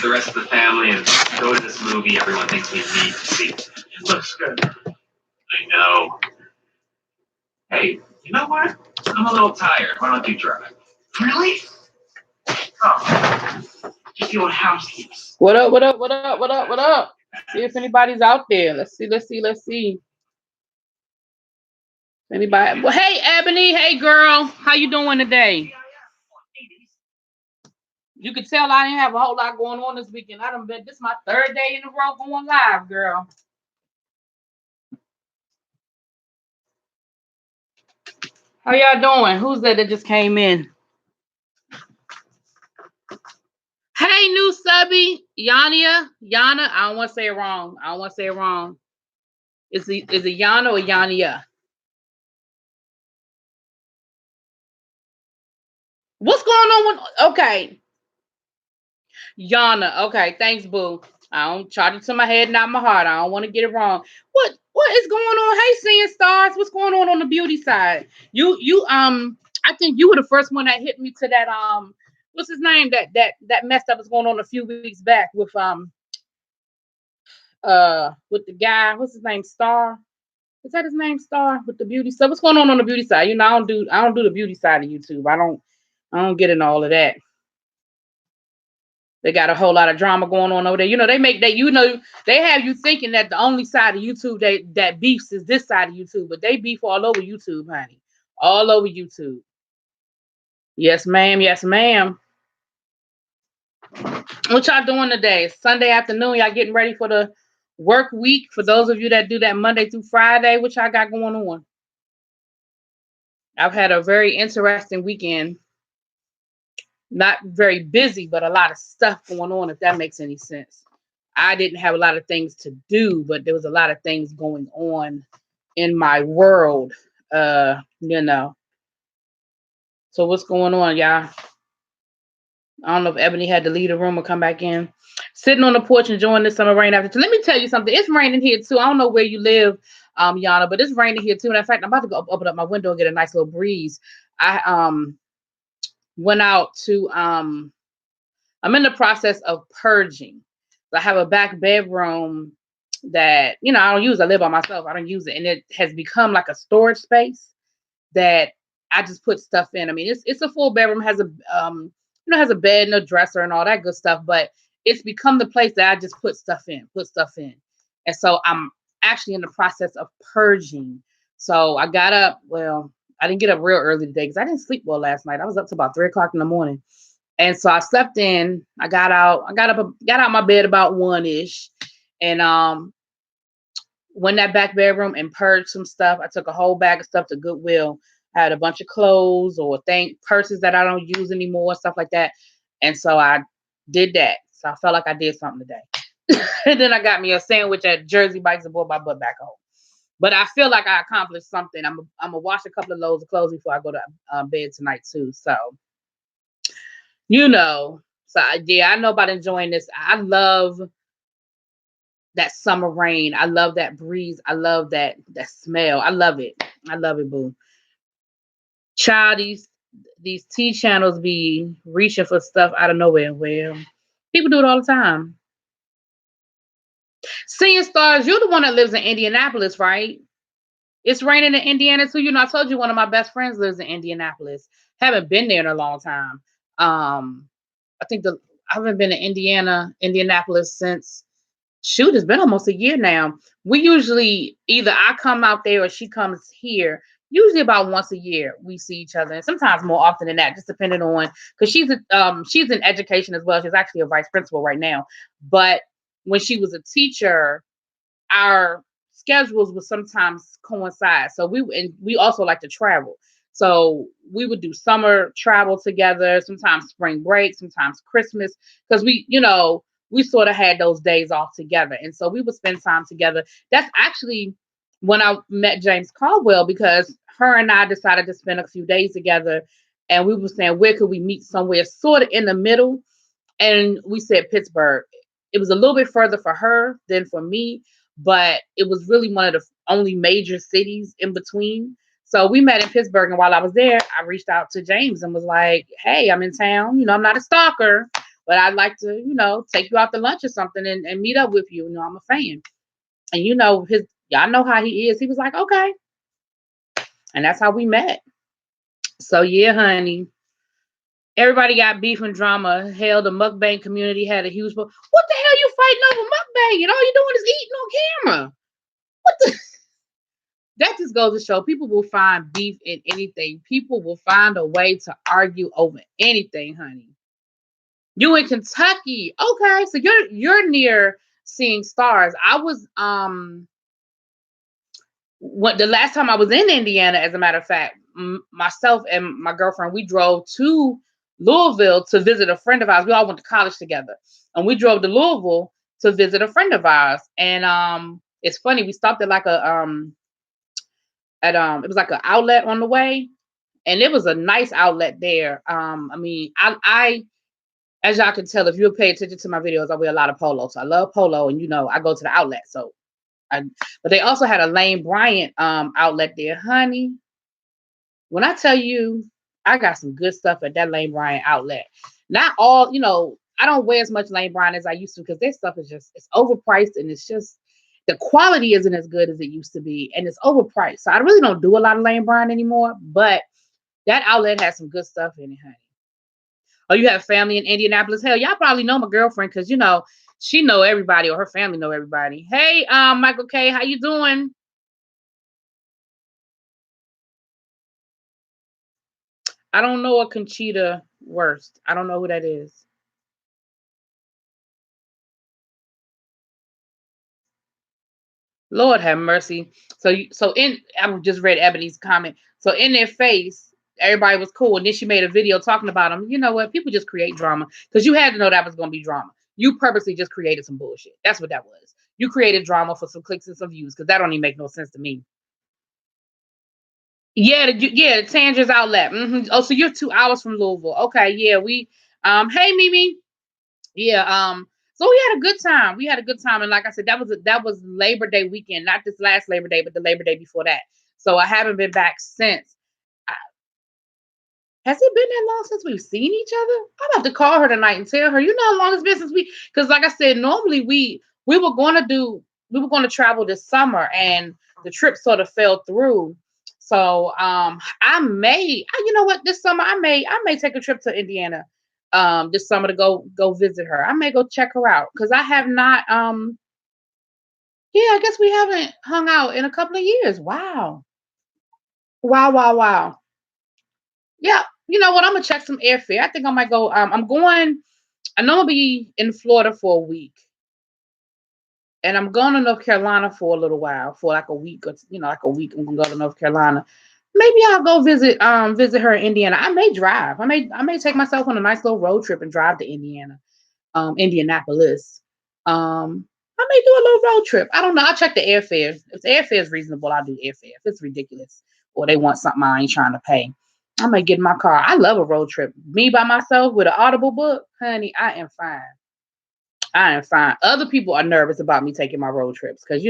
grab the rest of the family and go to this movie everyone thinks we need to see. It looks good. I know. Hey, you know what? I'm a little tired. Why don't you drive? Really? Oh, just doing housekeeps. What up? What up? What up? What up? What up? See if anybody's out there. Let's see. Let's see. Let's see. Anybody? Well, hey, Ebony. Hey, girl. How you doing today? You could tell I didn't have a whole lot going on this weekend. I done been. This is my third day in a row going live, girl. How y'all doing? Who's that just came in? Hey, new subby, Yana. I don't want to say it wrong. Is it Yana or Yania? What's going on with? Okay, Yana. Okay, thanks, boo. I don't charge it to my head, not my heart. I don't want to get it wrong. What is going on? Hey, seeing stars. What's going on the beauty side? I think you were the first one that hit me to that what's his name? That mess that was going on a few weeks back with the guy. What's his name? Star. Is that his name? Star with the beauty stuff. What's going on the beauty side? You know, I don't do the beauty side of YouTube. I don't get in all of that. They got a whole lot of drama going on over there. You know, they make that, you know, they have you thinking that the only side of YouTube that beefs is this side of YouTube, but they beef all over YouTube, honey. All over YouTube. Yes, ma'am. Yes, ma'am. What y'all doing today? It's Sunday afternoon. Y'all getting ready for the work week? For those of you that do that Monday through Friday, what y'all got going on? I've had a very interesting weekend. Not very busy, but a lot of stuff going on, if that makes any sense. I didn't have a lot of things to do, but there was a lot of things going on in my world, you know. So what's going on, y'all? I don't know if Ebony had to leave the room or come back in. Sitting on the porch enjoying this summer rain after. Let me tell you something. It's raining here too. I don't know where you live, Yana, but it's raining here too. And in fact, I'm about to go open up my window and get a nice little breeze. I went out to I'm in the process of purging. I have a back bedroom that, you know, I don't use. I live by myself. I don't use it. And it has become like a storage space that I just put stuff in. I mean, it's a full bedroom, has a has a bed and a dresser and all that good stuff, but it's become the place that I just put stuff in. And so I'm actually in the process of purging. So I got up, well, I didn't get up real early today because I didn't sleep well last night. I was up to about 3 o'clock in the morning. And so I slept in. I got out my bed about 1-ish, and went that back bedroom and purged some stuff. I took a whole bag of stuff to Goodwill. I had a bunch of clothes or purses that I don't use anymore, stuff like that. And so I did that. So I felt like I did something today. And then I got me a sandwich at Jersey Bikes and brought my butt back home. But I feel like I accomplished something. I'm gonna wash a couple of loads of clothes before I go to bed tonight too. So, you know, yeah, I know about enjoying this. I love that summer rain. I love that breeze. I love that smell. I love it. I love it, boo. Child, these T channels be reaching for stuff out of nowhere. Well, people do it all the time. Seeing stars, you're the one that lives in Indianapolis, right? It's raining in Indiana too. You know, I told you one of my best friends lives in Indianapolis. Haven't been there in a long time. I think I haven't been to Indianapolis since, shoot, it's been almost a year now. We usually either I come out there or she comes here. Usually about once a year we see each other, and sometimes more often than that, just depending on, because she's in education as well. She's actually a vice principal right now. But when she was a teacher, our schedules would sometimes coincide. So we also like to travel. So we would do summer travel together, sometimes spring break, sometimes Christmas, because we sort of had those days off together. And so we would spend time together. That's actually when I met James Caldwell, because her and I decided to spend a few days together. And we were saying, where could we meet somewhere sort of in the middle? And we said Pittsburgh. It was a little bit further for her than for me, but it was really one of the only major cities in between. So we met in Pittsburgh. And while I was there, I reached out to James and was like, hey, I'm in town. You know, I'm not a stalker, but I'd like to, take you out to lunch or something and meet up with you. I'm a fan. And y'all know how he is. He was like, okay. And that's how we met. So yeah, honey. Everybody got beef and drama. Hell, the mukbang community had a huge. What the hell you fighting over mukbang? And all you doing is eating on camera. What the? That just goes to show people will find beef in anything. People will find a way to argue over anything, honey. You in Kentucky. Okay, so you're near seeing stars. I was what the last time I was in Indiana, as a matter of fact, myself and my girlfriend, we drove to Louisville to visit a friend of ours. We all went to college together, and we drove to Louisville to visit a friend of ours. And it's funny, we stopped at like it was like an outlet on the way, and it was a nice outlet there. I mean, I as y'all can tell, if you pay attention to my videos, I wear a lot of polo, so I love polo, and I go to the outlet. So, but they also had a Lane Bryant outlet there, honey. When I tell you, I got some good stuff at that Lane Bryant outlet. Not all, I don't wear as much Lane Bryant as I used to because their stuff is it's overpriced, and it's just the quality isn't as good as it used to be, and it's overpriced. So I really don't do a lot of Lane Bryant anymore, but that outlet has some good stuff in it, honey. Oh, you have family in Indianapolis? Hell, y'all probably know my girlfriend because she know everybody, or her family know everybody. Hey, Michael K, how you doing? I don't know a Conchita Wurst. I don't know who that is. Lord have mercy. I just read Ebony's comment. So in their face, everybody was cool, and then she made a video talking about them. You know what? People just create drama because you had to know that was going to be drama. You purposely just created some bullshit. That's what that was. You created drama for some clicks and some views because that don't even make no sense to me. Yeah, the Tanger's outlet. Oh, so you're 2 hours from Louisville. Okay, yeah, hey Mimi. Yeah, so we had a good time. We had a good time, and like I said, that was Labor Day weekend, not this last Labor Day, but the Labor Day before that. So I haven't been back since. Has it been that long since we've seen each other? I'm about to call her tonight and tell her. You know how long it's been since because like I said, normally we were going to travel this summer, and the trip sort of fell through. So you know what, this summer I may take a trip to Indiana this summer to go visit her. I may go check her out because I have not yeah, I guess we haven't hung out in a couple of years. Wow. Wow, wow, wow. Yeah, you know what? I'm gonna check some airfare. I think I might go. I'm going. I know I'll be in Florida for a week, and I'm going to North Carolina for a little while, for like a week, or like a week. I'm gonna go to North Carolina. Maybe I'll go visit her in Indiana. I may drive. I may take myself on a nice little road trip and drive to Indiana, Indianapolis. I may do a little road trip. I don't know. I'll check the airfare. If the airfare is reasonable, I'll do airfare. If it's ridiculous or they want something I ain't trying to pay, I may get in my car. I love a road trip. Me by myself with an Audible book, honey, I am fine. I am fine. Other people are nervous about me taking my road trips because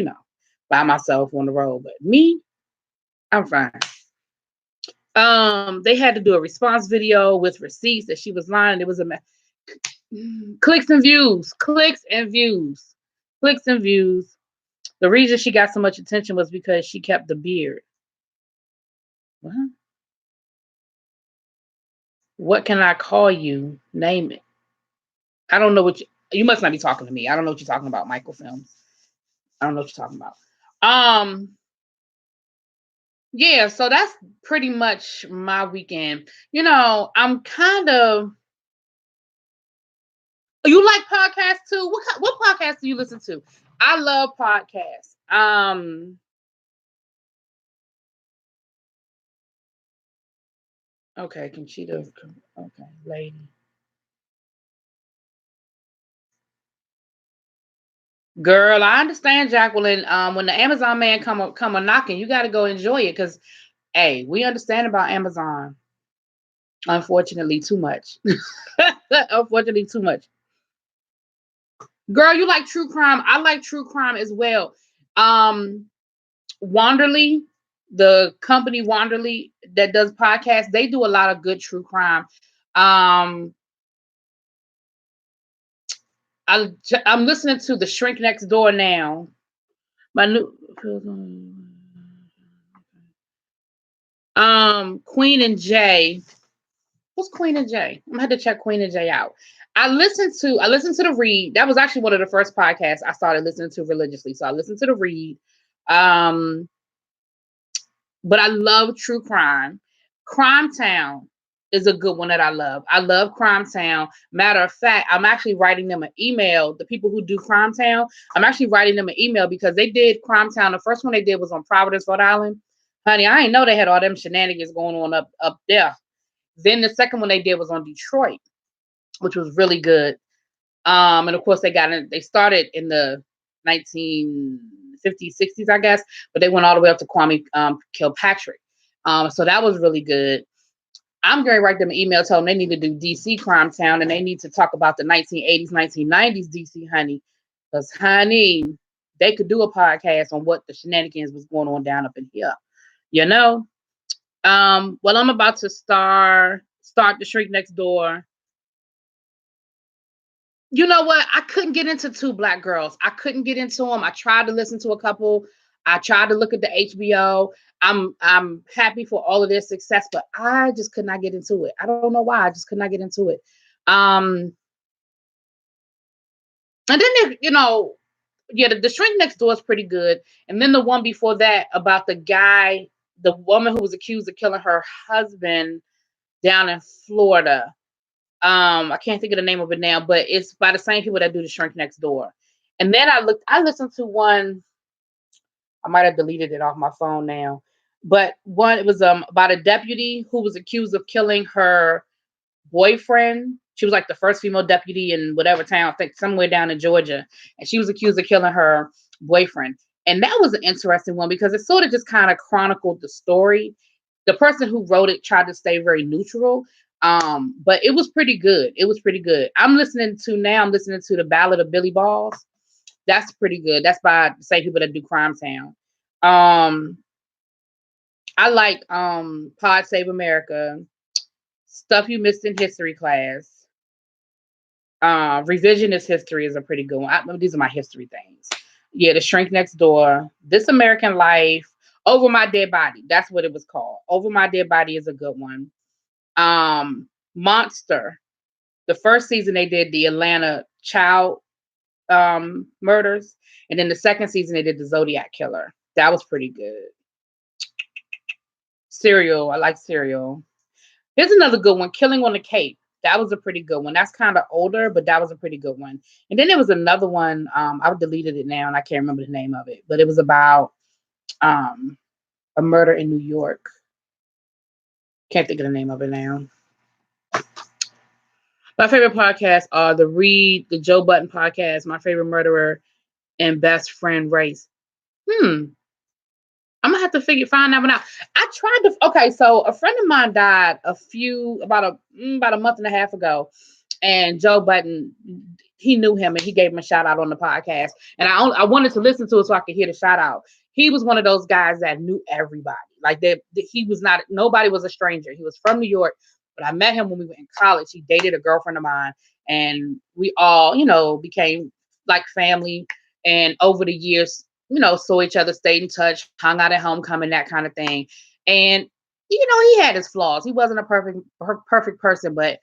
by myself on the road. But me, I'm fine. They had to do a response video with receipts that she was lying. It was clicks and views, clicks and views, clicks and views. The reason she got so much attention was because she kept the beard. What? What can I call you? Name it. I don't know what you must not be talking to me. I don't know what you're talking about, Michael Films. I don't know what you're talking about. Yeah, so that's pretty much my weekend. I'm kind of. You like podcasts too? What podcasts do you listen to? I love podcasts. Okay, Conchita. Okay, lady. Girl, I understand, Jacqueline. When the Amazon man come a knocking, you got to go enjoy it because, hey, we understand about Amazon. Unfortunately, too much. Unfortunately, too much. Girl, you like true crime? I like true crime as well. Um, Wanderly, the company Wanderly that does podcasts, they do a lot of good true crime. Um, I'm listening to The Shrink Next Door now. My new Queen and Jay. What's Queen and Jay? I'm gonna have to check Queen and Jay out. I listened to the Read. That was actually one of the first podcasts I started listening to religiously. So I listened to the Read. But I love true crime. Crime Town is a good one that I love. I love Crime Town. Matter of fact, I'm actually writing them an email. The people who do Crime Town, I'm actually writing them an email because they did Crime Town. The first one they did was on Providence, Rhode Island. Honey, I didn't know they had all them shenanigans going on up there. Then the second one they did was on Detroit, which was really good. And of course they started in the 1950s, 60s, I guess, but they went all the way up to Kwame Kilpatrick. So that was really good. I'm going to write them an email telling them they need to do DC Crime Town and they need to talk about the 1980s, 1990s DC, honey. Because, honey, they could do a podcast on what the shenanigans was going on down up in here. You know? Well, I'm about to start The Shrink Next Door. You know what? I couldn't get into Two Black Girls. I couldn't get into them. I tried to listen to a couple. I tried to look at the HBO. I'm happy for all of their success, but I just could not get into it. I don't know why. I just could not get into it. And then the Shrink Next Door is pretty good. And then the one before that about the woman who was accused of killing her husband down in Florida. I can't think of the name of it now, but it's by the same people that do The Shrink Next Door. And then I listened to one. I might have deleted it off my phone now, but it was about a deputy who was accused of killing her boyfriend. She was like the first female deputy in whatever town, I think somewhere down in Georgia, and she was accused of killing her boyfriend. And that was an interesting one because it sort of just kind of chronicled the story. The person who wrote it tried to stay very neutral. But it was pretty good. It was pretty good. I'm listening to The Ballad of Billy Balls. That's pretty good. That's by the same people that do Crime Town. I like Pod Save America, Stuff You Missed in History Class. Revisionist History is a pretty good one. These are my history things. Yeah, The Shrink Next Door, This American Life, Over My Dead Body. That's what it was called. Over My Dead Body is a good one. Monster. The first season they did the Atlanta child murders, and then the second season they did the Zodiac Killer. That was pretty good. Serial. I like Serial. Here's another good one, Killing on the Cape. That was a pretty good one. That's kind of older, but that was a pretty good one. And then there was another one. I've deleted it now, and I can't remember the name of it. But it was about a murder in New York. Can't think of the name of it now. My favorite podcasts are the Read, the Joe Budden podcast, My Favorite Murderer, and Best Friend Race. I'm gonna have to find that one out. So a friend of mine died about a month and a half ago, and Joe Budden, he knew him and he gave him a shout out on the podcast. And I wanted to listen to it so I could hear the shout out. He was one of those guys that knew everybody. Like nobody was a stranger. He was from New York, but I met him when we were in college. He dated a girlfriend of mine, and we all, became like family. And over the years, saw each other, stayed in touch, hung out at homecoming, that kind of thing. And, he had his flaws. He wasn't a perfect person, but,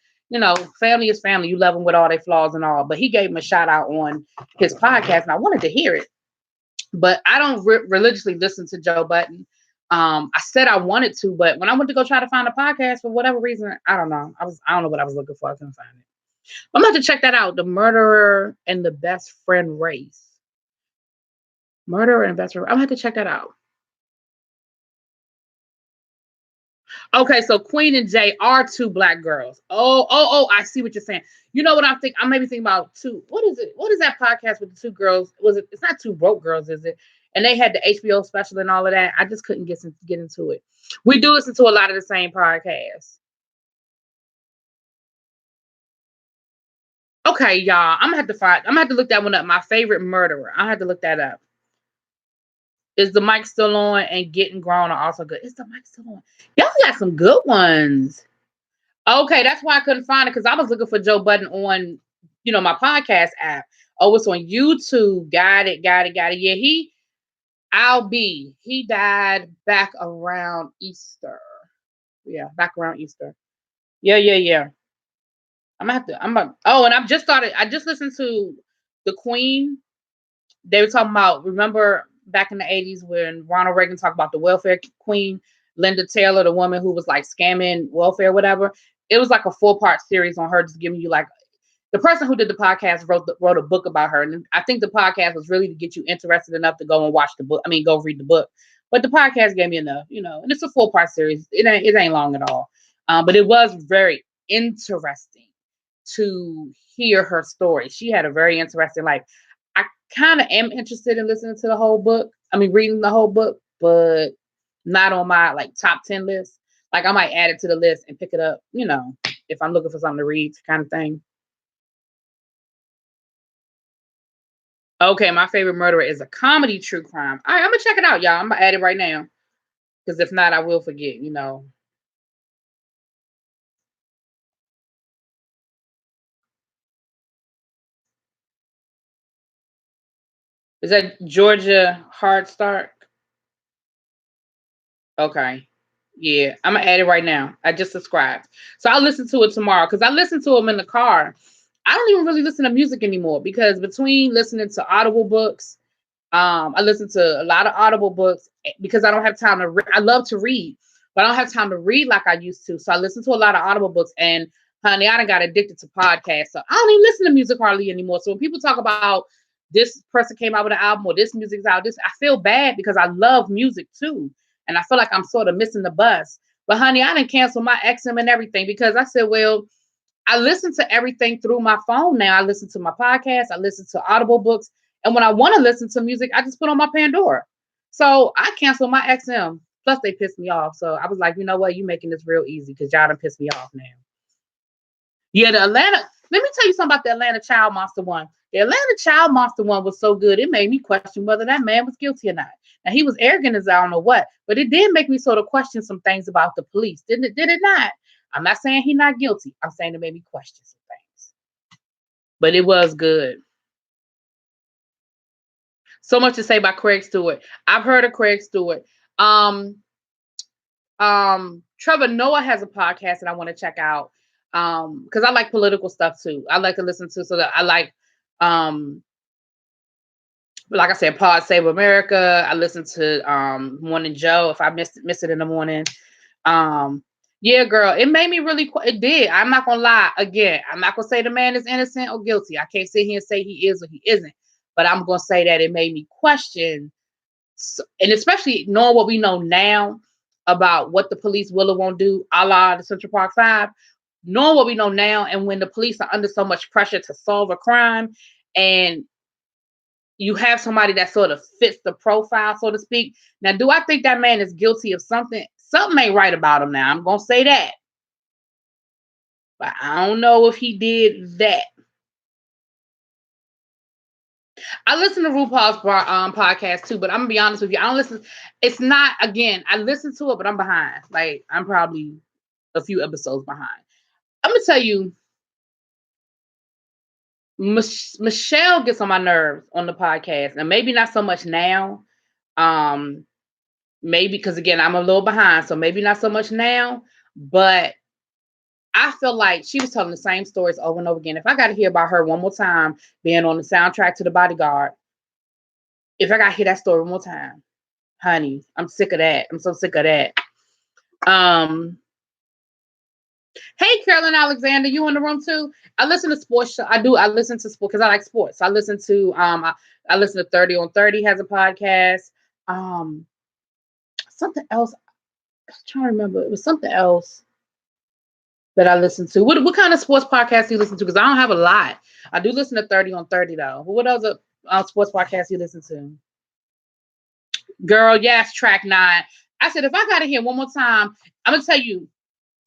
family is family. You love them with all their flaws and all. But he gave him a shout out on his podcast, and I wanted to hear it. But I don't religiously listen to Joe Budden. I said I wanted to, but when I went to go try to find a podcast, for whatever reason, I don't know. I don't know what I was looking for. I couldn't find it. I'm going to have to check that out. The Murderer and the Best Friend Race. Murderer and Best Friend. I'm going to have to check that out. Okay, so Queen and Jay are two black girls. Oh, I see what you're saying. You know what I'm thinking? I'm maybe thinking about two. What is it? What is that podcast with the two girls? It's not Two Broke Girls, is it? And they had the HBO special and all of that. I just couldn't get into it. We do listen to a lot of the same podcasts. Okay, y'all. I'm gonna have to look that one up. My Favorite Murderer. I'll have to look that up. Is the mic still on? And Getting Grown are also good. Is the mic still on? Y'all got some good ones. Okay, that's why I couldn't find it, because I was looking for Joe Budden on, my podcast app. Oh, it's on YouTube. Got it. Yeah, he died back around Easter. Yeah, back around Easter. Yeah. Oh, and I just listened to the Queen. They were talking about, remember back in the 80s when Ronald Reagan talked about the welfare queen, Linda Taylor, the woman who was like scamming welfare, whatever. It was like a 4-part series on her, just giving you like, the person who did the podcast wrote a book about her. And I think the podcast was really to get you interested enough to go and watch the book. I mean, go read the book. But the podcast gave me enough, and it's a 4-part series. It ain't long at all. But it was very interesting to hear her story. She had a very interesting life. I kind of am interested in listening to the whole book. I mean, reading the whole book, but not on my like top 10 list. Like I might add it to the list and pick it up, if I'm looking for something to read, kind of thing. Okay, my favorite murderer is a comedy true crime. All right, I'm gonna check it out, y'all. I'm gonna add it right now. Because if not, I will forget. Is that Georgia Hardstark? Okay. Yeah, I'm gonna add it right now. I just subscribed. So I'll listen to it tomorrow because I listen to them in the car. I don't even really listen to music anymore because between listening to Audible books, I listen to a lot of Audible books because I don't have time to I love to read, but I don't have time to read like I used to. So I listen to a lot of Audible books, and honey, I done got addicted to podcasts. So I don't even listen to music hardly anymore. So when people talk about this person came out with an album or this music's out, I feel bad because I love music too. And I feel like I'm sort of missing the bus. But honey, I didn't cancel my XM and everything because I said, well, I listen to everything through my phone now. I listen to my podcast, I listen to Audible books. And when I want to listen to music, I just put on my Pandora. So I canceled my XM. Plus, they pissed me off. So I was like, you know what? You making this real easy because y'all done pissed me off now. Yeah, the Atlanta. Let me tell you something about the Atlanta Child Monster one. The Atlanta Child Monster one was so good, it made me question whether that man was guilty or not. Now, he was arrogant as I don't know what, but it did make me sort of question some things about the police. Didn't it? Did it not? I'm not saying he's not guilty. I'm saying it made me question some things. But it was good. So much to say about Craig Stewart. I've heard of Craig Stewart. Um, Trevor Noah has a podcast that I want to check out. Because I like political stuff too. I like to listen to, so that I like I said, Pod Save America. I listen to Morning Joe if I miss it in the morning. Yeah, girl, it made me really. It did. I'm not gonna lie. Again, I'm not gonna say the man is innocent or guilty. I can't sit here and say he is or he isn't. But I'm gonna say that it made me question, and especially knowing what we know now about what the police will or won't do, a la the Central Park Five. Knowing what we know now, and when the police are under so much pressure to solve a crime, and you have somebody that sort of fits the profile, so to speak. Now, do I think that man is guilty of something? Something ain't right about him now. I'm going to say that. But I don't know if he did that. I listen to RuPaul's podcast too, but I'm going to be honest with you. I don't listen. It's not, again, I listen to it, but I'm behind. Like, I'm probably a few episodes behind. I'm going to tell you, Michelle gets on my nerves on the podcast, and maybe not so much now. Maybe because again, I'm a little behind, so maybe not so much now. But I feel like she was telling the same stories over and over again. If I got to hear about her one more time being on the soundtrack to The Bodyguard, if I got to hear that story one more time, honey, I'm sick of that. I'm so sick of that. Hey, Carolyn Alexander, you in the room too? I listen to sports. I listen to sports because I like sports. I listen to I listen to 30 on 30 has a podcast. Something else. I'm trying to remember. It was something else that I listened to. What kind of sports podcast do you listen to? Because I don't have a lot. I do listen to 30 on 30 though. What other sports podcasts you listen to? Girl, yes, Track 9. I said if I gotta hear one more time, I'm gonna tell you.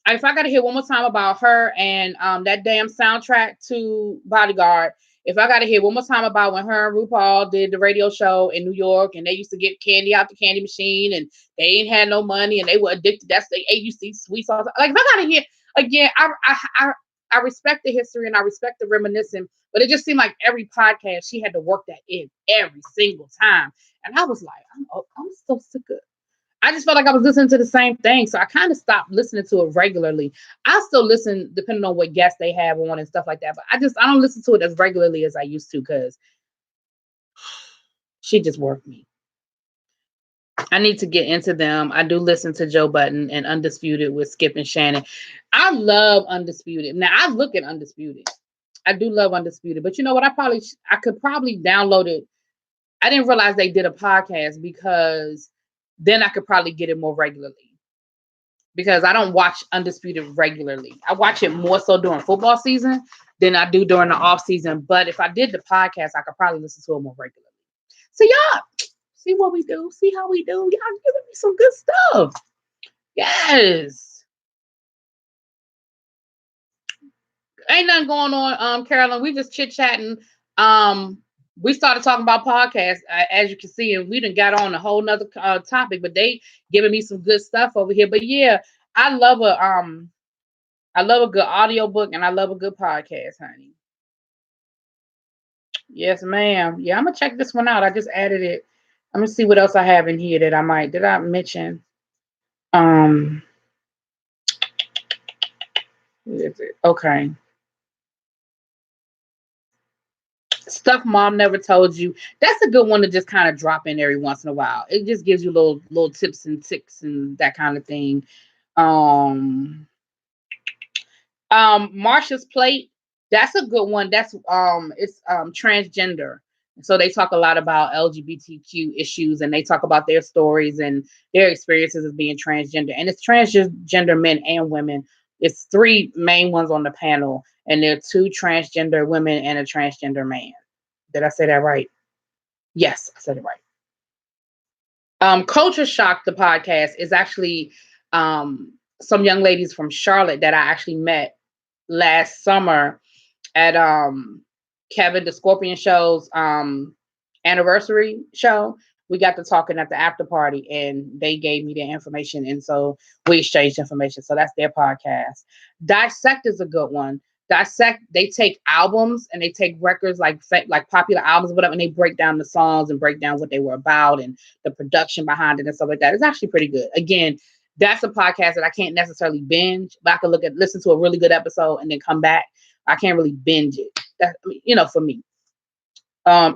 If I got to hear one more time about her and that damn soundtrack to Bodyguard, if I got to hear one more time about when her and RuPaul did the radio show in New York and they used to get candy out the candy machine and they ain't had no money and they were addicted. That's the AUC sweet sauce. Like if I got to hear again, I respect the history and I respect the reminiscing, But it just seemed like every podcast she had to work that in every single time. And I was like, I'm so sick of. I just felt like I was listening to the same thing. So I kind of stopped listening to it regularly. I still listen depending on what guests they have on and stuff like that. But I don't listen to it as regularly as I used to because she just worked me. I need to get into them. I do listen to Joe Budden and Undisputed with Skip and Shannon. I love Undisputed. Now I look at Undisputed. I do love Undisputed, but you know what? I could probably download it. I didn't realize they did a podcast because then I could probably get it more regularly. Because I don't watch Undisputed regularly. I watch it more so during football season than I do during the off season. But if I did the podcast, I could probably listen to it more regularly. So y'all see what we do. See how we do. Y'all giving me some good stuff. Yes. Ain't nothing going on, Carolyn. We just chit-chatting. We started talking about podcasts, as you can see, and we done got on a whole nother topic, but they giving me some good stuff over here. But yeah, I love a good audiobook and I love a good podcast, honey. Yes, ma'am. Yeah, I'm gonna check this one out. I just added it. Let me see what else I have in here that did I mention? What is it? Okay. Stuff Mom Never Told You. That's a good one to just kind of drop in every once in a while. It just gives you little tips and tricks and that kind of thing. Marsha's Plate. That's a good one. It's transgender. So they talk a lot about LGBTQ issues and they talk about their stories and their experiences as being transgender. And it's transgender men and women. It's 3 main ones on the panel, and there are 2 transgender women and a transgender man. Did I say that right? Yes, I said it right. Culture Shock, the podcast, is actually some young ladies from Charlotte that I actually met last summer at Kevin the Scorpion Show's anniversary show. We got to talking at the after party and they gave me their information, and so we exchanged information. So that's their podcast. Dissect is a good one. Dissect, they take albums and they take records like popular albums, whatever, and they break down the songs and break down what they were about and the production behind it and stuff like that. It's actually pretty good. Again, that's a podcast that I can't necessarily binge, but I can listen to a really good episode and then come back. I can't really binge it. That, for me.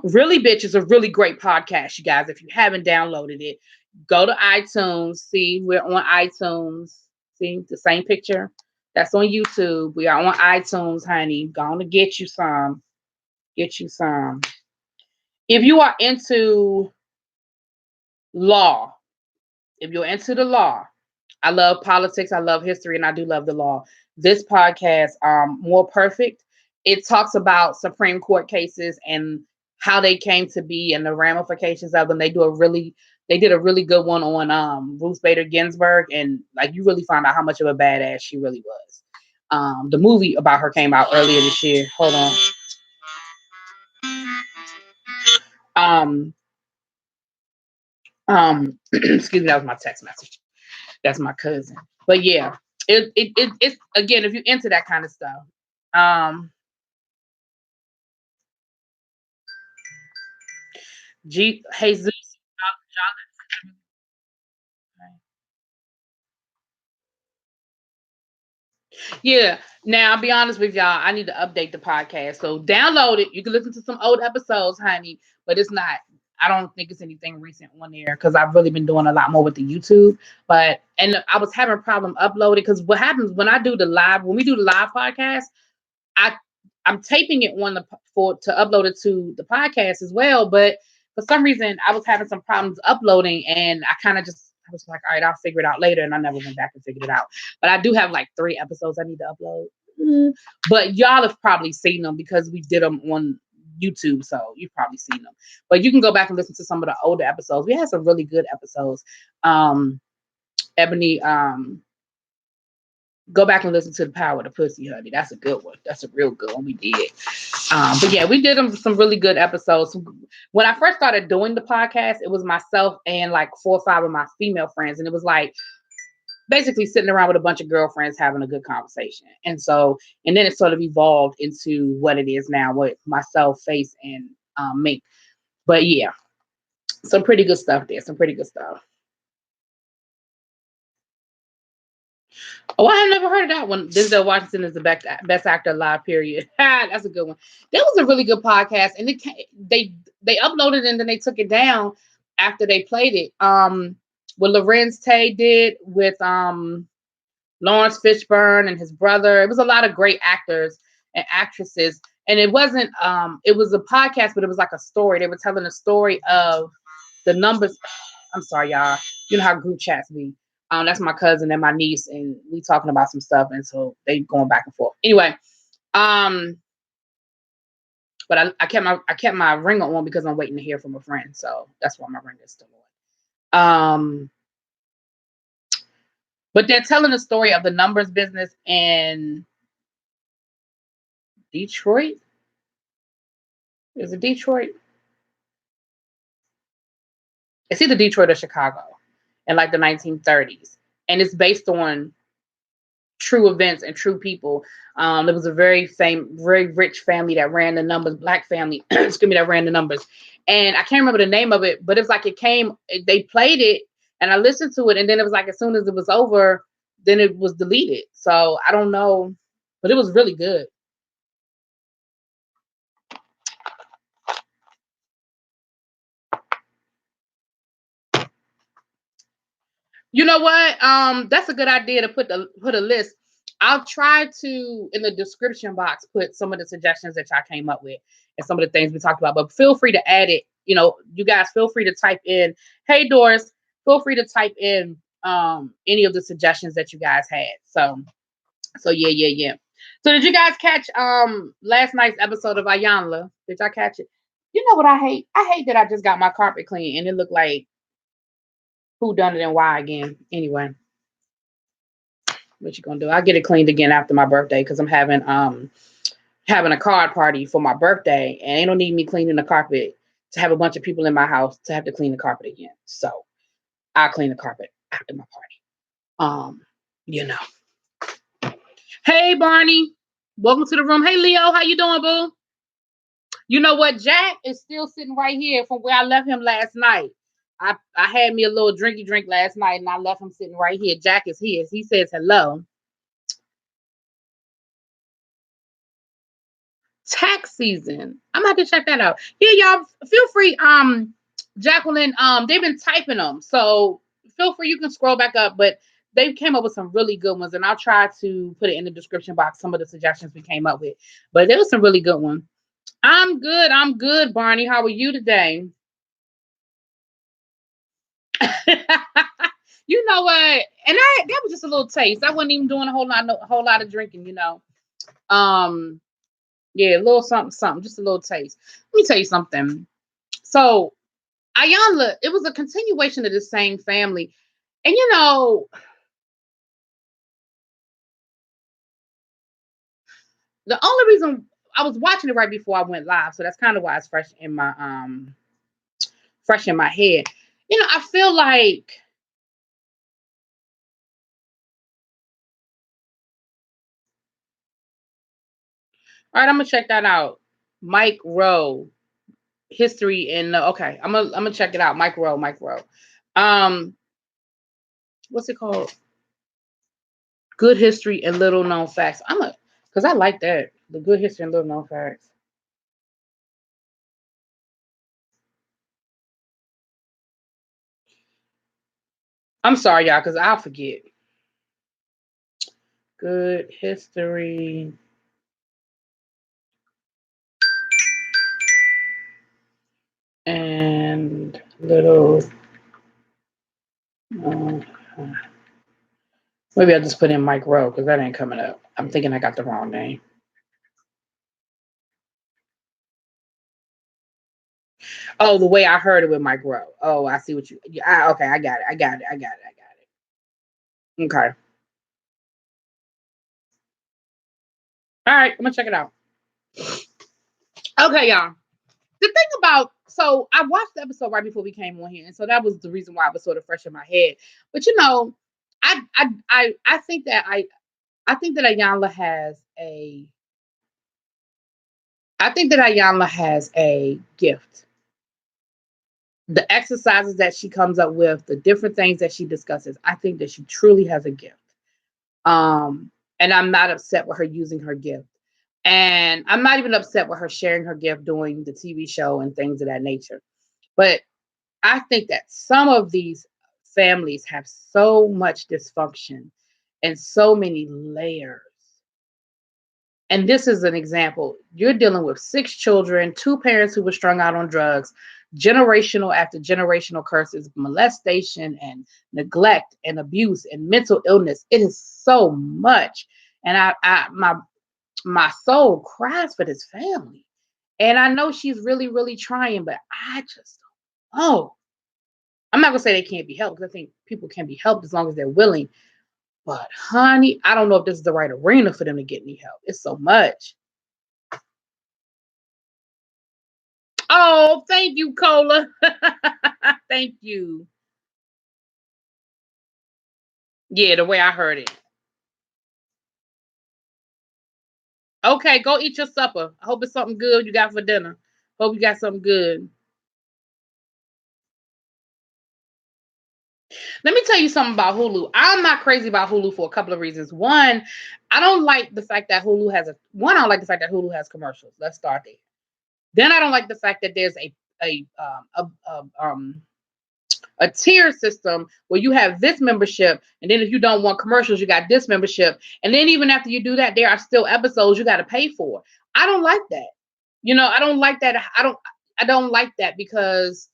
Really Bitch is a really great podcast, you guys. If you haven't downloaded it, go to iTunes. See, we're on iTunes. See the same picture. That's on YouTube. We are on iTunes, honey. Gonna get you some. Get you some. If you are into law, if you're into the law, I love politics, I love history, and I do love the law. This podcast, More Perfect, it talks about Supreme Court cases and how they came to be and the ramifications of them. They did a really good one on Ruth Bader Ginsburg, and like you really find out how much of a badass she really was. The movie about her came out earlier this year. Hold on. Excuse me, that was my text message. That's my cousin. But yeah, it's again, if you're into that kind of stuff. Jesus. Yeah. Now I'll be honest with y'all. I need to update the podcast. So download it. You can listen to some old episodes, honey. But it's not. I don't think it's anything recent on there because I've really been doing a lot more with the YouTube. And I was having a problem uploading because what happens when we do the live podcast, I'm taping it to upload it to the podcast as well. But for some reason, I was having some problems uploading, and I was like, all right, I'll figure it out later, and I never went back and figured it out. But I do have like 3 episodes I need to upload. But y'all have probably seen them because we did them on YouTube, so you've probably seen them. But you can go back and listen to some of the older episodes. We had some really good episodes. Ebony, go back and listen to The Power of the Pussy, honey. That's a good one. That's a real good one we did. But yeah, we did some really good episodes. When I first started doing the podcast, it was myself and like 4 or 5 of my female friends. And it was like, basically sitting around with a bunch of girlfriends having a good conversation. And then it sort of evolved into what it is now with myself, Face, and Mink. But yeah, some pretty good stuff there. Some pretty good stuff. Oh, I have never heard of that one. Denzel Washington is the best actor alive. Period. That's a good one. That was a really good podcast, and they uploaded it and then they took it down after they played it. What Lorenz Tay did with Lawrence Fishburne and his brother. It was a lot of great actors and actresses, and it wasn't. It was a podcast, but it was like a story. They were telling a story of the numbers. I'm sorry, y'all. You know how group chats be. That's my cousin and my niece, and we talking about some stuff, and so they going back and forth. Anyway, but I kept my ringer on because I'm waiting to hear from a friend, so that's why my ringer is still on. But they're telling the story of the numbers business in Detroit. Is it Detroit? It's either Detroit or Chicago in like the 1930s, and it's based on true events and true people. There was a very rich family that ran the numbers, black family, excuse me, that ran the numbers. And I can't remember the name of it, but it's like they played it and I listened to it. And then it was like, as soon as it was over, then it was deleted. So I don't know, but it was really good. You know what? That's a good idea to put a list. I'll try to in the description box put some of the suggestions that y'all came up with and some of the things we talked about. But feel free to add it. You know, you guys feel free to type in, "Hey Doris," feel free to type in any of the suggestions that you guys had. So yeah. So did you guys catch last night's episode of Ayanla? Did y'all catch it? You know what I hate? I hate that I just got my carpet clean and it looked like who done it and why again. Anyway, what you gonna do? I'll get it cleaned again after my birthday because I'm having a card party for my birthday and they don't need me cleaning the carpet to have a bunch of people in my house to have to clean the carpet again. So I'll clean the carpet after my party. You know. Hey Barney, welcome to the room. Hey Leo, how you doing, boo? You know what? Jack is still sitting right here from where I left him last night. I had me a little drinky drink last night and I left him sitting right here. Jack is here. He says hello. Tax season. I'm gonna have to check that out. Yeah, y'all feel free. Jacqueline, they've been typing them. So feel free, you can scroll back up, but they came up with some really good ones, and I'll try to put it in the description box, some of the suggestions we came up with. But there was some really good ones. I'm good, Barney. How are you today? You know what? And that was just a little taste. I wasn't even doing a whole lot of drinking, you know. Um, yeah, a little something, just a little taste. Let me tell you something. So Ayanla, it was a continuation of the same family. And you know, the only reason I was watching it right before I went live, so that's kind of why it's fresh in my head. You know, I feel like all right, I'm gonna check that out. Mike Rowe, history in okay, I'm gonna check it out. Mike Rowe. Um, what's it called? Good history and little known facts. Because I like that. The good history and little known facts. I'm sorry, y'all, because I'll forget. Good history and little. Uh, maybe I'll just put in Mike Rowe because that ain't coming up. I'm thinking I got the wrong name. Oh, the way I heard it with Mike Rowe. Oh, I see what you. Okay, I got it. Okay. All right, I'm gonna check it out. Okay, y'all. The thing about so I watched the episode right before we came on here, and so that was the reason why I was sort of fresh in my head. But you know, I think that I think that Ayanla has a I think that Ayanla has a gift. The exercises that she comes up with, the different things that she discusses, I think that she truly has a gift. Um, and I'm not upset with her using her gift. And I'm not even upset with her sharing her gift doing the TV show and things of that nature. But I think that some of these families have so much dysfunction and so many layers. And this is an example. You're dealing with 6 children, 2 parents who were strung out on drugs, generational after generational curses, molestation and neglect and abuse and mental illness. It is so much. And my soul cries for this family. And I know she's really, really trying, but I just don't know. I'm not gonna say they can't be helped because I think people can be helped as long as they're willing. But honey, I don't know if this is the right arena for them to get any help. It's so much. Oh, thank you, Cola. Thank you. Yeah, the way I heard it. Okay, go eat your supper. I hope it's something good you got for dinner. Hope you got something good. Let me tell you something about Hulu. I'm not crazy about Hulu for a couple of reasons. One, I don't like the fact that I don't like the fact that Hulu has commercials. Let's start there. Then I don't like the fact that there's a um a tier system where you have this membership, and then if you don't want commercials, you got this membership, and then even after you do that, there are still episodes you got to pay for. I don't like that. I don't like that. I don't like that because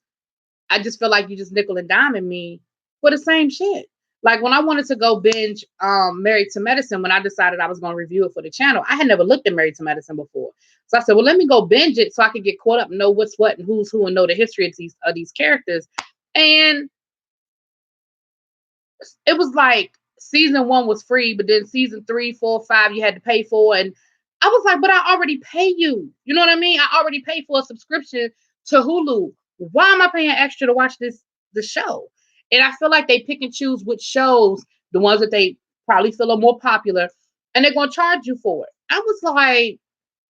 I just feel like you just nickel and diming me for the same shit. Like when I wanted to go binge Married to Medicine, when I decided I was going to review it for the channel, I had never looked at Married to Medicine before. So I said, well, let me go binge it so I could get caught up, know what's what and who's who, and know the history of these characters. And it was like season 1 was free, but then season 3, 4, 5 you had to pay for. And I was like, but I already pay you. You know what I mean? I already paid for a subscription to Hulu. Why am I paying extra to watch the show? And I feel like they pick and choose which shows, the ones that they probably feel are more popular, and they're gonna charge you for it. I was like,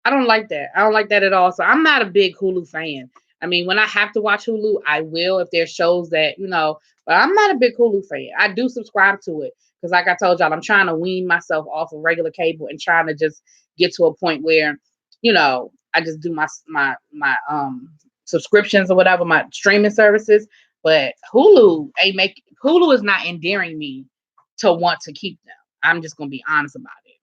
I don't like that. I don't like that at all. So I'm not a big Hulu fan. I mean, when I have to watch Hulu, I will if there's shows that, but I'm not a big Hulu fan. I do subscribe to it because, like I told y'all, I'm trying to wean myself off of regular cable and trying to just get to a point where, I just do my subscriptions or whatever, my streaming services. But Hulu is not endearing me to want to keep them. I'm just gonna be honest about it.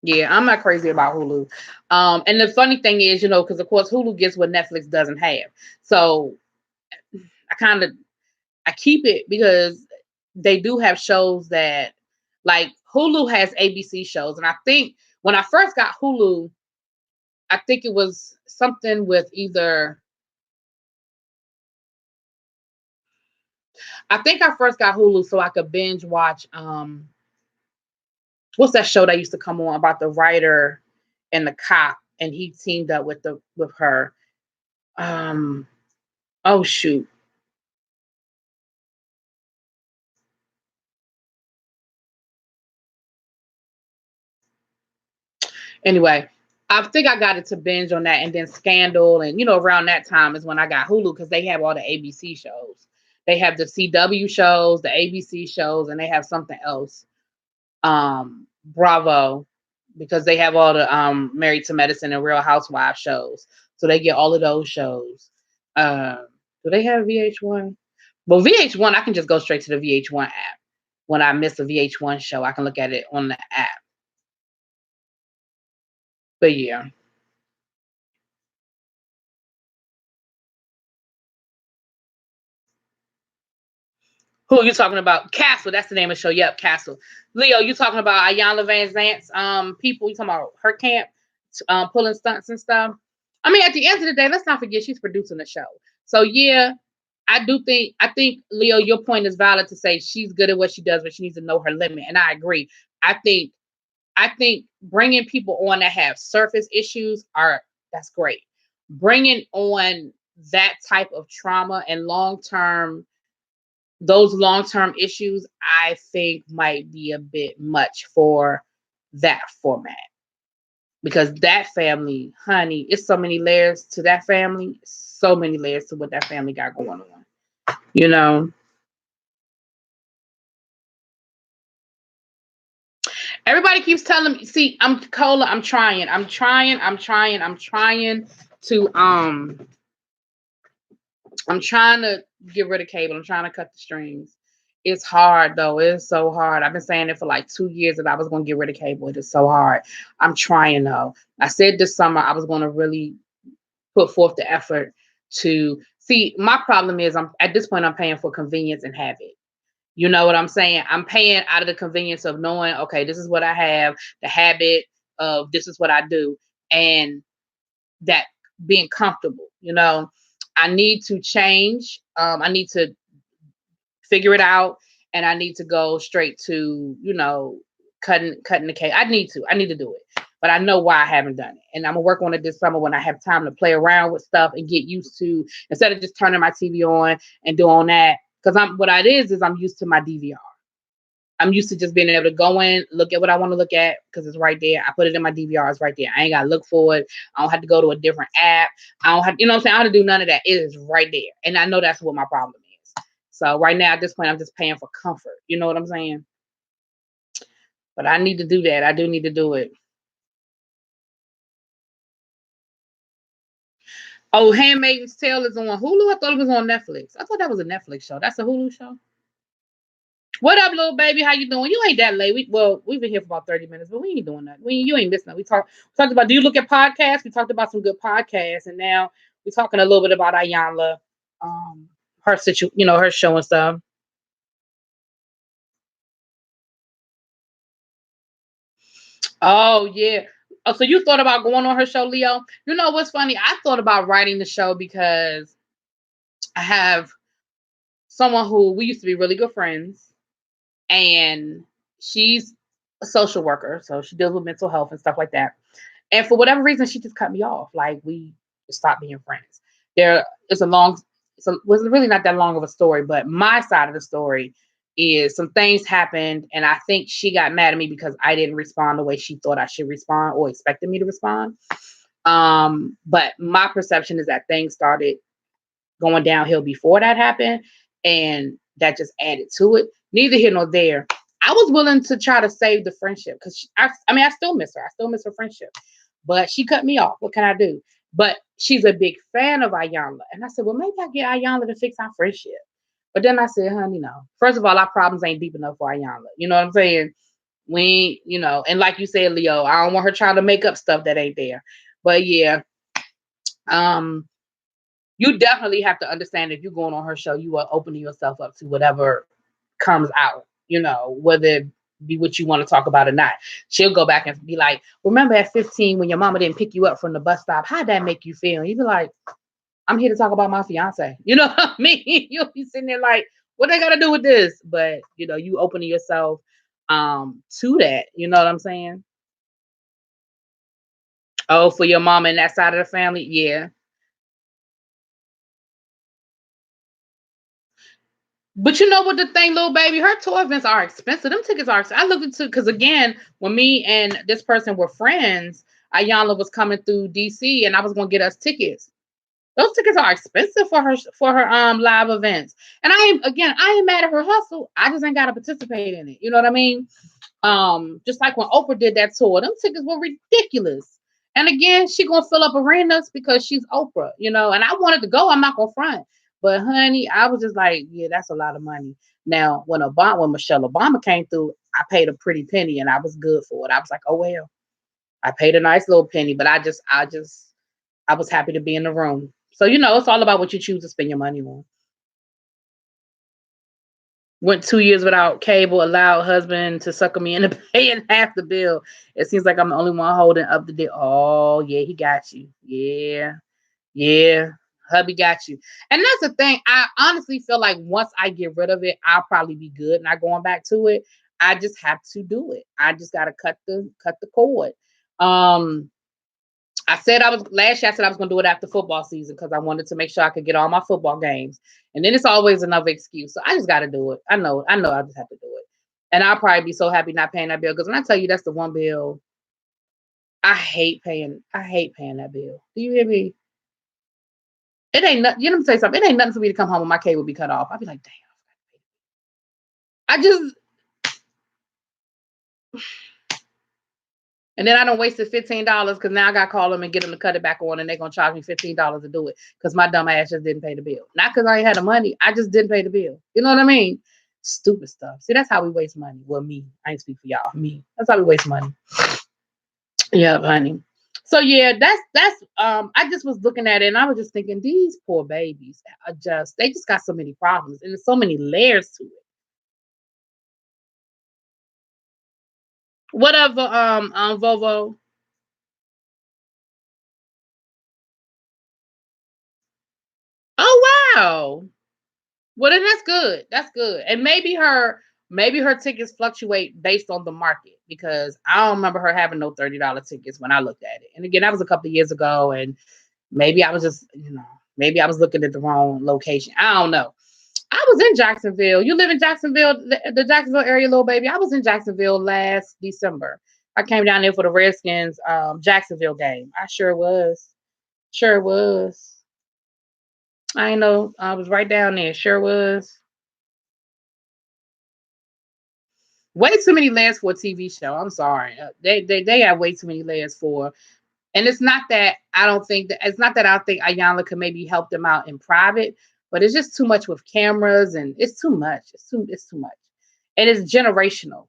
Yeah, I'm not crazy about Hulu. And the funny thing is, because of course Hulu gets what Netflix doesn't have. So I kind of I keep it because they do have shows that like Hulu has ABC shows. And I think when I first got Hulu, I think it was something with either I think I first got Hulu so I could binge watch what's that show that used to come on about the writer and the cop and he teamed up with her. Um oh shoot. Anyway, I think I got it to binge on that, and then Scandal, and around that time is when I got Hulu because they have all the ABC shows. They have the CW shows, the ABC shows, and they have something else. Bravo, because they have all the Married to Medicine and Real Housewives shows, so they get all of those shows. Um, do they have VH1? Well, VH1, I can just go straight to the VH1 app. When I miss a VH1 show, I can look at it on the app. But yeah. Who are you talking about? Castle. That's the name of the show. Yep, Castle. Leo, you talking about Ayanna Van Zant's people? You talking about her camp, pulling stunts and stuff? I mean, at the end of the day, let's not forget she's producing the show. So yeah, I think Leo, your point is valid to say she's good at what she does, but she needs to know her limit. And I agree. I think I think bringing people on that have surface issues are that's great. Bringing on that type of trauma and long term those long-term issues, I think might be a bit much for that format. Because that family, honey, it's so many layers to that family, so many layers to what that family got going on. You know, everybody keeps telling me, see, I'm Cola, I'm trying I'm trying to get rid of cable. I'm trying to cut the strings. It's hard though. It's so hard. I've been saying it for like 2 years that I was going to get rid of cable. It is so hard. I'm trying though. I said this summer I was going to really put forth the effort to see. My problem is I'm at this point I'm paying for convenience and habit. You know what I'm saying? I'm paying out of the convenience of knowing, okay, this is what I have, the habit of this is what I do, and that being comfortable. I need to change. I need to figure it out, and I need to go straight to cutting the cake. I need to do it, but I know why I haven't done it, and I'm gonna work on it this summer when I have time to play around with stuff and get used to, instead of just turning my TV on and doing that. Because I'm used to my DVR. I'm used to just being able to go in, look at what I want to look at because it's right there. I put it in my DVR, it's right there. I ain't gotta look for it. I don't have to go to a different app. I don't have, you know what I'm saying? I don't have to do none of that. It is right there. And I know that's what my problem is. So right now at this point, I'm just paying for comfort. You know what I'm saying? But I need to do that. I do need to do it. Oh, Handmaid's Tale is on Hulu. I thought it was on Netflix. I thought that was a Netflix show. That's a Hulu show. What up, little baby? How you doing? You ain't that late. We've been here for about 30 minutes, but we ain't doing that. You ain't missing. We talked about, do you look at podcasts? We talked about some good podcasts, and now we're talking a little bit about Iyanla, her show and stuff. Oh yeah. Oh, so you thought about going on her show, Leo? You know what's funny? I thought about writing the show because I have someone who we used to be really good friends, and she's a social worker, so she deals with mental health and stuff like that. And for whatever reason, she just cut me off. Like we stopped being friends. Was really not that long of a story, but my side of the story is some things happened, and I think she got mad at me because I didn't respond the way she thought I should respond or expected me to respond. But my perception is that things started going downhill before that happened, and that just added to it. Neither here nor there. I was willing to try to save the friendship because I still miss her. I still miss her friendship, but she cut me off. What can I do? But she's a big fan of Iyanla, and I said, well, maybe I get Iyanla to fix our friendship. But then I said, honey, no. First of all, our problems ain't deep enough for Iyanla. You know what I'm saying? And like you said, Leo, I don't want her trying to make up stuff that ain't there. But yeah, um, you definitely have to understand if you're going on her show, you are opening yourself up to whatever comes out, whether it be what you want to talk about or not. She'll go back and be like, remember at 15 when your mama didn't pick you up from the bus stop, how'd that make you feel? And you'd be like, I'm here to talk about my fiance. You know what I mean? You'll be sitting there like, what they got to do with this? But, you opening yourself to that. You know what I'm saying? Oh, for your mama and that side of the family? Yeah. But you know what the thing, little baby, her tour events are expensive. Them tickets are. I looked into, because again, when me and this person were friends, Iyanla was coming through DC, and I was gonna get us tickets. Those tickets are expensive for her live events. And I ain't mad at her hustle. I just ain't gotta participate in it. You know what I mean? Just like when Oprah did that tour, them tickets were ridiculous. And again, she gonna fill up arenas because she's Oprah, and I wanted to go, I'm not gonna front. But honey, I was just like, yeah, that's a lot of money. Now, when Michelle Obama came through, I paid a pretty penny and I was good for it. I was like, oh well, I paid a nice little penny, but I was happy to be in the room. So it's all about what you choose to spend your money on. Went 2 years without cable, allowed husband to sucker me into paying half the bill. It seems like I'm the only one holding up the deal. Oh, yeah, he got you. Yeah, yeah. Hubby got you. And that's the thing. I honestly feel like once I get rid of it, I'll probably be good, not going back to it. I just have to do it. I just gotta cut the cord. Um, last year I said I was gonna do it after football season because I wanted to make sure I could get all my football games. And then it's always another excuse. So I just gotta do it. I know I just have to do it. And I'll probably be so happy not paying that bill. Because when I tell you that's the one bill I hate paying that bill. Do you hear me? It ain't nothing. You know, let me tell you something. It ain't nothing for me to come home and my cable be cut off. I'd be like, damn. I just And then I don't wasted $15 because now I got to call them and get them to cut it back on, and they're gonna charge me $15 to do it because my dumb ass just didn't pay the bill. Not because I ain't had the money, I just didn't pay the bill. You know what I mean? Stupid stuff. See, that's how we waste money. Well, me, I ain't speak for y'all. Me, that's how we waste money. Yeah, honey. So yeah, that's I just was looking at it and I was just thinking these poor babies are they just got so many problems and there's so many layers to it. Whatever, Vovo. Oh wow. Well, then that's good. That's good. And maybe her tickets fluctuate based on the market because I don't remember her having no $30 tickets when I looked at it. And again, that was a couple of years ago, and maybe I was just, maybe I was looking at the wrong location. I don't know. I was in Jacksonville. You live in Jacksonville, the Jacksonville area, little baby. I was in Jacksonville last December. I came down there for the Redskins Jacksonville game. I sure was. Sure was. I know. I was right down there. Sure was. Way too many layers for a TV show. I'm sorry. They have way too many layers for. And it's not that I don't think that it's not that I think Ayanna could maybe help them out in private, but it's just too much with cameras and it's too much. It's too much. And it's generational.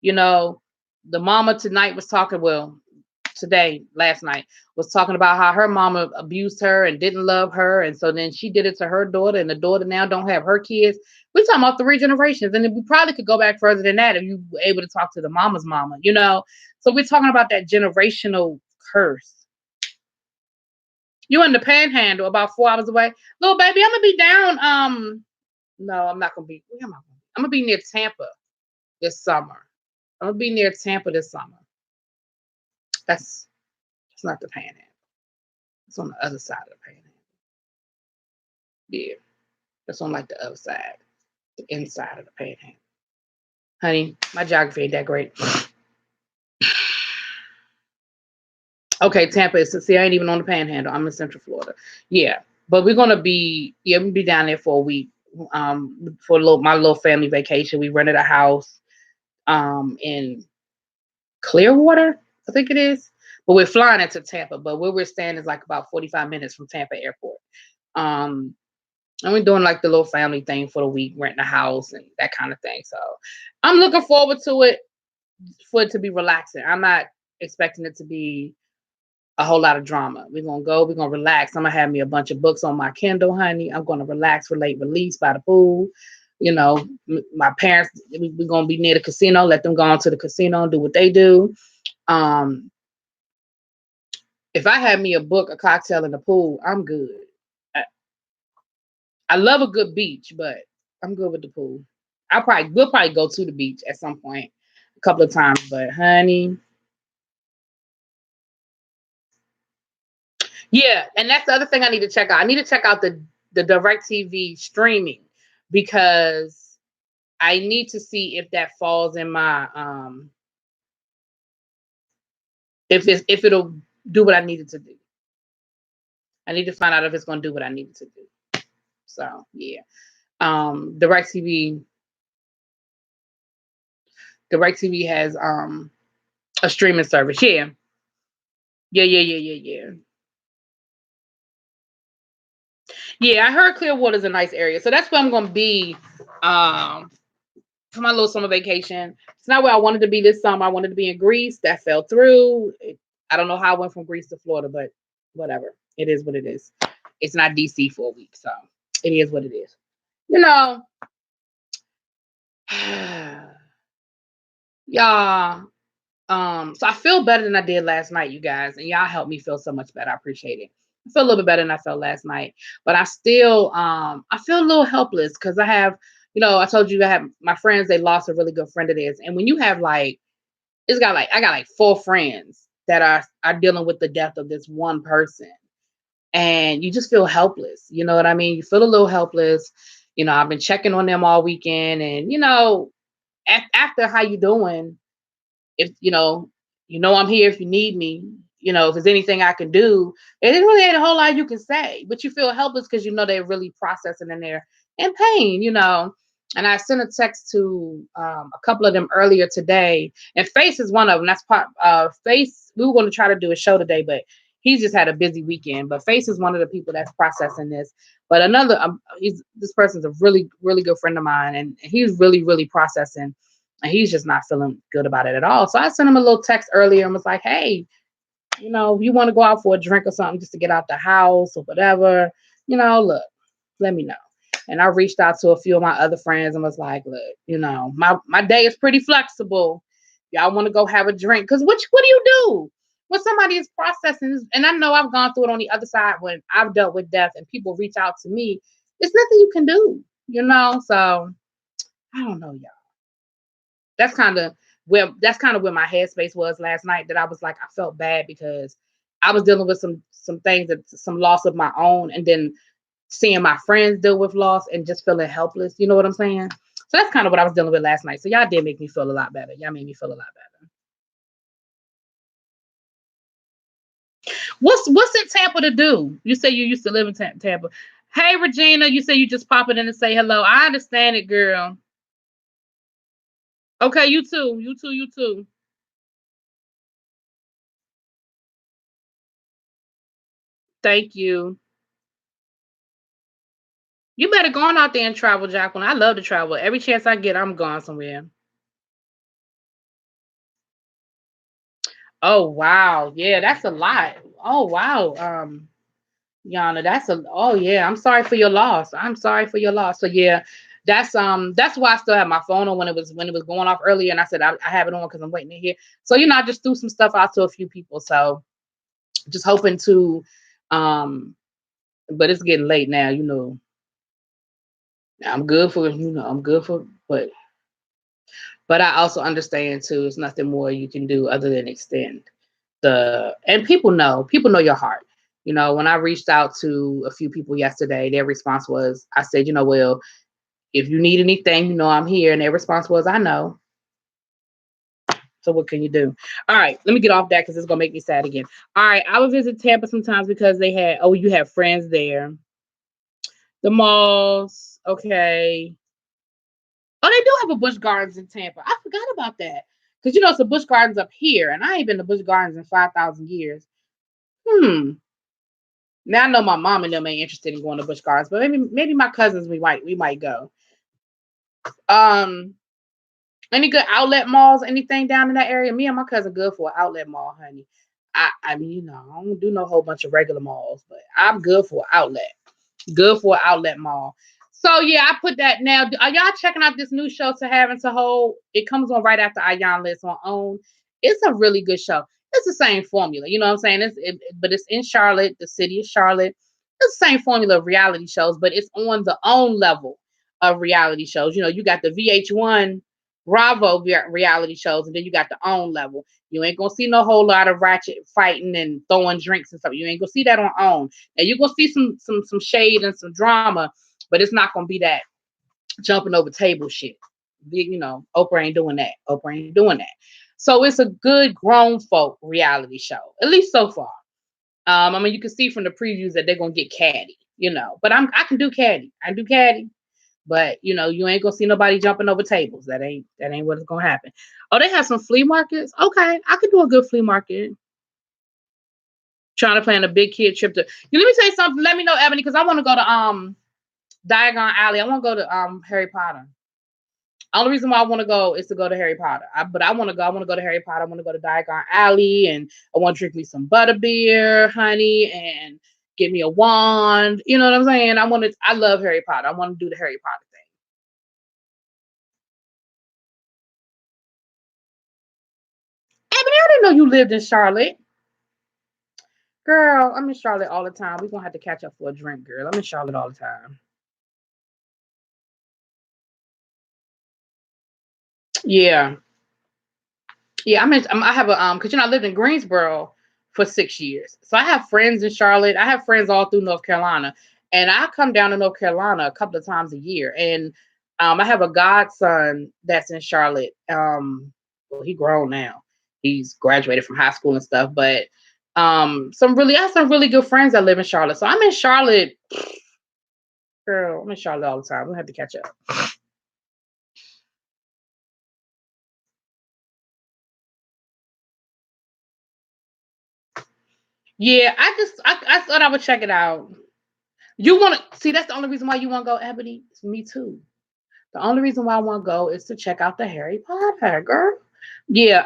You know, the mama tonight was talking, well, last night, was talking about how her mama abused her and didn't love her. And so then she did it to her daughter, and the daughter now don't have her kids. We're talking about 3 generations. And we probably could go back further than that if you were able to talk to the mama's mama, you know? So we're talking about that generational curse. You in the panhandle about 4 hours away. Little baby, I'm gonna be down. No, I'm not gonna be. Where am I? I'm gonna be near Tampa this summer. I'm gonna be near Tampa this summer. That's it's not the panhandle. It's on the other side of the panhandle. Yeah, that's on like the other side, the inside of the panhandle. Honey, my geography ain't that great. Okay, Tampa is, see, I ain't even on the panhandle. I'm in Central Florida. Yeah, but we're gonna be, we'll be down there for a week. For my little family vacation. We rented a house in Clearwater, I think it is. But we're flying into Tampa, but where we're staying is like about 45 minutes from Tampa Airport. And we're doing like the little family thing for the week, renting a house and that kind of thing. So I'm looking forward to it, for it to be relaxing. I'm not expecting it to be a whole lot of drama. We're gonna go, we're gonna relax. I'm gonna have me a bunch of books on my Kindle, honey. I'm gonna relax, relate, release by the pool. You know, my parents, we're gonna be near the casino, let them go on to the casino and do what they do. If I have me a book, a cocktail in the pool, I'm good. I love a good beach, but I'm good with the pool. We'll probably go to the beach at some point a couple of times, but honey, yeah, and that's the other thing I need to check out. I need to check out the DirecTV streaming because I need to see if that falls in my if it'll do what I need it to do. I need to find out if it's going to do what I need it to do. So yeah, DirecTV has a streaming service. Yeah, yeah. Yeah, I heard Clearwater's a nice area, so that's where I'm going to be for my little summer vacation. It's not where I wanted to be this summer. I wanted to be in Greece. That fell through. I don't know how I went from Greece to Florida, but whatever. It is what it is. It's not DC for a week, so it is what it is. You know, y'all. So I feel better than I did last night, you guys, and y'all helped me feel so much better. I appreciate it. I feel a little bit better than I felt last night, but I still, I feel a little helpless because I have, I told you I have my friends. They lost a really good friend of theirs, and when you have like, I got like 4 friends, that are dealing with the death of this one person, and you just feel helpless. You know what I mean? You feel a little helpless. I've been checking on them all weekend, and after how you doing, if I'm here if you need me. If there's anything I can do, it really ain't a whole lot you can say, but you feel helpless because they're really processing and they're in pain. And I sent a text to a couple of them earlier today, and Face is one of them. That's part. Face, we were going to try to do a show today, but he's just had a busy weekend. But Face is one of the people that's processing this. But another, this person's a really, really good friend of mine, and he's really, really processing, and he's just not feeling good about it at all. So I sent him a little text earlier and was like, hey, if you want to go out for a drink or something just to get out the house or whatever, look, let me know. And I reached out to a few of my other friends and was like, look, my day is pretty flexible. Y'all want to go have a drink? Because what do you do when somebody is processing? And I know I've gone through it on the other side when I've dealt with death and people reach out to me. There's nothing you can do, So I don't know, y'all. That's kind of where my headspace was last night. That I was like, I felt bad because I was dealing with some things, some loss of my own, and then seeing my friends deal with loss and just feeling helpless. You know what I'm saying? So that's kind of what I was dealing with last night. So y'all did make me feel a lot better. Y'all made me feel a lot better. What's in Tampa to do? You say you used to live in Tampa. Hey, Regina, you say you just popping in to say hello. I understand it, girl. Okay, you too. You too. You too. Thank you. You better go on out there and travel, Jacqueline. I love to travel. Every chance I get, I'm going somewhere. Oh wow. Yeah, that's a lot. Oh wow. Yana, oh yeah, I'm sorry for your loss. I'm sorry for your loss. So yeah, that's why I still have my phone on when it was going off earlier, and I said I have it on because I'm waiting to hear. So I just threw some stuff out to a few people. So just hoping to but it's getting late now. I'm good for but I also understand too, it's nothing more you can do other than extend and people know your heart. When I reached out to a few people yesterday, their response was, I said, well, if you need anything, I'm here. And their response was, I know. So what can you do? All right, let me get off that because it's gonna make me sad again. All right, I would visit Tampa sometimes because you have friends there. The malls, okay. Oh, they do have a Busch Gardens in Tampa. I forgot about that. Because it's a Busch Gardens up here, and I ain't been to Busch Gardens in 5,000 years. Now I know my mom and them ain't interested in going to Busch Gardens, but maybe my cousins we might go. Any good outlet malls? Anything down in that area? Me and my cousin good for an outlet mall, honey. I mean, I don't do no whole bunch of regular malls, but I'm good for an outlet. Good for an outlet mall. So yeah, I put that now. Are y'all checking out this new show To Have and To Hold? It comes on right after Ayan List on OWN. It's a really good show. It's the same formula, you know what I'm saying? But it's in Charlotte, the city of Charlotte. It's the same formula of reality shows, but it's on the OWN level of reality shows. You got the VH1 Bravo reality shows, and then you got the OWN level. You ain't gonna see no whole lot of ratchet fighting and throwing drinks and stuff. You ain't gonna see that on OWN. And you're gonna see some shade and some drama, but it's not gonna be that jumping over table shit. Oprah ain't doing that. Oprah ain't doing that. So it's a good grown folk reality show, at least so far. I mean, you can see from the previews that they're gonna get catty, But I can do catty. I do catty. But you ain't gonna see nobody jumping over tables. That ain't what's gonna happen. Oh, they have some flea markets. Okay, I could do a good flea market. Trying to plan a big kid trip to. Let me tell you something. Let me know, Ebony, because I want to go to Diagon Alley. I want to go to Harry Potter. Only reason why I want to go is to go to Harry Potter. But I want to go. I want to go to Harry Potter. I want to go to Diagon Alley, and I want to drink me some butterbeer, honey, and get me a wand. You know what I'm saying? I love Harry Potter. I want to do the Harry Potter thing. Ebony, I didn't know you lived in Charlotte. Girl, I'm in Charlotte all the time. We're going to have to catch up for a drink, girl. I'm in Charlotte all the time. Yeah. Yeah, I have a because I lived in Greensboro for 6 years, so I have friends in Charlotte. I have friends all through North Carolina, and I come down to North Carolina a couple of times a year. And I have a godson that's in Charlotte. Well, he grown now. He's graduated from high school and stuff, but I have some really good friends that live in Charlotte. So I'm in Charlotte, girl. I'm in Charlotte all the time. We'll have to catch up. Yeah, I thought I would check it out. You want to see? That's the only reason why you want to go, Ebony. It's me too. The only reason why I want to go is to check out the Harry Potter, girl. Yeah,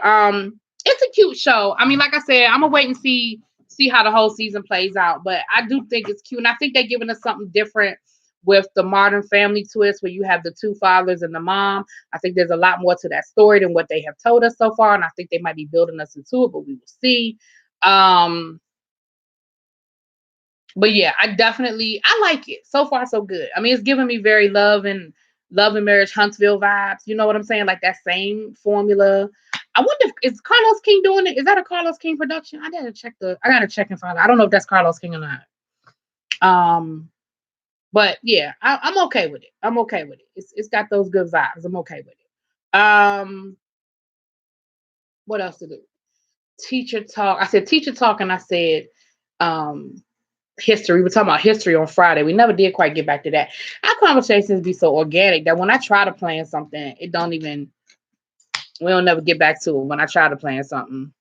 it's a cute show. I mean, like I said, I'm gonna wait and see how the whole season plays out. But I do think it's cute, and I think they're giving us something different with the Modern Family twist, where you have the two fathers and the mom. I think there's a lot more to that story than what they have told us so far, and I think they might be building us into it, but we will see. Um, but yeah, I like it. So far so good. I mean, it's giving me very love and marriage Huntsville vibes. You know what I'm saying? Like that same formula. I wonder if is Carlos King doing it? Is that a Carlos King production? I gotta check and find out. I don't know if that's Carlos King or not. Um, but yeah, I'm okay with it. I'm okay with it. It's got those good vibes. I'm okay with it. What else to do? Teacher talk. I said teacher talk, and I said um history. We were talking about history on Friday. We never did quite get back to that. Our conversations be so organic that when I try to plan something, it don't even we don't never get back to it. When I try to plan something,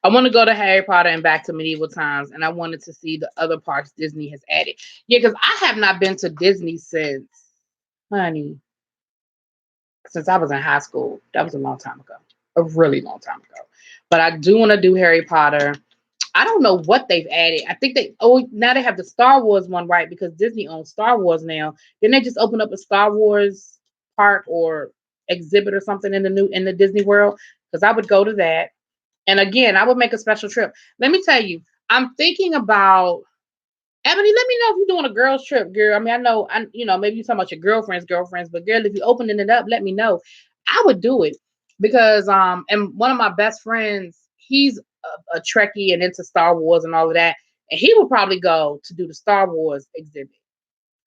I want to go to Harry Potter and back to medieval times, and I wanted to see the other parts Disney has added. Yeah, because I have not been to Disney honey, since I was in high school. That was a long time ago, a really long time ago. But I do want to do Harry Potter. I don't know what they've added. I think now they have the Star Wars one, right? Because Disney owns Star Wars now. Didn't they just open up a Star Wars park or exhibit or something in the Disney World? Because I would go to that. And again, I would make a special trip. Let me tell you, I'm thinking about Ebony. Let me know if you're doing a girls trip, girl. I mean, I know, maybe you're talking about your girlfriends, but girl, if you're opening it up, let me know. I would do it because and one of my best friends, he's a Trekkie and into Star Wars and all of that, and he would probably go to do the Star Wars exhibit.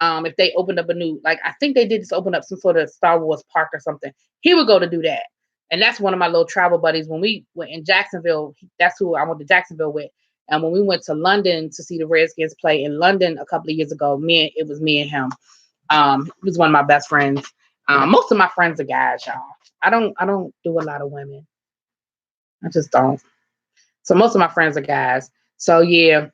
If they opened up a new, like I think they did just open up some sort of Star Wars park or something, he would go to do that. And that's one of my little travel buddies. When we went in Jacksonville, that's who I went to Jacksonville with. And when we went to London to see the Redskins play in London a couple of years ago, it was me and him. He was one of my best friends. Most of my friends are guys, y'all. I don't do a lot of women. I just don't. So most of my friends are guys. So yeah,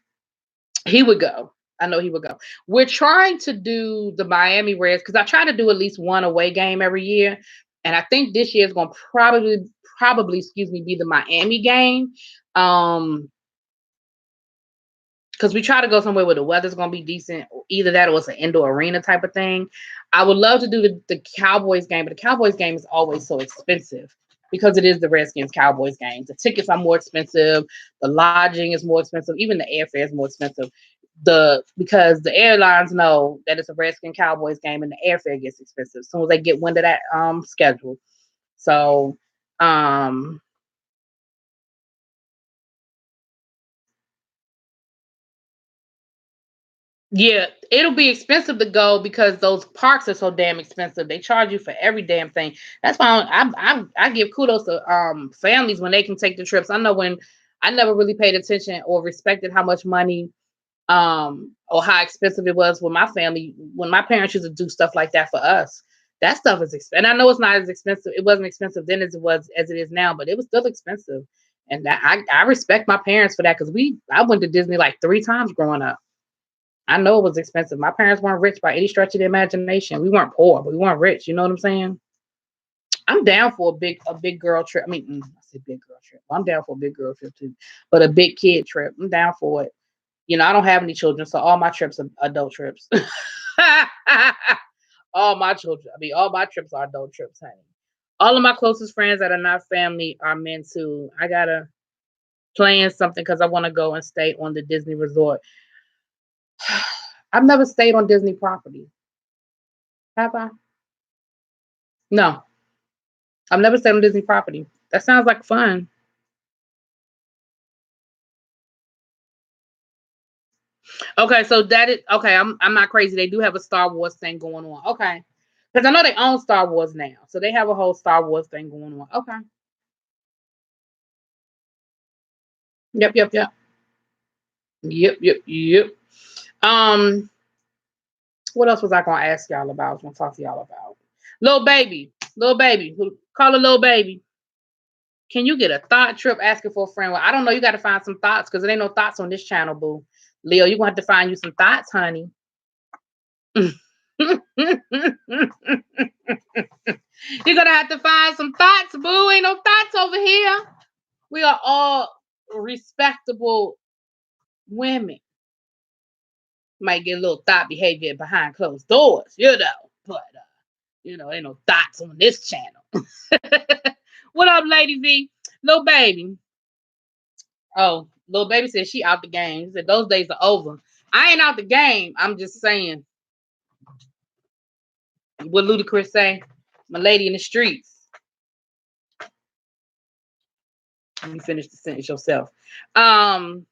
he would go. I know he would go. We're trying to do the Miami Reds because I try to do at least one away game every year, and I think this year is going to probably, excuse me, be the Miami game. Because we try to go somewhere where the weather's going to be decent, either that or it's an indoor arena type of thing. I would love to do the Cowboys game, but the Cowboys game is always so expensive because it is the Redskins Cowboys game. The tickets are more expensive, the lodging is more expensive, even the airfare is more expensive. Because the airlines know that it's a Redskin Cowboys game and the airfare gets expensive as soon as they get wind of that schedule. So um yeah, it'll be expensive to go because those parks are so damn expensive. They charge you for every damn thing. That's why I give kudos to families when they can take the trips. I know when I never really paid attention or respected how much money or how expensive it was with my family when my parents used to do stuff like that for us. That stuff is expensive. And I know it's not as expensive. It wasn't expensive then as it is now, but it was still expensive. And I respect my parents for that because I went to Disney like 3 times growing up. I know it was expensive. My parents weren't rich by any stretch of the imagination. We weren't poor, but we weren't rich. You know what I'm saying? I'm down for a big girl trip. I mean, I said big girl trip. I'm down for a big girl trip too, but a big kid trip. I'm down for it. I don't have any children, so all my trips are adult trips. All my trips are adult trips, honey. All of my closest friends that are not family are men too. I gotta plan something because I want to go and stay on the Disney resort. I've never stayed on Disney property. Have I? No. I've never stayed on Disney property. That sounds like fun. Okay, so that is okay. I'm not crazy. They do have a Star Wars thing going on. Okay, because I know they own Star Wars now, so they have a whole Star Wars thing going on. Okay. Yep. Yep. Yep. Yep. Yep. Yep. Um, what else was I gonna ask y'all about? I was gonna talk to y'all about little baby, call a little baby. Can you get a thought trip asking for a friend? Well, I don't know. You got to find some thoughts because there ain't no thoughts on this channel, boo. Leo, you're gonna have to find you some thoughts, honey. You're gonna have to find some thoughts, boo. Ain't no thoughts over here. We are all respectable women. Might get a little thought behavior behind closed doors, but ain't no thoughts on this channel. What up, Lady V? Little baby. Oh, little baby said she out the game. She said those days are over. I ain't out the game. I'm just saying what Ludacris say. My lady in the streets. You finish the sentence yourself. Now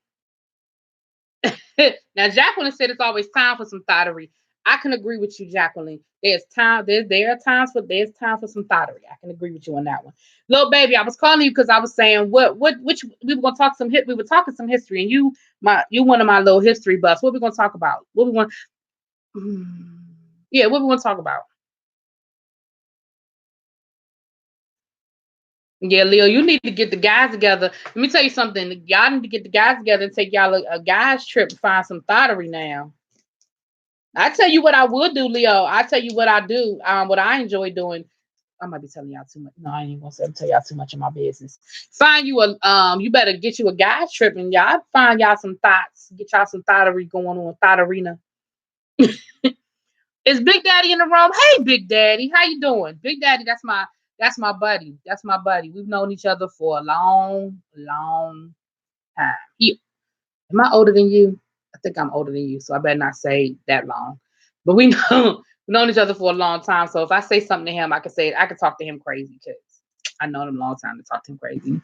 Jacqueline said it's always time for some thottery. I can agree with you, Jacqueline. There's time. There's time for some thottery. I can agree with you on that one. Little baby, I was calling you because I was saying which we were gonna talk some hit. We were talking some history, and you one of my little history buffs. What we gonna talk about? What we want? Yeah, what we want to talk about? Yeah, Leo, you need to get the guys together. Let me tell you something. Y'all need to get the guys together and take y'all a guys trip to find some thottery now. I tell you what I would do, Leo. I tell you what I do. What I enjoy doing. I might be telling y'all too much. No, I ain't gonna tell y'all too much of my business. Find you a you better get you a guys trip and y'all find y'all some thoughts. Get y'all some thottery going on, thotterina. Is Big Daddy in the room? Hey, Big Daddy, how you doing? Big Daddy, that's my buddy. That's my buddy. We've known each other for a long, long time. Am I older than you? I think I'm older than you, so I better not say that long. But we've known each other for a long time. So if I say something to him, I can talk to him crazy because I known him a long time to talk to him crazy.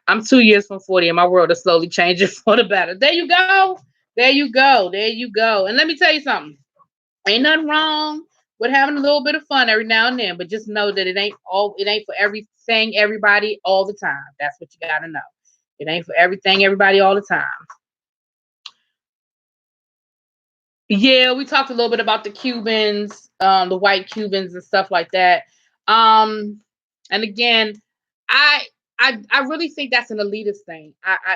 I'm 2 years from 40 and my world is slowly changing for the better. There you go. There you go. There you go. And let me tell you something. Ain't nothing wrong with having a little bit of fun every now and then, but just know that it ain't for everything, everybody, all the time. That's what you gotta know. It ain't for everything, everybody, all the time. Yeah, we talked a little bit about the Cubans, the white Cubans and stuff like that. Um, and again, I I really think that's an elitist thing.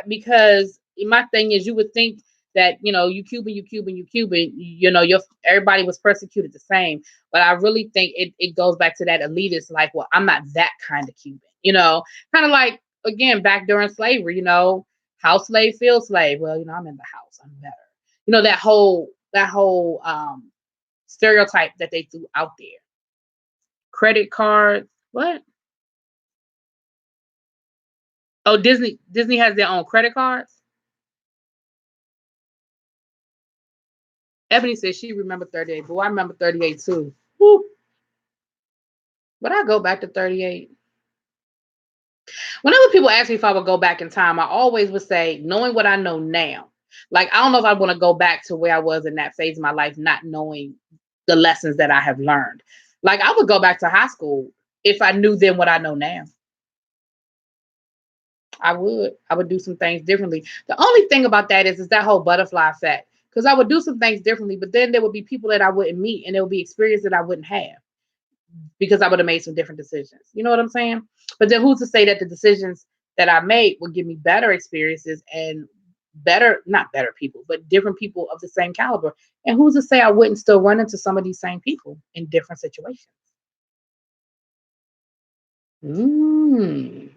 Because my thing is, you would think that you Cuban, your everybody was persecuted the same. But I really think it goes back to that elitist, like, well, I'm not that kind of Cuban, kind of like again back during slavery, house slave, field slave. Well, I'm in the house, I'm better. That whole stereotype that they threw out there. Credit cards, what? Oh, Disney has their own credit cards. Ebony says she remember 38. Boy, I remember 38 too. Woo. But I go back to 38. Whenever people ask me if I would go back in time, I always would say, knowing what I know now. Like, I don't know if I want to go back to where I was in that phase of my life, not knowing the lessons that I have learned. Like, I would go back to high school if I knew then what I know now. I would do some things differently. The only thing about that is that whole butterfly effect. Because I would do some things differently, but then there would be people that I wouldn't meet, and there would be experience that I wouldn't have because I would have made some different decisions. You know what I'm saying? But then who's to say that the decisions that I made would give me better experiences and not better people, but different people of the same caliber? And who's to say I wouldn't still run into some of these same people in different situations? Mm.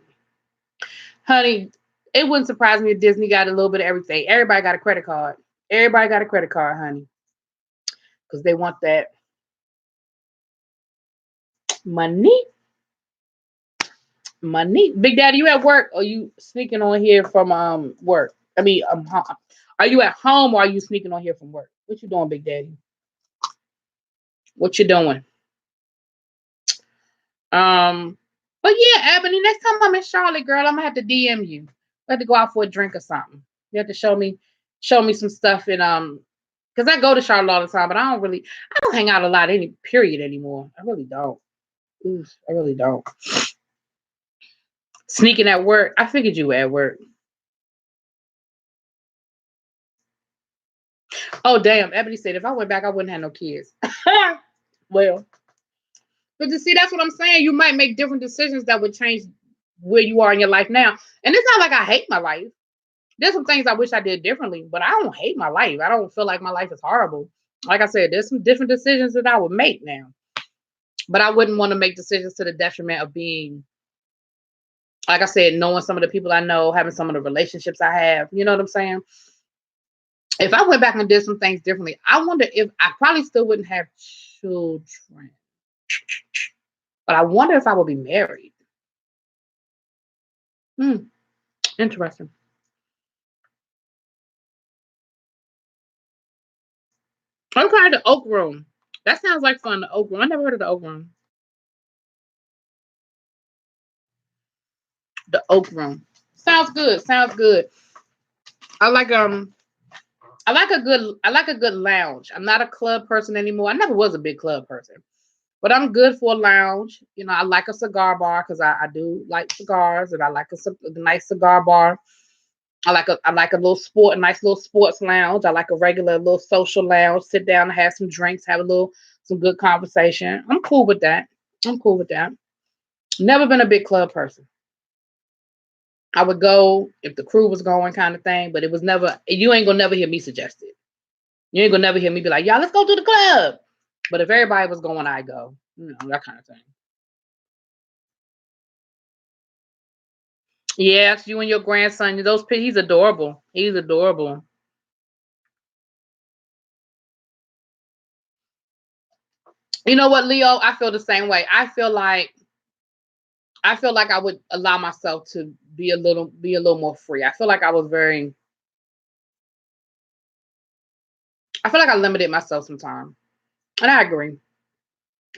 Honey, it wouldn't surprise me if Disney got a little bit of everything. Everybody got a credit card. Everybody got a credit card, honey, because they want that money. Money. Big Daddy, you at work or you sneaking on here from work? I mean, are you at home or are you sneaking on here from work? What you doing, Big Daddy? What you doing? But yeah, Ebony, next time I'm in Charlotte, girl, I'm gonna have to DM you. We have to go out for a drink or something. You have to show me some stuff in because I go to Charlotte all the time, but I don't hang out a lot any period anymore. I really don't. Oof, I really don't. Sneaking at work. I figured you were at work. Oh damn, Ebony said if I went back, I wouldn't have no kids. Well, but you see, that's what I'm saying. You might make different decisions that would change where you are in your life now. And it's not like I hate my life. There's some things I wish I did differently, but I don't hate my life. I don't feel like my life is horrible. Like I said, there's some different decisions that I would make now, but I wouldn't want to make decisions to the detriment of being, like I said, knowing some of the people I know, having some of the relationships I have. You know what I'm saying? If I went back and did some things differently, I wonder if I probably still wouldn't have children, but I wonder if I would be married. Hmm, interesting. Okay, the Oak Room. That sounds like fun. The Oak Room. I never heard of the Oak Room. The Oak Room. Sounds good. Sounds good. I like I like a good lounge. I'm not a club person anymore. I never was a big club person. But I'm good for a lounge. You know, I like a cigar bar because I do like cigars and I like a nice cigar bar. I like a little a nice little sports lounge. I like a regular little social lounge. Sit down and have some drinks, have a little some good conversation. I'm cool with that. I'm cool with that. Never been a big club person. I would go if the crew was going kind of thing, but it was never you ain't gonna never hear me suggest it. You ain't gonna never hear me be like, y'all, let's go to the club. But if everybody was going, I go. You know, that kind of thing. Yes, you and your grandson, he's adorable. He's adorable. You know what, Leo? I feel the same way. I feel like I would allow myself to be a little more free. I feel like I limited myself sometimes. And I agree.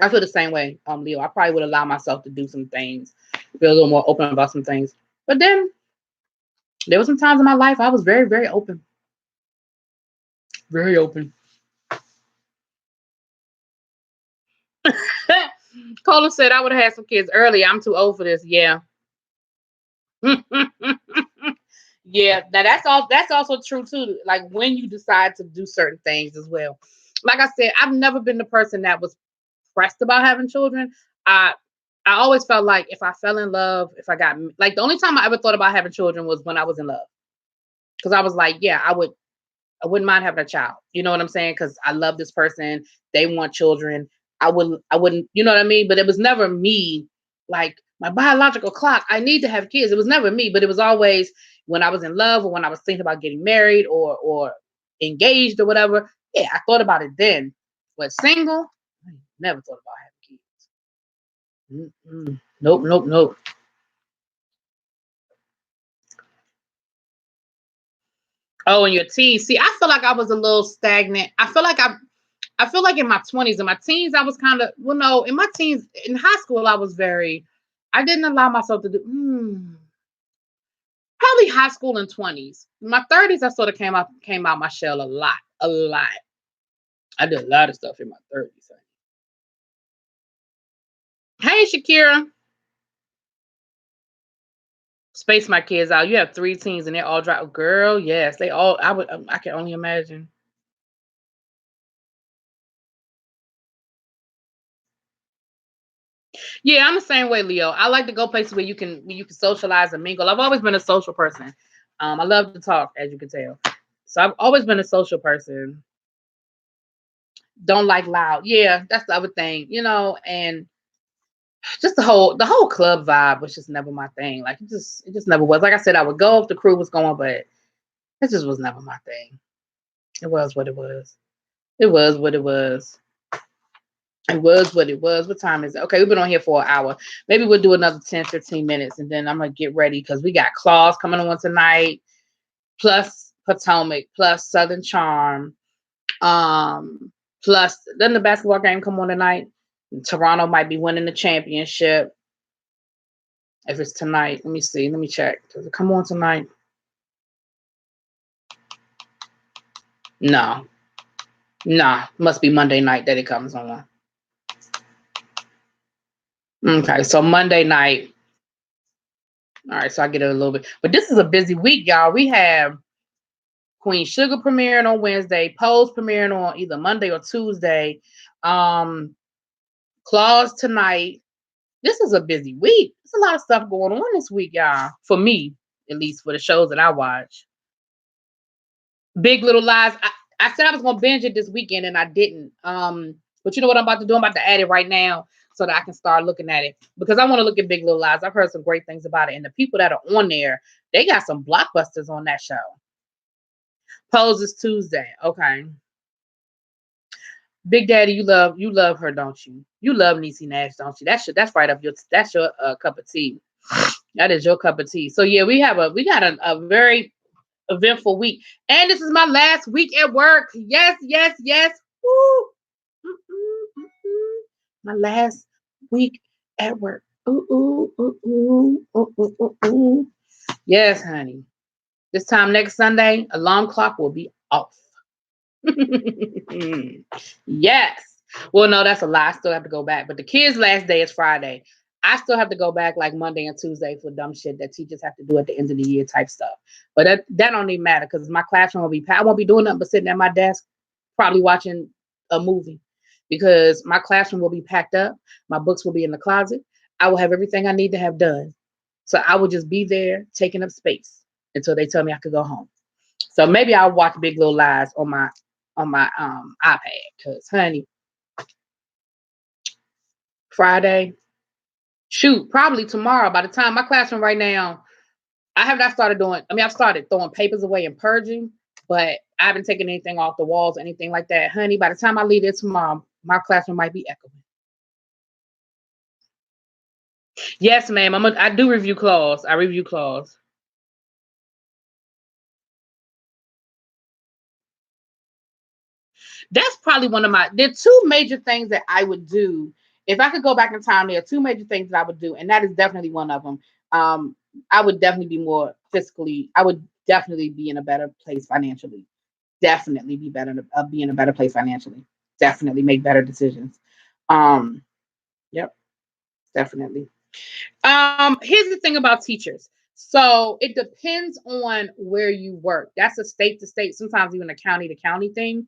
I feel the same way, Leo. I probably would allow myself to do some things, be a little more open about some things. But then there were some times in my life I was very, very open. Very open. Cola said I would have had some kids early. I'm too old for this. Yeah. Yeah. Now that's also true too. Like when you decide to do certain things as well. Like I said, I've never been the person that was pressed about having children. I I always felt like if I fell in love, if I got like the only time I ever thought about having children was when I was in love. Because I was like, yeah, I wouldn't mind having a child. You know what I'm saying? Because I love this person. They want children. I wouldn't, you know what I mean? But it was never me, like my biological clock. I need to have kids. It was never me, but it was always when I was in love or when I was thinking about getting married or engaged or whatever. Yeah, I thought about it then. But single, I never thought about having kids. Mm-mm. Nope, nope, nope. Oh, in your teens. See, I feel like I was a little stagnant. I feel like in my 20s, in my teens, I was kind of, well, no, in my teens, in high school, I didn't allow myself to do, probably high school and 20s. In my 30s, I sort of came out my shell a lot, a lot. I did a lot of stuff in my 30s. Hey, Shakira, space my kids out. You have three teens and they're all drop. Girl, yes, they all, I can only imagine. Yeah, I'm the same way, Leo. I like to go places where you can socialize and mingle. I've always been a social person. I love to talk, as you can tell. So I've always been a social person. Don't like loud. Yeah, that's the other thing, and just the whole club vibe was just never my thing. Like it just never was. Like I said, I would go if the crew was going, but it just was never my thing. It was what it was. It was what it was. It was what it was. What time is it? Okay, we've been on here for an hour. Maybe we'll do another 10, 15 minutes and then I'm gonna get ready because we got Claws coming on tonight, plus Potomac, plus Southern Charm. Plus, doesn't the basketball game come on tonight? Toronto might be winning the championship. If it's tonight, let me see. Let me check. Does it come on tonight? No. Nah, must be Monday night that it comes on. Okay, so Monday night. All right, so I get it a little bit. But this is a busy week, y'all. We have Queen Sugar premiering on Wednesday, Pose premiering on either Monday or Tuesday. Claws tonight. This is a busy week. There's a lot of stuff going on this week, y'all. For me, at least for the shows that I watch. Big Little Lies. I said I was gonna binge it this weekend and I didn't. But you know what I'm about to do? I'm about to add it right now so that I can start looking at it because I want to look at Big Little Lies. I've heard some great things about it, and the people that are on there, they got some blockbusters on that show. Pose is Tuesday. Okay. Big Daddy, you love her, don't you? You love Niecy Nash, don't you? That's right up your cup of tea. That is your cup of tea. So yeah, we got a very eventful week, and this is my last week at work. Yes. Woo. My last week at work. Ooh. Yes, honey. This time next Sunday, alarm clock will be off. Yes. Well, no, that's a lie. I still have to go back. But the kids' last day is Friday. I still have to go back like Monday and Tuesday for dumb shit that teachers have to do at the end of the year type stuff. But that don't even matter because my classroom will be packed. I won't be doing nothing but sitting at my desk, probably watching a movie because my classroom will be packed up. My books will be in the closet. I will have everything I need to have done. So I will just be there taking up space until they tell me I could go home. So maybe I'll watch Big Little Lies on my iPad because honey, Friday, shoot, probably tomorrow. By the time my classroom right now, I have not started doing. I mean, I've started throwing papers away and purging, but I haven't taken anything off the walls, anything like that, honey. By the time I leave it tomorrow, my classroom might be echoing. Yes, ma'am. I do review clause. I review clause. That's probably one of there are two major things that I would do if I could go back in time. There are two major things that I would do, and that is definitely one of them. I would definitely be more fiscally. I would definitely be in a better place financially. Definitely be in a better place financially. Definitely make better decisions. Yep, definitely. Here's the thing about teachers. So it depends on where you work. That's a state to state, sometimes even a county to county thing.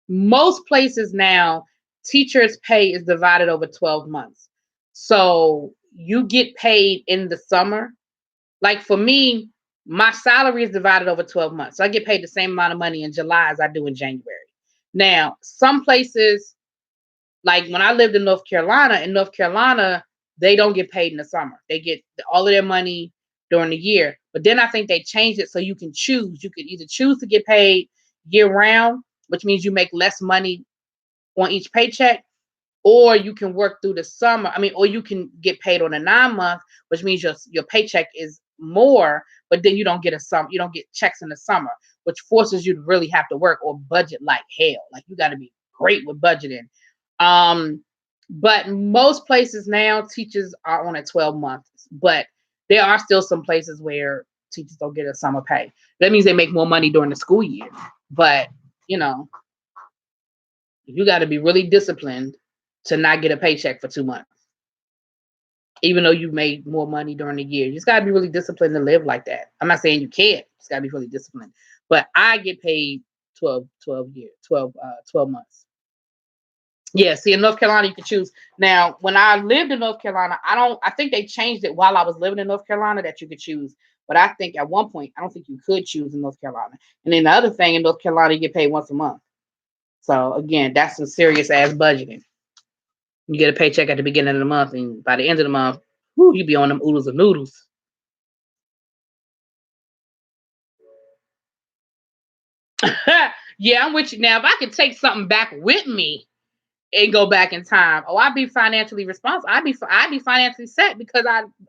Most places now, teachers' pay is divided over 12 months. So you get paid in the summer. Like for me, my salary is divided over 12 months. So I get paid the same amount of money in July as I do in January. Now, some places, like when I lived in North Carolina, they don't get paid in the summer. They get all of their money during the year. But then I think they changed it so you can choose. You could either choose to get paid year round, which means you make less money on each paycheck, or you can work through the summer. I mean, or you can get paid on a 9-month, which means your paycheck is more, but then you don't get you don't get checks in the summer, which forces you to really have to work or budget like hell. Like you got to be great with budgeting. But most places now, teachers are on a 12 months, but there are still some places where teachers don't get a summer pay. That means they make more money during the school year. But, you got to be really disciplined to not get a paycheck for 2 months. Even though you made more money during the year. You just got to be really disciplined to live like that. I'm not saying you can't. You just got to be really disciplined. But I get paid 12 months. Yeah, see, in North Carolina, you can choose. Now, when I lived in North Carolina, I think they changed it while I was living in North Carolina that you could choose. But I think at one point, I don't think you could choose in North Carolina. And then the other thing, in North Carolina, you get paid once a month. So again, that's some serious ass budgeting. You get a paycheck at the beginning of the month, and by the end of the month, you be on them oodles of noodles. Yeah, I'm with you. Now, if I could take something back with me and go back in time, I'd be financially responsible. I'd be financially set because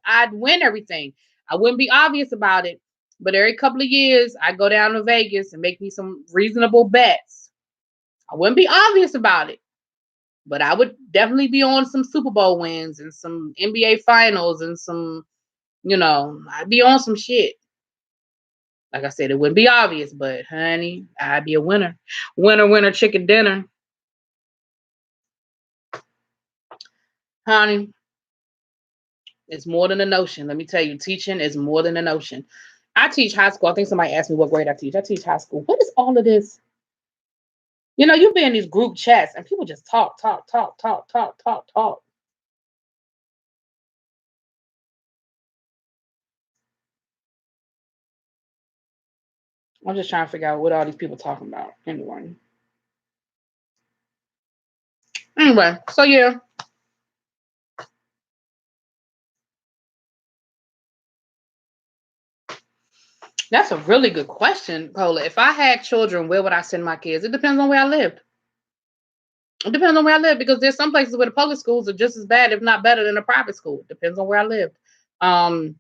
I'd win everything. I wouldn't be obvious about it, but every couple of years I'd go down to Vegas and make me some reasonable bets. I wouldn't be obvious about it. But I would definitely be on some Super Bowl wins and some NBA finals and some, I'd be on some shit. Like I said, it wouldn't be obvious, but honey, I'd be a winner. Winner, winner, chicken dinner. Honey, it's more than a notion. Let me tell you, teaching is more than a notion. I teach high school. I think somebody asked me what grade I teach. I teach high school. What is all of this? You be in these group chats and people just talk, talk, talk, talk, talk, talk, talk. I'm just trying to figure out what all these people talking about. Anyway, so yeah. That's a really good question, Cola. If I had children, where would I send my kids? It depends on where I lived. It depends on where I live because there's some places where the public schools are just as bad, if not better, than a private school. It depends on where I lived. I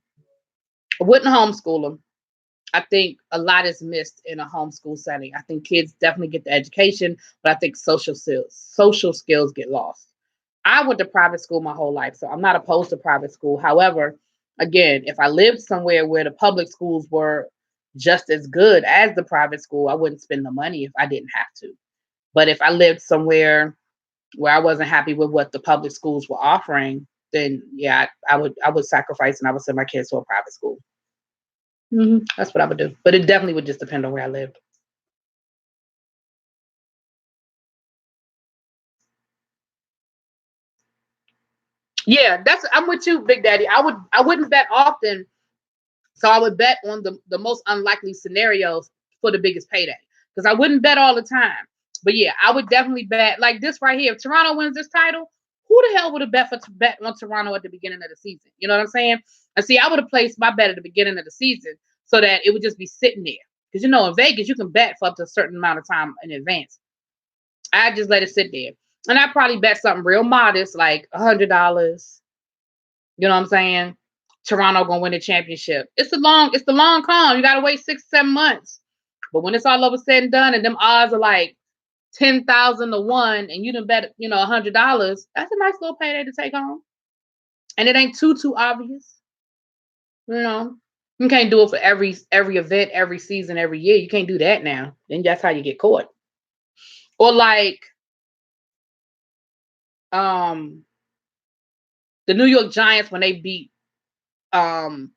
wouldn't homeschool them. I think a lot is missed in a homeschool setting. I think kids definitely get the education, but I think social skills get lost. I went to private school my whole life, so I'm not opposed to private school. However, again, if I lived somewhere where the public schools were just as good as the private school, I wouldn't spend the money if I didn't have to. But if I lived somewhere where I wasn't happy with what the public schools were offering, then yeah, I would sacrifice and I would send my kids to a private school. That's what I would do. But it definitely would just depend on where I lived. Yeah, I'm with you, Big Daddy. I wouldn't bet often, so I would bet on the most unlikely scenarios for the biggest payday. Because I wouldn't bet all the time. But yeah, I would definitely bet like this right here. If Toronto wins this title, who the hell would have bet on Toronto at the beginning of the season? You know what I'm saying? And see, I would have placed my bet at the beginning of the season so that it would just be sitting there. Because in Vegas, you can bet for up to a certain amount of time in advance. I just let it sit there. And I probably bet something real modest, like $100. You know what I'm saying? Toronto gonna win the championship. It's the long con. You gotta wait 6, 7 months. But when it's all over said and done, and them odds are like 10,000 to 1, and you done bet $100, that's a nice little payday to take home. And it ain't too obvious. You know, you can't do it for every event, every season, every year. You can't do that now. Then that's how you get caught. Or like um the New York Giants when they beat um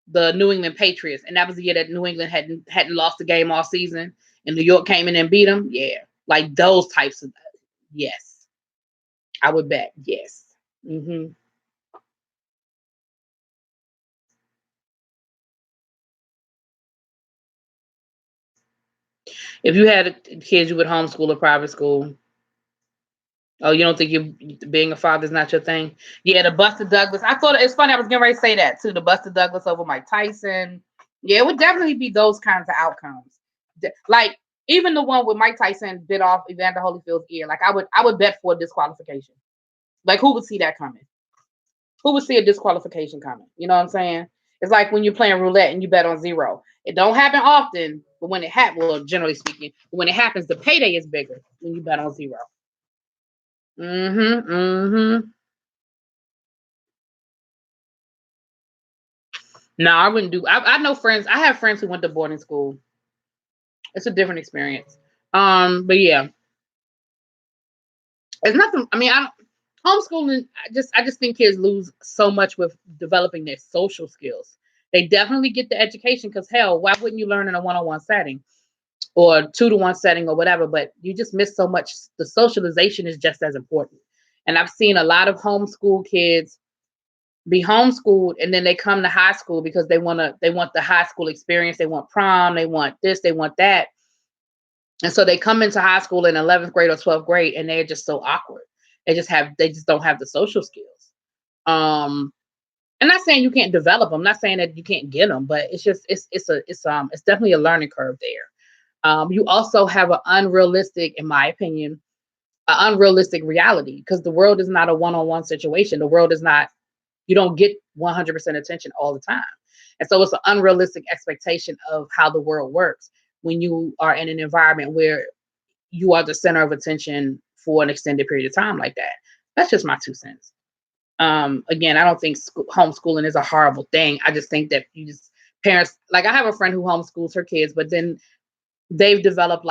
the New England Patriots, and that was the year that New England hadn't lost a game all season, and New York came in and beat them. Yeah, like those types of yes, I would bet yes. hmm If you had kids, you would homeschool or private school. Oh, you don't think you being a father is not your thing? Yeah, the Buster Douglas. I thought it's funny. I was getting ready to say that too. The Buster Douglas over Mike Tyson. Yeah, it would definitely be those kinds of outcomes. Like even the one with Mike Tyson bit off Evander Holyfield's ear. Like I would bet for a disqualification. Like who would see that coming? Who would see a disqualification coming? You know what I'm saying? It's like when you're playing roulette and you bet on zero. It don't happen often, but when it happens, well, generally speaking, when it happens, the payday is bigger when you bet on zero. Mm-hmm. Mm-hmm. No, I wouldn't do. I know friends. I have friends who went to boarding school. It's a different experience. But yeah, it's nothing. I mean, I don't, homeschooling. I just think kids lose so much with developing their social skills. They definitely get the education because hell, why wouldn't you learn in a one-on-one setting or 2-to-1 setting or whatever? But you just miss so much. The socialization is just as important. And I've seen a lot of homeschool kids be homeschooled and then they come to high school because they want the high school experience, they want prom, they want this, they want that, and so they come into high school in 11th grade or 12th grade and they're just so awkward. They just don't have the social skills. um I'm not saying you can't develop them, I'm not saying that you can't get them, but it's just it's definitely a learning curve there. You also have an unrealistic, in my opinion, an unrealistic reality because the world is not a one-on-one situation. The world is not, you don't get 100% attention all the time. And so it's an unrealistic expectation of how the world works when you are in an environment where you are the center of attention for an extended period of time like that. That's just my 2 cents. Again, I don't think homeschooling is a horrible thing. I just think that you just parents, like I have a friend who homeschools her kids, but then they've developed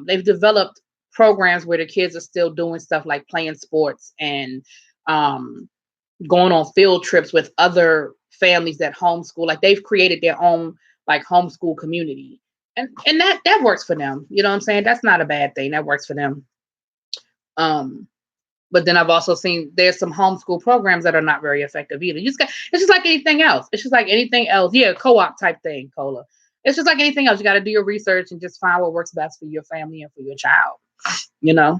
they've developed programs where the kids are still doing stuff like playing sports and um going on field trips with other families that homeschool. Like they've created their own like homeschool community. And that works for them. You know what I'm saying? That's not a bad thing. That works for them. Um but then I've also seen there's some homeschool programs that are not very effective either. It's just like anything else. It's just like anything else. Yeah, co-op type thing, Cola. It's just like anything else. You got to do your research and just find what works best for your family and for your child. You know?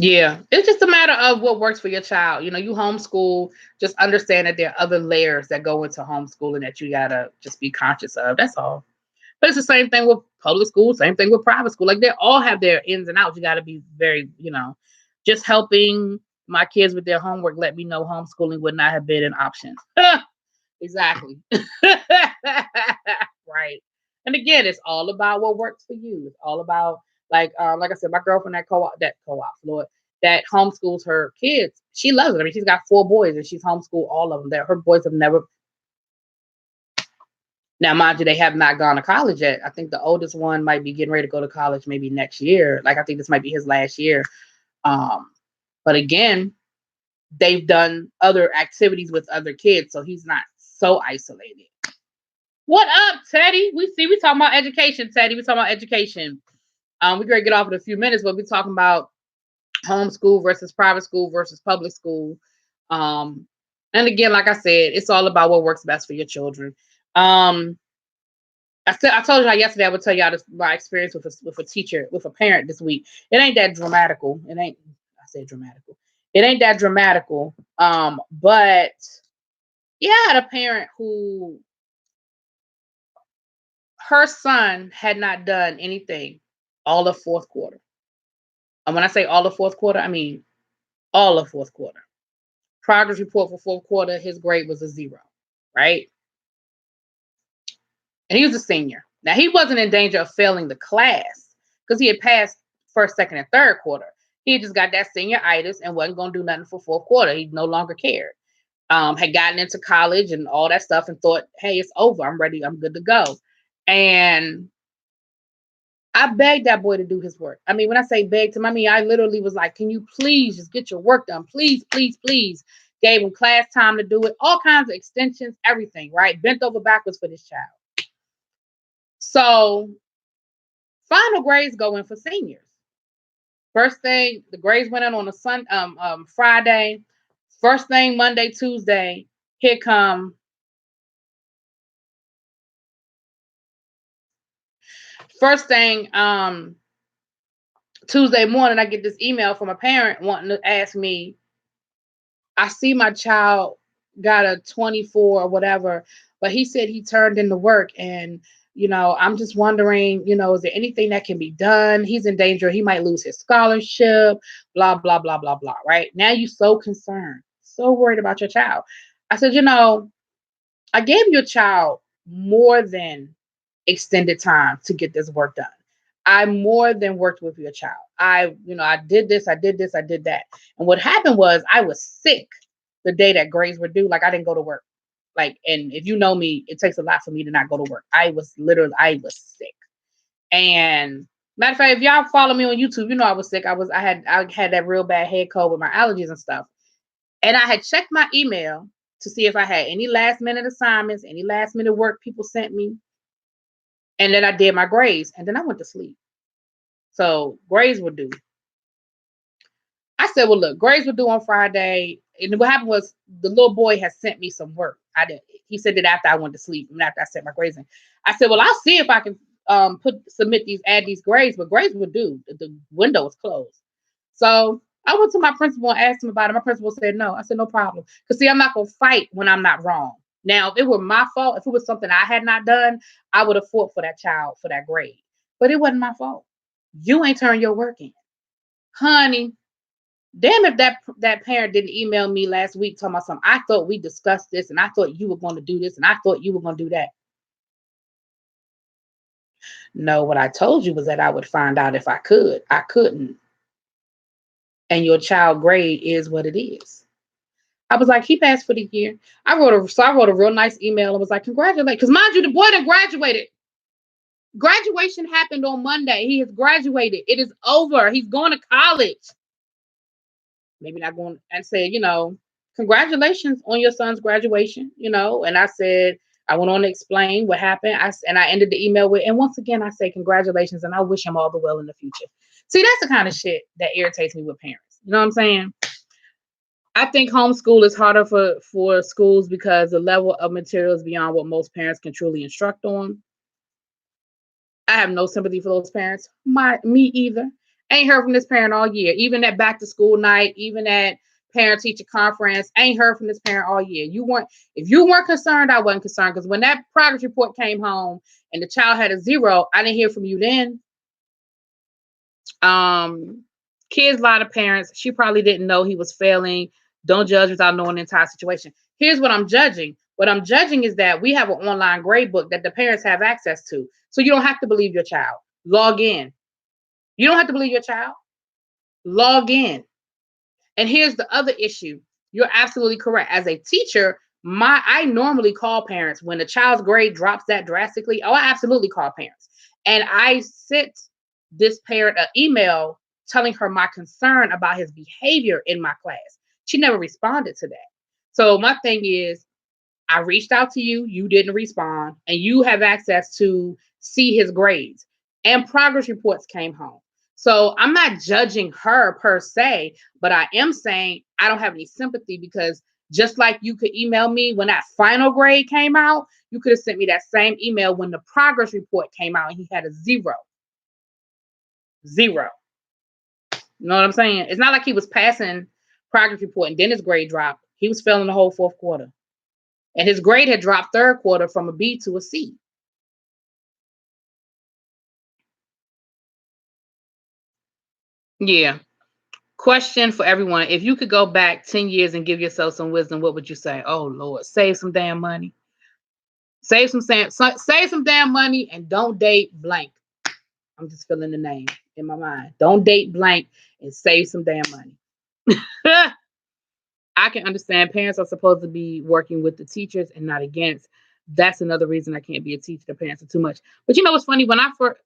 Yeah, it's just a matter of what works for your child. You know, you homeschool, just understand that there are other layers that go into homeschooling that you gotta just be conscious of. That's all. But it's the same thing with public school, same thing with private school. Like they all have their ins and outs. You gotta be very, just helping my kids with their homework let me know homeschooling would not have been an option. Exactly. Right. And again, it's all about what works for you. It's all about like I said, my girlfriend Lord, that homeschools her kids. She loves it. I mean, she's got 4 boys and she's homeschooled all of them. That her boys have never. Now, mind you, they have not gone to college yet. I think the oldest one might be getting ready to go to college maybe next year. Like I think this might be his last year. Um, but again, they've done other activities with other kids, so he's not so isolated. What up, Teddy? We talking about education, Teddy. We talking about education. We're gonna get off in a few minutes, but we're talking about homeschool versus private school versus public school. Um, and again, like I said, it's all about what works best for your children. Um, I told you how yesterday I would tell y'all my experience with a teacher, with a parent this week. It ain't that dramatical. It ain't. I say dramatical. It ain't that dramatical. But yeah, I had a parent who her son had not done anything all of fourth quarter. And when I say all of fourth quarter, I mean all of fourth quarter. Progress report for fourth quarter, his grade was a 0, right? And he was a senior. Now he wasn't in danger of failing the class because he had passed first, second, and third quarter. He just got that senioritis and wasn't going to do nothing for fourth quarter. He no longer cared. Had gotten into college and all that stuff and thought, hey, it's over. I'm ready. I'm good to go. And I begged that boy to do his work. I mean, when I say begged him, I mean, I literally was like, can you please just get your work done? Please, please, please. Gave him class time to do it. All kinds of extensions, everything, right? Bent over backwards for this child. So final grades go in for seniors. First thing, the grades went in on a Friday. First thing, Monday, Tuesday, here come. First thing, Tuesday morning, I get this email from a parent wanting to ask me, I see my child got a 24 or whatever, but he said he turned in the work and I'm just wondering, is there anything that can be done? He's in danger. He might lose his scholarship, blah, blah, blah, blah, blah. Right now, you're so concerned, so worried about your child. I said, I gave your child more than extended time to get this work done. I more than worked with your child. I did this, I did this, I did that. And what happened was I was sick the day that grades were due. Like I didn't go to work. And if you know me, it takes a lot for me to not go to work. I was sick. And matter of fact, if y'all follow me on YouTube, I was sick. I had that real bad head cold with my allergies and stuff. And I had checked my email to see if I had any last minute assignments, any last minute work people sent me. And then I did my grades and then I went to sleep. So grades were due. I said, well, look, grades were due on Friday. And what happened was the little boy had sent me some work. He said that after I went to sleep and after I set my grades in. I said, well, I'll see if I can add these grades, but grades were due. The window was closed. So I went to my principal and asked him about it. My principal said no. I said, no problem. Because see, I'm not going to fight when I'm not wrong. Now, if it were my fault, if it was something I had not done, I would have fought for that child for that grade. But it wasn't my fault. You ain't turned your work in. Honey, Damn if that parent didn't email me last week talking about something. I thought we discussed this, and I thought you were going to do this, and I thought you were going to do that. No, what I told you was that I would find out if I could. I couldn't. And your child grade is what it is. I was like, he passed for the year. I wrote a real nice email and was like, congratulations. Because mind you, the boy that graduated. Graduation happened on Monday. He has graduated. It is over. He's going to college. Maybe not going and say, congratulations on your son's graduation, And I said, I went on to explain what happened. I ended the email with, and once again, I say congratulations and I wish him all the well in the future. See, that's the kind of shit that irritates me with parents. You know what I'm saying? I think homeschool is harder for schools because the level of material is beyond what most parents can truly instruct on. I have no sympathy for those parents. Me either. Ain't heard from this parent all year. Even at back to school night, even at parent teacher conference, ain't heard from this parent all year. If you weren't concerned, I wasn't concerned. Because when that progress report came home and the child had a 0, I didn't hear from you then. Kids lie to parents. She probably didn't know he was failing. Don't judge without knowing the entire situation. Here's what I'm judging. What I'm judging is that we have an online grade book that the parents have access to. So you don't have to believe your child. Log in. You don't have to believe your child. Log in. And here's the other issue. You're absolutely correct. As a teacher, I normally call parents when a child's grade drops that drastically. Oh, I absolutely call parents. And I sent this parent an email telling her my concern about his behavior in my class. She never responded to that. So my thing is, I reached out to you, you didn't respond, and you have access to see his grades. And progress reports came home. So I'm not judging her per se, but I am saying I don't have any sympathy because just like you could email me when that final grade came out, you could have sent me that same email when the progress report came out and he had a 0. 0. You know what I'm saying? It's not like he was passing progress report and then his grade dropped. He was failing the whole 4th quarter. And his grade had dropped 3rd quarter from a B to a C. Yeah. Question for everyone. If you could go back 10 years and give yourself some wisdom, what would you say? Oh, Lord, save some damn money. Save some damn money and don't date blank. I'm just filling the name in my mind. Don't date blank and save some damn money. I can understand parents are supposed to be working with the teachers and not against. That's another reason I can't be a teacher. The parents are too much. But you know what's funny? When I first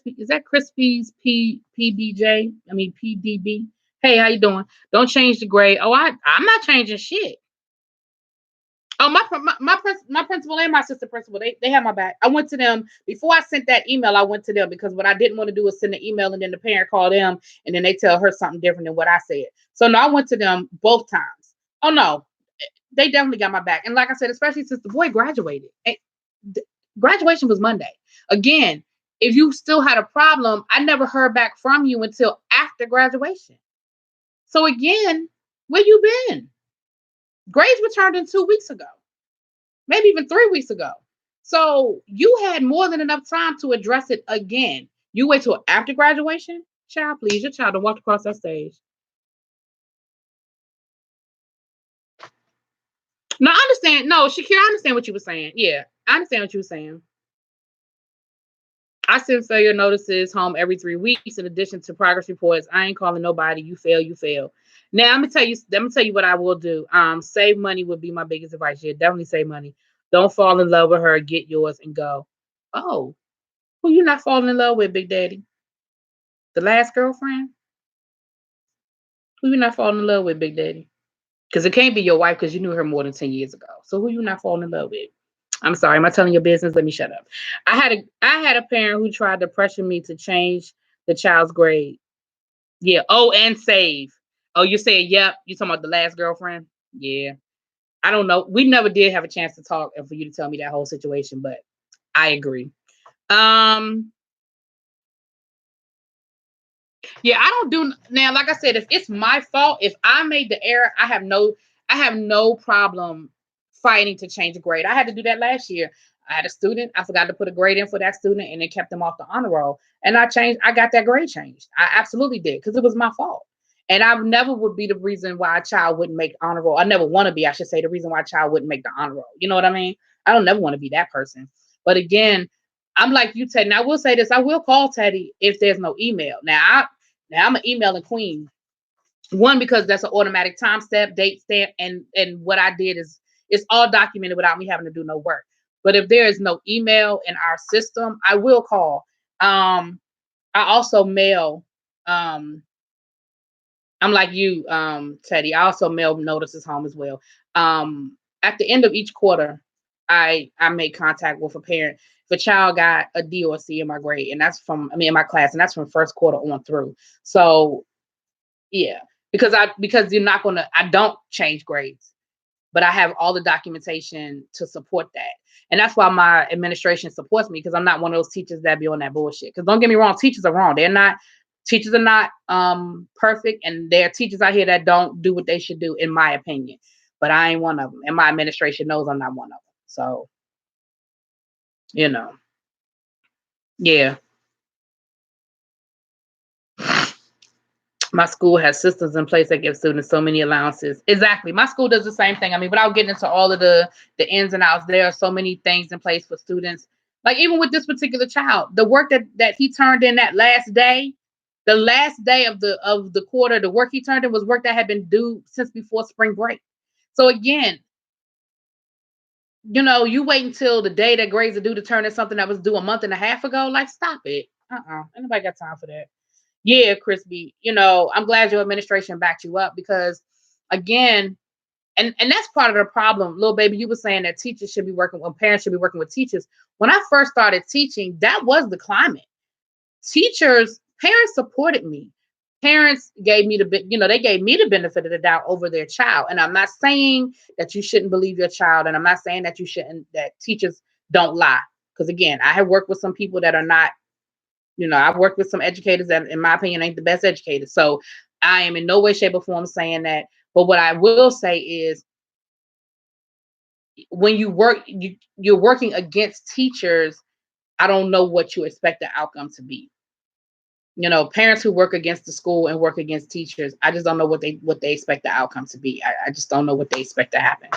is that Crispy's PDJ? I mean PDB. Hey, how you doing? Don't change the grade. Oh, I'm not changing shit. Oh, my principal and my sister principal, they have my back. I went to them before I sent that email. I went to them because what I didn't want to do was send an email and then the parent called them and then they tell her something different than what I said. So no, I went to them both times. Oh no, they definitely got my back. And like I said, especially since the boy graduated. Graduation was Monday. Again, if you still had a problem, I never heard back from you until after graduation. So again, where you been? Grades were turned in 2 weeks ago, maybe even 3 weeks ago. So you had more than enough time to address it again. You wait till after graduation? Child, please, your child don't walk across that stage. No, I understand. No, Shakira, I understand what you were saying. Yeah, I understand what you were saying. I send failure notices home every 3 weeks in addition to progress reports. I ain't calling nobody. You fail, you fail. Now I'm gonna tell you what I will do. Save money would be my biggest advice here. Definitely save money. Don't fall in love with her. Get yours and go. Oh, who you not falling in love with, Big Daddy? The last girlfriend? Who you not falling in love with, Big Daddy? Because it can't be your wife because you knew her more than 10 years ago. So who you not falling in love with? I'm sorry, am I telling your business? Let me shut up. I had a parent who tried to pressure me to change the child's grade. Yeah. Oh, and save. Oh, you're saying, yep. You talking about the last girlfriend? Yeah. I don't know. We never did have a chance to talk and for you to tell me that whole situation, but I agree. Yeah, I don't do now. Like I said, if it's my fault, if I made the error, I have no problem fighting to change a grade. I had to do that last year. I had a student, I forgot to put a grade in for that student, and it kept them off the honor roll. And I got that grade changed. I absolutely did because it was my fault. And I never would be the reason why a child wouldn't make honor roll. I never want to be, I should say, the reason why a child wouldn't make the honor roll. You know what I mean? I don't never want to be that person. But again, I'm like you, Teddy. Now I will say this: I will call Teddy if there's no email. Now I'm an emailing queen. One, because that's an automatic time step, date stamp, and what I did is it's all documented without me having to do no work. But if there is no email in our system, I will call. I also mail. Um, I'm like you, Teddy. I also mail notices home as well. At the end of each quarter, I make contact with a parent. If a child got a D or a C in my grade, and that's from in my class, and that's from first quarter on through. So yeah, because you're not gonna. I don't change grades, but I have all the documentation to support that. And that's why my administration supports me, because I'm not one of those teachers that be on that bullshit. Because don't get me wrong, teachers are wrong. Teachers are not perfect, and there are teachers out here that don't do what they should do, in my opinion. But I ain't one of them, and my administration knows I'm not one of them. So, you know, yeah. My school has systems in place that give students so many allowances. Exactly. My school does the same thing. I mean, without getting into all of the ins and outs, there are so many things in place for students. Like even with this particular child, the work that he turned in that last day, the last day of the quarter, the work he turned in was work that had been due since before spring break. So again, you wait until the day that grades are due to turn in something that was due a month and a half ago. Like, stop it. Anybody got time for that? Yeah, Crispy, I'm glad your administration backed you up, because again, and that's part of the problem. Little baby, you were saying that teachers should be working with parents should be working with teachers. When I first started teaching, that was the climate. Parents supported me. Parents gave me they gave me the benefit of the doubt over their child. And I'm not saying that you shouldn't believe your child, and I'm not saying that that teachers don't lie. Because again, I have worked with some people that are not. I've worked with some educators that, in my opinion, ain't the best educators. So I am in no way, shape, or form saying that. But what I will say is, when you work, you're working against teachers. I don't know what you expect the outcome to be. Parents who work against the school and work against teachers, I just don't know what they expect the outcome to be. I just don't know what they expect to happen.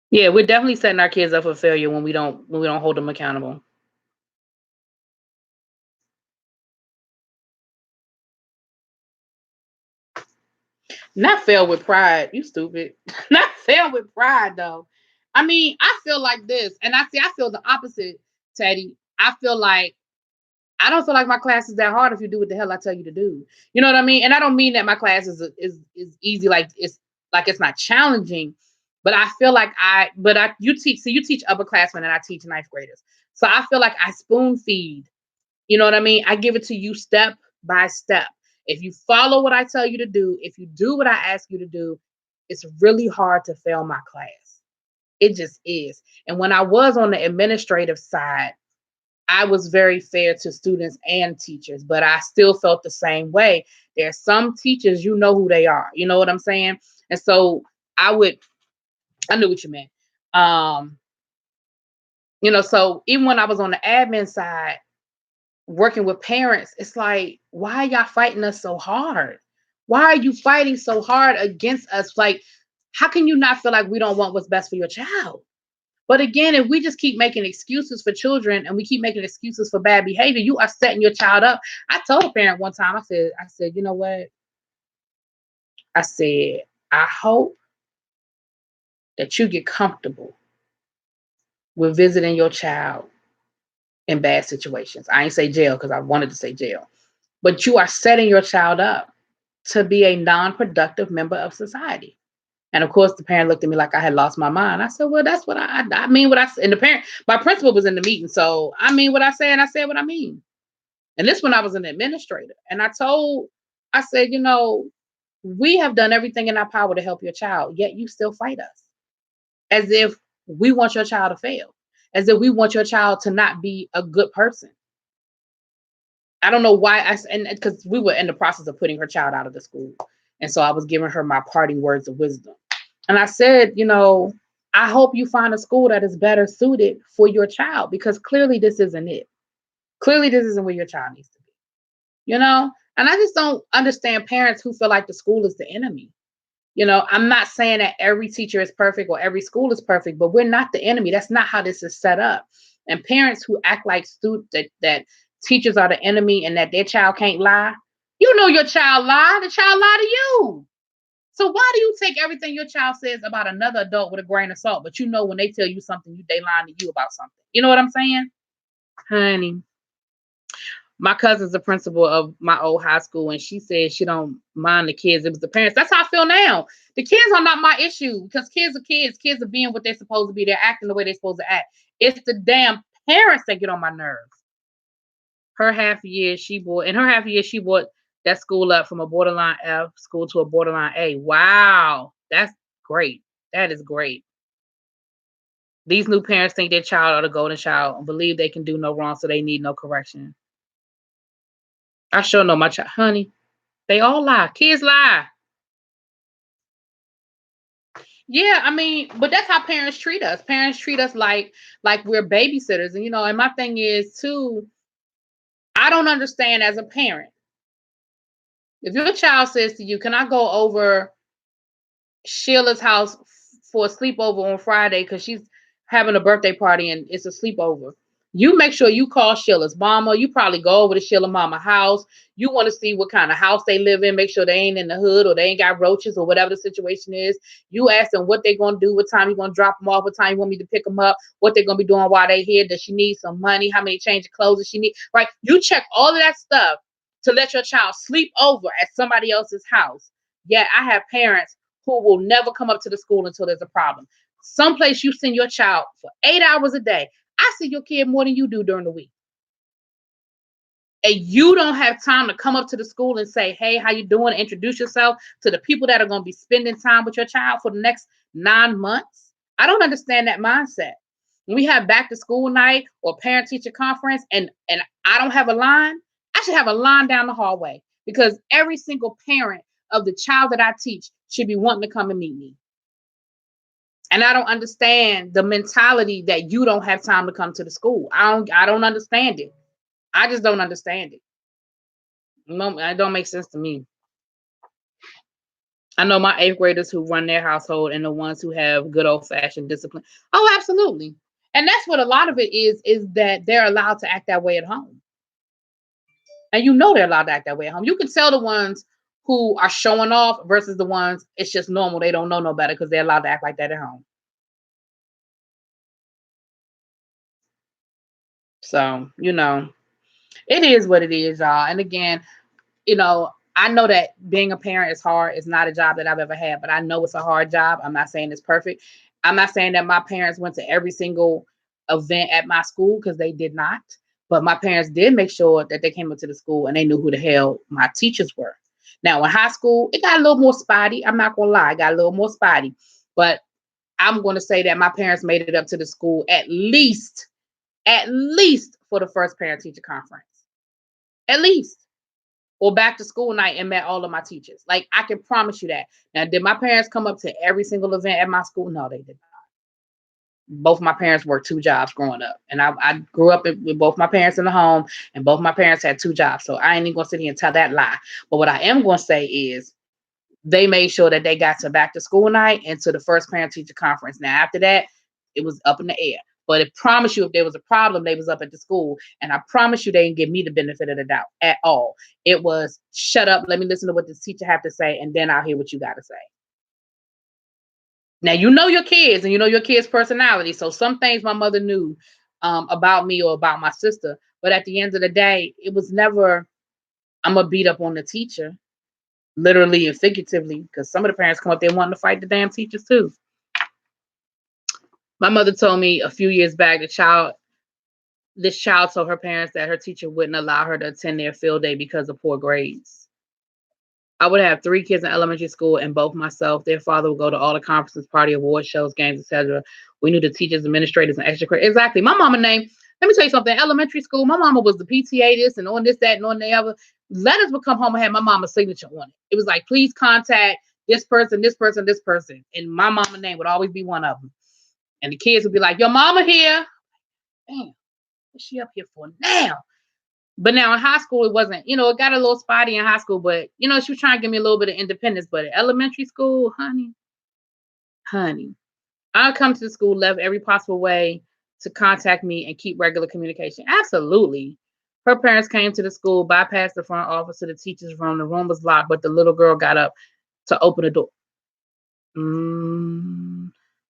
Yeah, we're definitely setting our kids up for failure when we don't hold them accountable. Not fail with pride. You stupid. Not fail with pride though. I mean, I feel like this, and I feel the opposite, Teddy. I feel like I don't feel like my class is that hard if you do what the hell I tell you to do. You know what I mean? And I don't mean that my class is easy, like it's not challenging, but I feel like you teach upperclassmen and I teach ninth graders. So I feel like I spoon feed. You know what I mean? I give it to you step by step. If you follow what I tell you to do, if you do what I ask you to do, it's really hard to fail my class. It just is. And when I was on the administrative side, I was very fair to students and teachers, but I still felt the same way. There's some teachers, you know who they are. You know what I'm saying? And so I knew what you meant. Um, so even when I was on the admin side, working with parents, it's like, why are y'all fighting us so hard? Why are you fighting so hard against us? Like, how can you not feel like we don't want what's best for your child? But again, if we just keep making excuses for children and we keep making excuses for bad behavior, you are setting your child up. I told a parent one time, I said, you know what? I said, I hope that you get comfortable with visiting your child in bad situations. I ain't say jail because I wanted to say jail, but you are setting your child up to be a non-productive member of society. And of course, the parent looked at me like I had lost my mind. I said, well, that's what I mean. What I said. And my principal was in the meeting. So I mean what I said, and I said what I mean. And this one, I was an administrator. And I said, we have done everything in our power to help your child, yet you still fight us. As if we want your child to fail. As if we want your child to not be a good person. I don't know why and because we were in the process of putting her child out of the school. And so I was giving her my parting words of wisdom. And I said, I hope you find a school that is better suited for your child, because clearly this isn't it. Clearly this isn't where your child needs to be. you know? And I just don't understand parents who feel like the school is the enemy. I'm not saying that every teacher is perfect or every school is perfect, but we're not the enemy. That's not how this is set up. And parents who act like that teachers are the enemy and that their child can't lie, your child lie. The child lie to you. So why do you take everything your child says about another adult with a grain of salt, but when they tell you something, they lying to you about something? You know what I'm saying? Honey, my cousin's the principal of my old high school, and she said she don't mind the kids. It was the parents. That's how I feel now. The kids are not my issue because kids are kids. Kids are being what they're supposed to be. They're acting the way they're supposed to act. It's the damn parents that get on my nerves. In her half a year, she brought that school up from a borderline F school to a borderline A. Wow, that's great. That is great. These new parents think their child are the golden child and believe they can do no wrong, so they need no correction. I sure know my child, honey. They all lie. Kids lie. Yeah, I mean, but that's how parents treat us. Parents treat us like we're babysitters, and my thing is too, I don't understand as a parent. If your child says to you, "Can I go over Sheila's house for a sleepover on Friday because she's having a birthday party and it's a sleepover." You make sure you call Sheila's mama. You probably go over to Sheila mama house. You want to see what kind of house they live in. Make sure they ain't in the hood or they ain't got roaches or whatever the situation is. You ask them what they're going to do, what time you going to drop them off, what time you want me to pick them up, what they're going to be doing while they here. Does she need some money? How many change of clothes does she need? Right? You check all of that stuff to let your child sleep over at somebody else's house. Yet I have parents who will never come up to the school until there's a problem. Someplace you send your child for 8 hours a day. I see your kid more than you do during the week. And you don't have time to come up to the school and say, "Hey, how you doing?" Introduce yourself to the people that are going to be spending time with your child for the next 9 months. I don't understand that mindset. When we have back to school night or parent teacher conference and I don't have a line, I should have a line down the hallway because every single parent of the child that I teach should be wanting to come and meet me. And I don't understand the mentality that you don't have time to come to the school. I don't understand it. I just don't understand it. No, it don't make sense to me. I know my eighth graders who run their household and the ones who have good old fashioned discipline. Oh, absolutely. And that's what a lot of it is that they're allowed to act that way at home. And they're allowed to act that way at home. You can tell the ones who are showing off versus the ones it's just normal. They don't know no better because they're allowed to act like that at home. So, it is what it is, y'all. And again, I know that being a parent is hard. It's not a job that I've ever had, but I know it's a hard job. I'm not saying it's perfect. I'm not saying that my parents went to every single event at my school because they did not. But my parents did make sure that they came up to the school and they knew who the hell my teachers were. Now, in high school, it got a little more spotty. I'm not going to lie. It got a little more spotty. But I'm going to say that my parents made it up to the school at least for the first parent teacher conference. At least. Or back to school night and met all of my teachers. Like, I can promise you that. Now, did my parents come up to every single event at my school? No, they did not. Both my parents worked 2 jobs growing up. And I grew up with both my parents in the home, and both my parents had 2 jobs. So I ain't even going to sit here and tell that lie. But what I am going to say is they made sure that they got to back to school night and to the first parent teacher conference. Now, after that, it was up in the air. But I promise you, if there was a problem, they was up at the school. And I promise you, they didn't give me the benefit of the doubt at all. It was, shut up, let me listen to what this teacher have to say, and then I'll hear what you got to say. Now, your kids, and your kids' personality. So some things my mother knew about me or about my sister. But at the end of the day, it was never, I'm going to beat up on the teacher, literally and figuratively, because some of the parents come up there wanting to fight the damn teachers too. My mother told me a few years back this child told her parents that her teacher wouldn't allow her to attend their field day because of poor grades. I would have 3 kids in elementary school, and both myself, their father would go to all the conferences, party, award shows, games, etc. We knew the teachers, administrators, and extracurriculars. Exactly. My mama name, let me tell you something. Elementary school, my mama was the PTA this and on this, that, and on the other. Letters would come home and had my mama's signature on it. It was like, please contact this person, this person, this person. And my mama name would always be one of them. And the kids would be like, your mama here. Damn, what's she up here for now? But now in high school, it wasn't, it got a little spotty in high school, but she was trying to give me a little bit of independence. But in elementary school, honey, I'll come to the school, left every possible way to contact me and keep regular communication. Absolutely. Her parents came to the school, bypassed the front office to the teacher's room. The room was locked, but the little girl got up to open the door.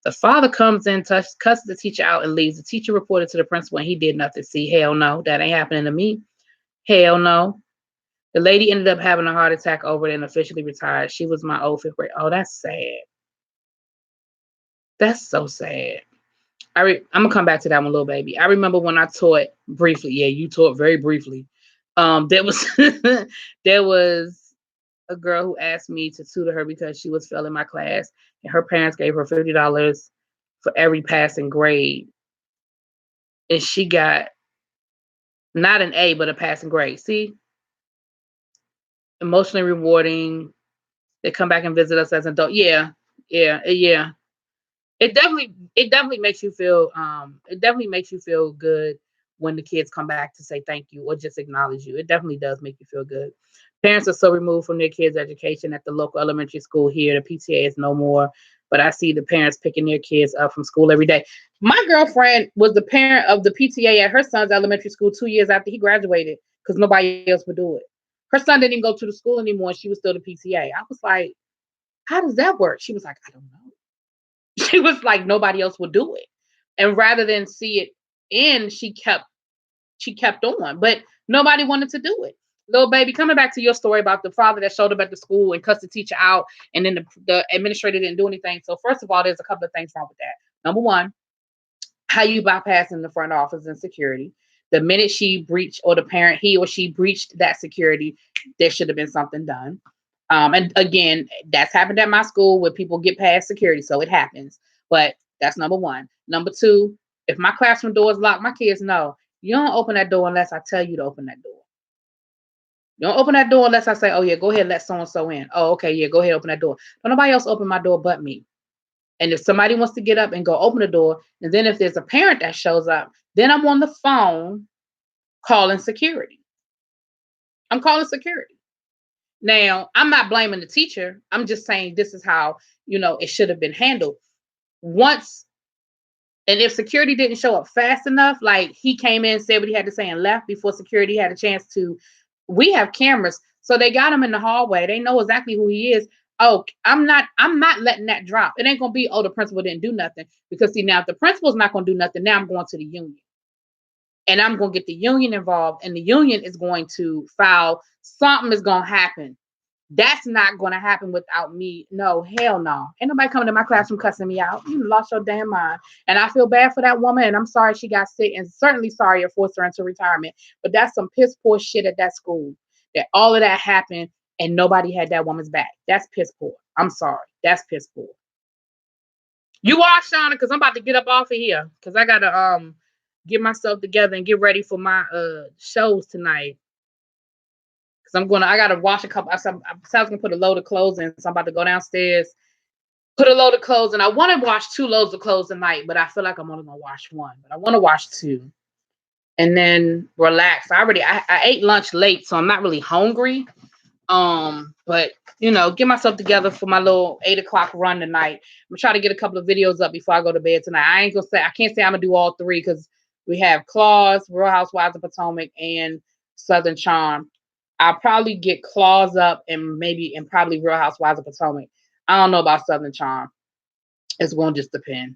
The father comes in, cusses the teacher out, and leaves. The teacher reported to the principal, and he did nothing. See, hell no, that ain't happening to me. Hell no. The lady ended up having a heart attack over it and officially retired. She was my old fifth grade. Oh, that's sad. That's so sad. I'm gonna come back to that one, little baby. I remember when I taught briefly. Yeah, you taught very briefly. There was there was a girl who asked me to tutor her because she was failing my class, and her parents gave her $50 for every passing grade, and she got not an A but a passing grade. See, emotionally rewarding. They come back and visit us as an adult. Yeah. It definitely makes you feel good when the kids come back to say thank you or just acknowledge you. It definitely does make you feel good. Parents are so removed from their kids' education at the local elementary school here. The PTA is no more, but I see the parents picking their kids up from school every day. My girlfriend was the parent of the PTA at her son's elementary school 2 years after he graduated because nobody else would do it. Her son didn't even go to the school anymore. She was still the PTA. I was like, how does that work? She was like, I don't know. She was like, nobody else would do it. And rather than see it end, she kept on. But nobody wanted to do it. Little baby, coming back to your story about the father that showed up at the school and cussed the teacher out, and then the administrator didn't do anything. So first of all, there's a couple of things wrong with that. Number one, how you bypassing the front office and security. The minute she breached, or the parent, he or she breached that security, there should have been something done. And again, that's happened at my school where people get past security, so it happens. But that's number one. Number two, if my classroom door is locked, my kids know you don't open that door unless I tell you to open that door. You don't open that door unless I say, oh yeah, go ahead, let so and so in. Oh, okay, yeah, go ahead, open that door. But nobody else open my door but me. And if somebody wants to get up and go open the door, and then if there's a parent that shows up, then I'm on the phone calling security. I'm calling security. Now, I'm not blaming the teacher. I'm just saying this is how, it should have been handled. Once, and if security didn't show up fast enough, like he came in, said what he had to say, and left before security had a chance to, we have cameras. So they got him in the hallway. They know exactly who he is. Oh, I'm not letting that drop. It ain't gonna be, oh, the principal didn't do nothing. Because see, now if the principal's not gonna do nothing, now I'm going to the union. And I'm gonna get the union involved, and the union is going to file, something is gonna happen. That's not going to happen without me. No, hell no. Ain't nobody coming to my classroom cussing me out. You lost your damn mind. And I feel bad for that woman. And I'm sorry she got sick, and certainly sorry it forced her into retirement. But that's some piss poor shit at that school. That all of that happened and nobody had that woman's back. That's piss poor. I'm sorry. That's piss poor. You are, Shauna, because I'm about to get up off of here. Because I got to get myself together and get ready for my shows tonight. I gotta wash a couple. I was gonna put a load of clothes in, so I'm about to go downstairs, put a load of clothes, and I want to wash 2 loads of clothes tonight, but I feel like I'm only gonna wash 1. But I want to wash 2, and then relax. I ate lunch late, so I'm not really hungry. But get myself together for my little 8 o'clock run tonight. I'm gonna try to get a couple of videos up before I go to bed tonight. I can't say I'm gonna do all 3 because we have Claws, Real Housewives of Potomac, and Southern Charm. I'll probably get Claws up and probably Real Housewives of Potomac. I don't know about Southern Charm. It's going to just depend.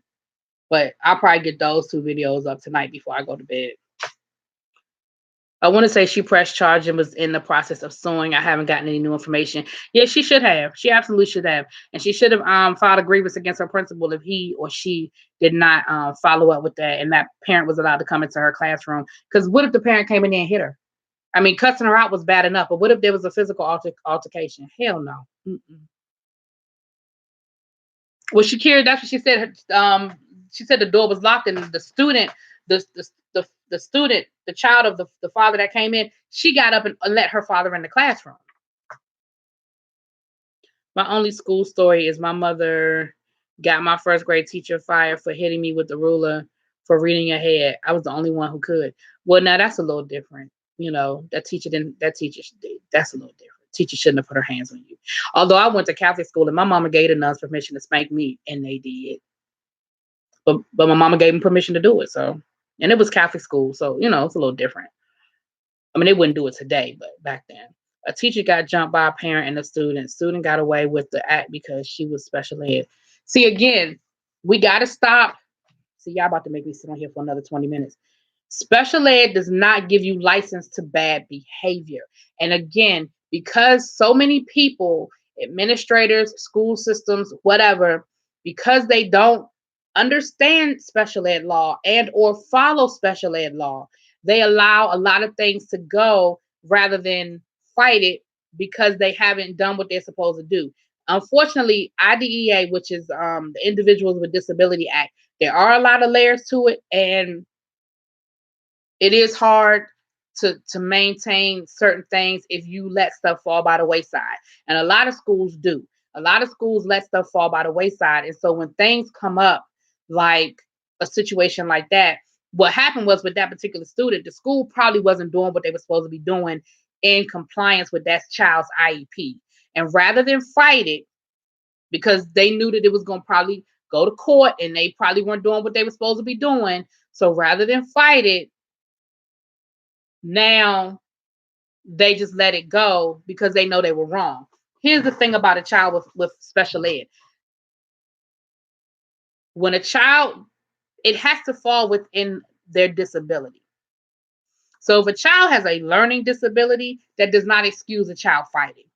But I'll probably get those 2 videos up tonight before I go to bed. I want to say she pressed charge and was in the process of suing. I haven't gotten any new information. Yeah, she should have. She absolutely should have. And she should have filed a grievance against her principal if he or she did not follow up with that, and that parent was allowed to come into her classroom. Because what if the parent came in there and hit her? I mean, cussing her out was bad enough, but what if there was a physical altercation? Hell no. Well, Shakira, that's what she said. She said the door was locked, and the student, the student, the child of the father that came in, she got up and let her father in the classroom. My only school story is my mother got my first grade teacher fired for hitting me with the ruler for reading ahead. I was the only one who could. Well, now that's a little different. That teacher didn't. That's a little different. Teacher shouldn't have put her hands on you. Although I went to Catholic school and my mama gave the nuns permission to spank me, and they did. But my mama gave them permission to do it. So, and it was Catholic school, so it's a little different. I mean, they wouldn't do it today, but back then, a teacher got jumped by a parent and a student. Student got away with the act because she was special ed. See, again, we got to stop. See, y'all about to make me sit on here for another 20 minutes. Special ed does not give you license to bad behavior. And again, because so many people, administrators, school systems, whatever, because they don't understand special ed law and or follow special ed law, they allow a lot of things to go rather than fight it because they haven't done what they're supposed to do. Unfortunately, IDEA, which is the Individuals with Disability Act, there are a lot of layers to it, and it is hard to maintain certain things if you let stuff fall by the wayside. And a lot of schools do. A lot of schools let stuff fall by the wayside. And so when things come up, like a situation like that, what happened was with that particular student, the school probably wasn't doing what they were supposed to be doing in compliance with that child's IEP. And rather than fight it, because they knew that it was going to probably go to court and they probably weren't doing what they were supposed to be doing. So rather than fight it, now they just let it go because they know they were wrong. Here's the thing about a child with special ed. When a child, it has to fall within their disability. So if a child has a learning disability, that does not excuse a child fighting.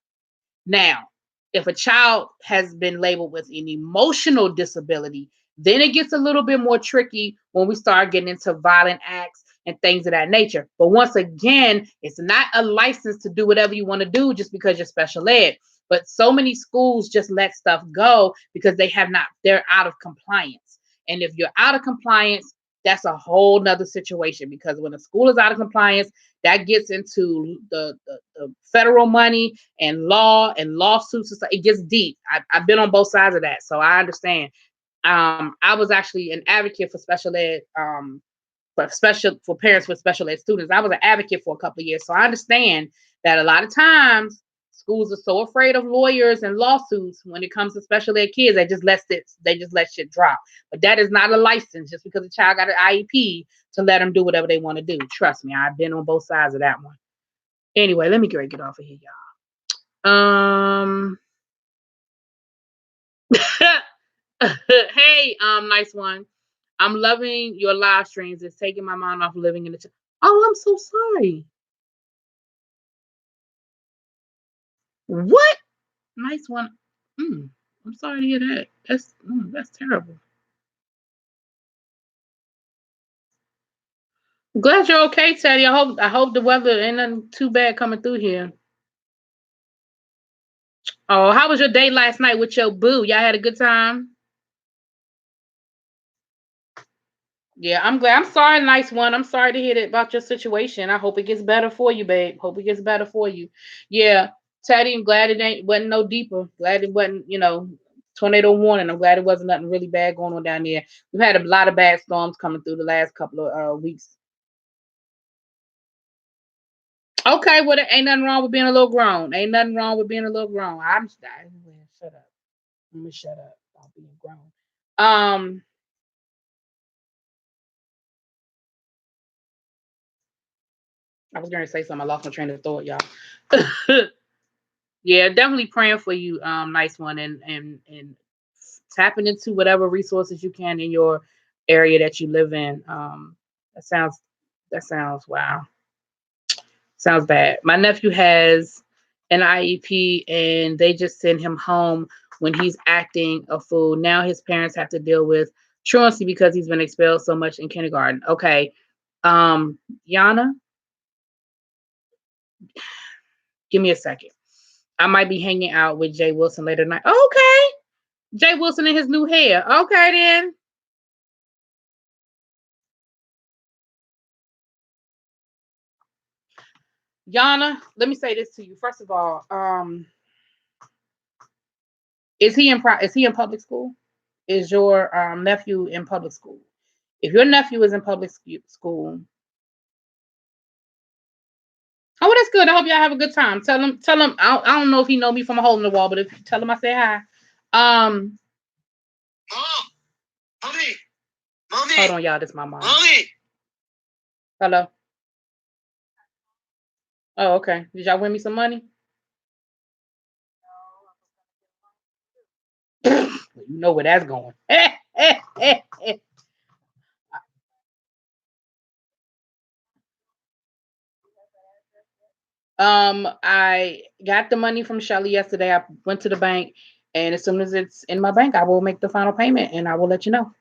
Now, if a child has been labeled with an emotional disability, then it gets a little bit more tricky when we start getting into violent acts and things of that nature. But once again, it's not a license to do whatever you want to do just because you're special ed. But so many schools just let stuff go because they're out of compliance. And if you're out of compliance, that's a whole nother situation, because when a school is out of compliance, that gets into the federal money and law and lawsuits and stuff. It gets deep. I've been on both sides of that, so I understand. I was actually an advocate for special ed, for parents with special ed students. I was an advocate for a couple of years, so I understand that a lot of times schools are so afraid of lawyers and lawsuits when it comes to special ed kids. They just let shit drop. But that is not a license just because a child got an IEP to let them do whatever they want to do. Trust me, I've been on both sides of that one. Anyway, let me get off of here, y'all. Hey, nice one. I'm loving your live streams. It's taking my mind off living in the. Oh, I'm so sorry. What? Nice one. I'm sorry to hear that. That's terrible. I'm glad you're okay, Teddy. I hope the weather ain't nothing too bad coming through here. Oh, how was your day last night with your boo? Y'all had a good time? Yeah, I'm glad. I'm sorry, nice one. I'm sorry to hear that about your situation. I hope it gets better for you, babe. Hope it gets better for you. Yeah, Teddy, I'm glad it wasn't no deeper. Glad it wasn't, tornado warning. I'm glad it wasn't nothing really bad going on down there. We've had a lot of bad storms coming through the last couple of weeks. Okay, well, there ain't nothing wrong with being a little grown. Ain't nothing wrong with being a little grown. Shut up. Let me shut up about being grown. I was going to say something. I lost my train of thought, y'all. Yeah, definitely praying for you, nice one, and tapping into whatever resources you can in your area that you live in. That sounds wow. Sounds bad. My nephew has an IEP and they just send him home when he's acting a fool. Now his parents have to deal with truancy because he's been expelled so much in kindergarten. Okay. Yana, give me a second. I might be hanging out with Jay Wilson later tonight. Okay. Jay Wilson and his new hair. Okay then. Yana, let me say this to you. First of all, is he in public school? Is your nephew in public school? If your nephew is in public school, Oh, well, that's good. I hope y'all have a good time. Tell him. I don't know if he know me from a hole in the wall, but if you tell him I say hi. Mom, mommy, Hold on, y'all. This is my mom. mommy. Hello. Oh, okay. Did y'all win me some money? You know where that's going. I got the money from Shelly yesterday. I went to the bank, and as soon as it's in my bank, I will make the final payment, and I will let you know.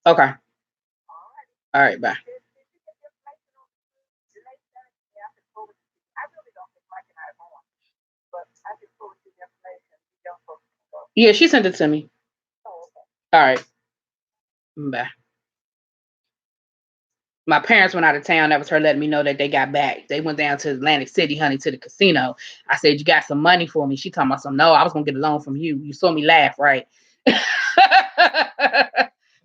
Okay. All right. Bye. Yeah, she sent it to me. All right. Bye. My parents went out of town. That was her letting me know that they got back. They went down to Atlantic City, honey, to the casino. I said, "You got some money for me?" She talking about some. No, I was gonna get a loan from you. You saw me laugh, right?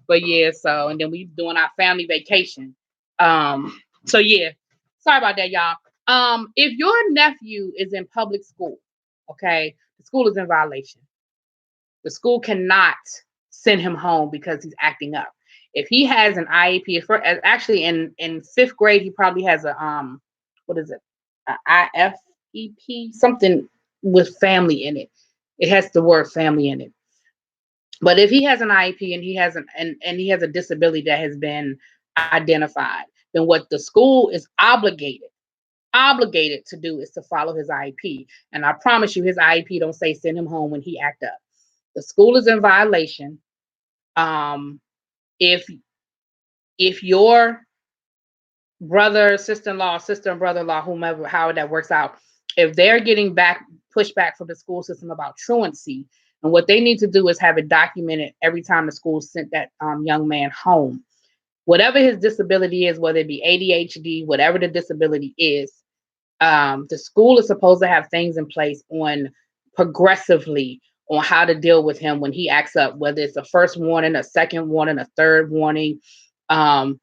But yeah, so and then we doing our family vacation. So yeah, sorry about that, y'all. If your nephew is in public school, okay, the school is in violation. The school cannot send him home because he's acting up. If he has an IEP, actually in fifth grade, he probably has a what is it, a IFEP, something with family in it. It has the word family in it. But if he has an IEP and he has and he has a disability that has been identified, then what the school is obligated to do is to follow his IEP. And I promise you, his IEP don't say send him home when he act up. The school is in violation. Um, if your brother, sister-in-law, sister and brother-in-law, whomever, however that works out, if they're getting pushback from the school system about truancy, and what they need to do is have it documented every time the school sent that young man home. Whatever his disability is, whether it be ADHD, whatever the disability is, the school is supposed to have things in place on progressively on how to deal with him when he acts up, whether it's a first warning, a second warning, a third warning, a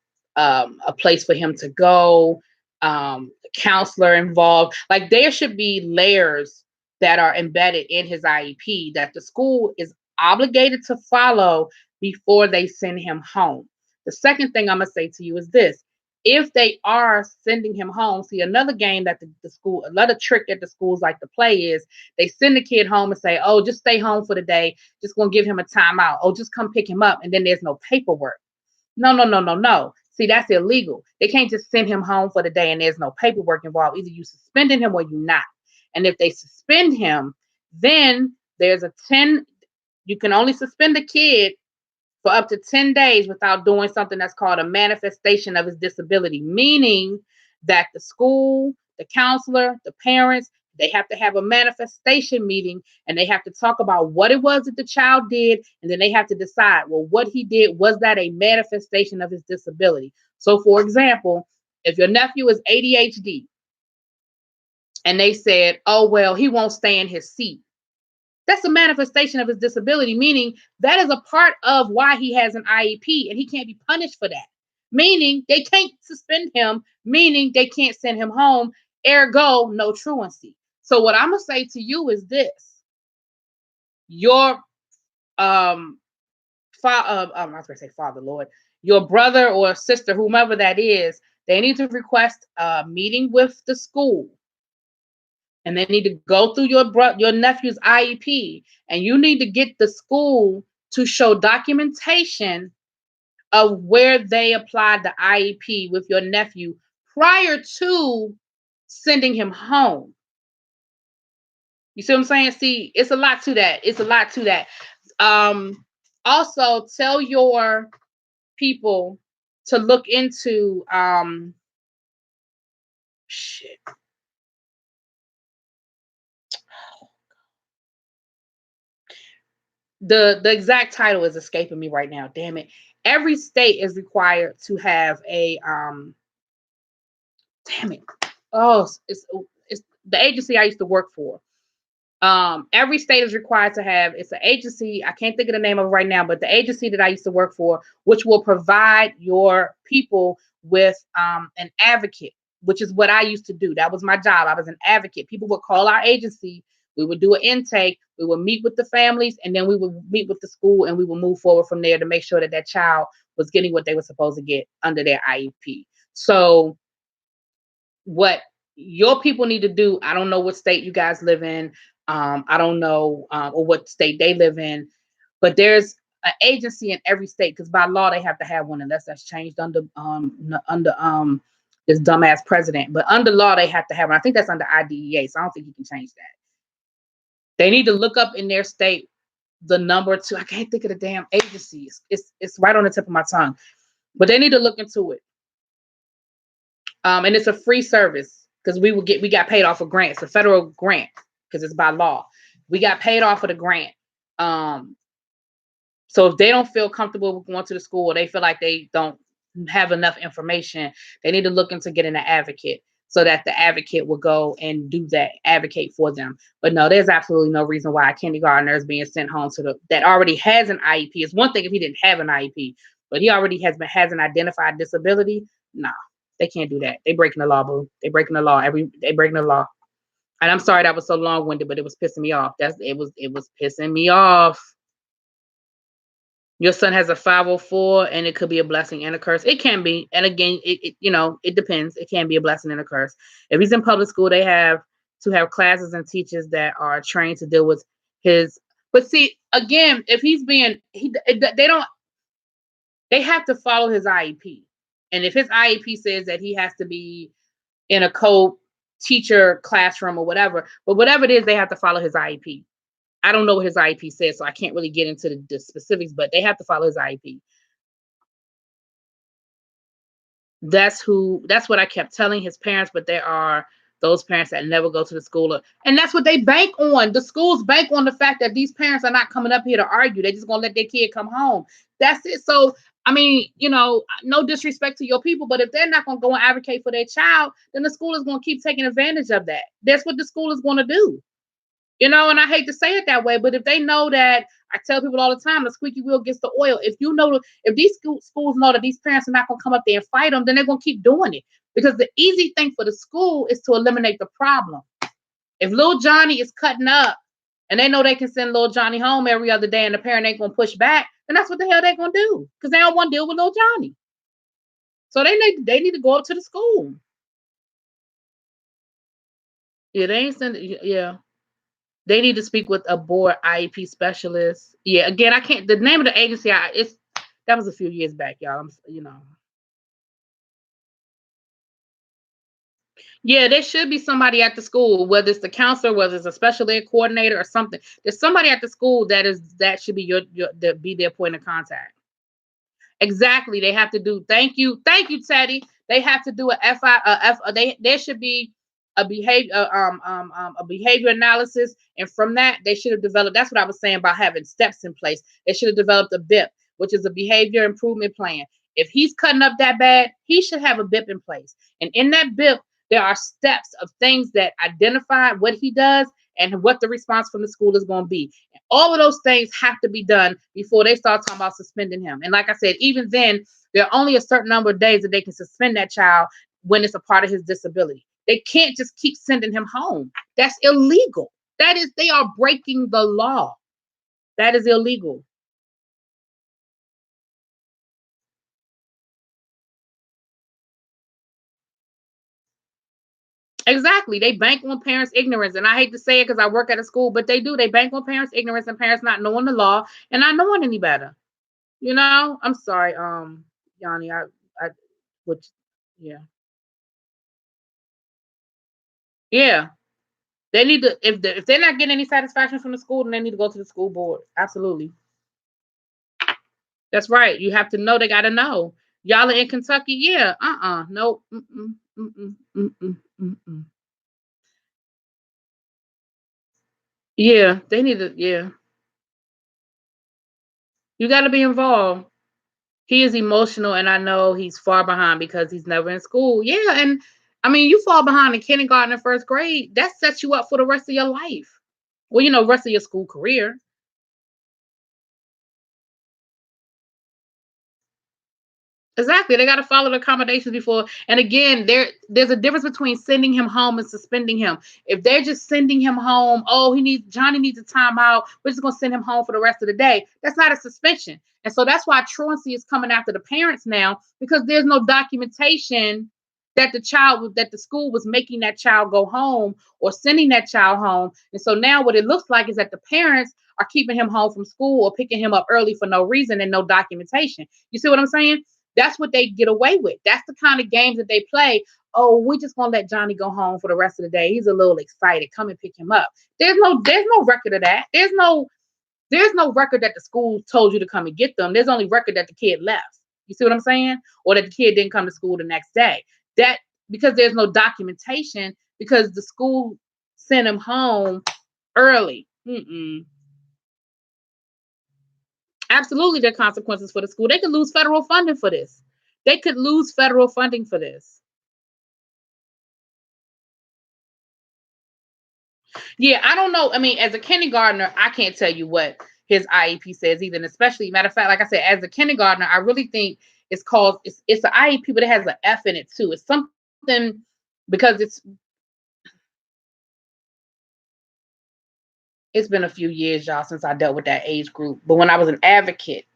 place for him to go, a counselor involved. Like there should be layers that are embedded in his IEP that the school is obligated to follow before they send him home. The second thing I'm going to say to you is this. If they are sending him home, see, another game that the school, another trick that the schools like to play is they send the kid home and say, oh, just stay home for the day. Just going to give him a timeout. Oh, just come pick him up. And then there's no paperwork. No. See, that's illegal. They can't just send him home for the day and there's no paperwork involved. Either you suspending him or you not. And if they suspend him, then there's you can only suspend a kid for up to 10 days without doing something that's called a manifestation of his disability, meaning that the school, the counselor, the parents, they have to have a manifestation meeting and they have to talk about what it was that the child did. And then they have to decide, well, what he did, was that a manifestation of his disability? So, for example, if your nephew is ADHD and they said, oh, well, he won't stay in his seat. That's a manifestation of his disability, meaning that is a part of why he has an IEP and he can't be punished for that. Meaning they can't suspend him, meaning they can't send him home, ergo, no truancy. So what I'm going to say to you is this. Your I was going to say father, Lord, your brother or sister, whomever that is, they need to request a meeting with the school. And they need to go through your nephew's IEP, and you need to get the school to show documentation of where they applied the IEP with your nephew prior to sending him home. You see what I'm saying? See, it's a lot to that. Also, tell your people to look into shit. The exact title is escaping me right now. Damn it. Every state is required to have a damn it. Oh, it's the agency I used to work for. Every state is required to have, it's an agency, I can't think of the name of it right now, but the agency that I used to work for, which will provide your people with an advocate. which is what I used to do. That was my job. I was an advocate. People would call our agency. We would do an intake. We would meet with the families, and then we would meet with the school, and we would move forward from there to make sure that that child was getting what they were supposed to get under their IEP. So what your people need to do, I don't know what state you guys live in. I don't know or what state they live in, but there's an agency in every state because by law they have to have one unless that's changed under this dumbass president. But under law they have to have one. I think that's under IDEA, so I don't think you can change that. They need to look up in their state the number to, I can't think of the damn agency. It's right on the tip of my tongue, but they need to look into it. And it's a free service because we got paid off a grant. It's a federal grant because it's by law. We got paid off of the grant. So if they don't feel comfortable with going to the school or they feel like they don't have enough information, they need to look into getting an advocate so that the advocate will go and do that, advocate for them. But no, there's absolutely no reason why a kindergartner is being sent home that already has an IEP. It's one thing if he didn't have an IEP, but he already has an identified disability. No, they can't do that. They breaking the law, boo. They breaking the law. They breaking the law. And I'm sorry that was so long-winded, but it was pissing me off. It was pissing me off. Your son has a 504 and it could be a blessing and a curse. It can be. And again, it depends. It can be a blessing and a curse. If he's in public school, they have to have classes and teachers that are trained to deal with his. But see, again, if he's they have to follow his IEP. And if his IEP says that he has to be in a co-teacher classroom or whatever, but whatever it is, they have to follow his IEP. I don't know what his IEP says, so I can't really get into the specifics, but they have to follow his IEP. That's what I kept telling his parents, but there are those parents that never go to the school. And that's what they bank on. The schools bank on the fact that these parents are not coming up here to argue. They're just going to let their kid come home. That's it. So, I mean, no disrespect to your people, but if they're not going to go and advocate for their child, then the school is going to keep taking advantage of that. That's what the school is going to do. And I hate to say it that way, but if they know that, I tell people all the time, the squeaky wheel gets the oil. If these schools know that these parents are not going to come up there and fight them, then they're going to keep doing it. Because the easy thing for the school is to eliminate the problem. If little Johnny is cutting up and they know they can send little Johnny home every other day and the parent ain't going to push back, then that's what the hell they're going to do. Because they don't want to deal with little Johnny. So they need to go up to the school. Yeah, they ain't sending, yeah. They need to speak with a board IEP specialist. Yeah, again, I can't. The name of the agency, that was a few years back, y'all. Yeah, there should be somebody at the school, whether it's the counselor, whether it's a special ed coordinator or something. There's somebody at the school that should be be their point of contact. Exactly, they have to do. Thank you, Teddy. They have to do there should be a behavior analysis, and from that they should have developed. That's what I was saying about having steps in place. They should have developed a BIP, which is a behavior improvement plan. If he's cutting up that bad, he should have a BIP in place, and in that BIP there are steps of things that identify what he does and what the response from the school is going to be. And all of those things have to be done before they start talking about suspending him. And like I said, even then, there are only a certain number of days that they can suspend that child when it's a part of his disability. They can't just keep sending him home. That's illegal. They are breaking the law. That is illegal. Exactly. They bank on parents' ignorance. And I hate to say it because I work at a school, but they do. They bank on parents' ignorance and parents not knowing the law and not knowing any better. I'm sorry, Yanni. Which, yeah. Yeah. They need to, if they're not getting any satisfaction from the school, then they need to go to the school board. Absolutely. That's right. You have to know. They got to know. Y'all are in Kentucky? Yeah. Nope. Mm-mm, mm-mm, mm-mm, mm-mm. Yeah. They need to, yeah. You got to be involved. He is emotional, and I know he's far behind because he's never in school. Yeah. And I mean, you fall behind in kindergarten and first grade, that sets you up for the rest of your life. Well, rest of your school career. Exactly. They got to follow the accommodations before. And again, there's a difference between sending him home and suspending him. If they're just sending him home, oh, Johnny needs a timeout. We're just gonna send him home for the rest of the day. That's not a suspension. And so that's why truancy is coming after the parents now, because there's no documentation that the school was making that child go home or sending that child home. And so now what it looks like is that the parents are keeping him home from school or picking him up early for no reason and no documentation. You see what I'm saying? That's what they get away with. That's the kind of games that they play. Oh, we just gonna let Johnny go home for the rest of the day. He's a little excited. Come and pick him up. There's no record of that. There's no record that the school told you to come and get them. There's only record that the kid left. You see what I'm saying? Or that the kid didn't come to school the next day. That because there's no documentation because the school sent him home early. Absolutely, there are consequences for the school. They could lose federal funding for this. They could lose federal funding for this. Yeah, I don't know. I mean, as a kindergartner, I can't tell you what his IEP says either. And especially, matter of fact, like I said, as a kindergartner, I really think it's an IEP, but it has an F in it too. It's something because it's been a few years, y'all, since I dealt with that age group. But when I was an advocate,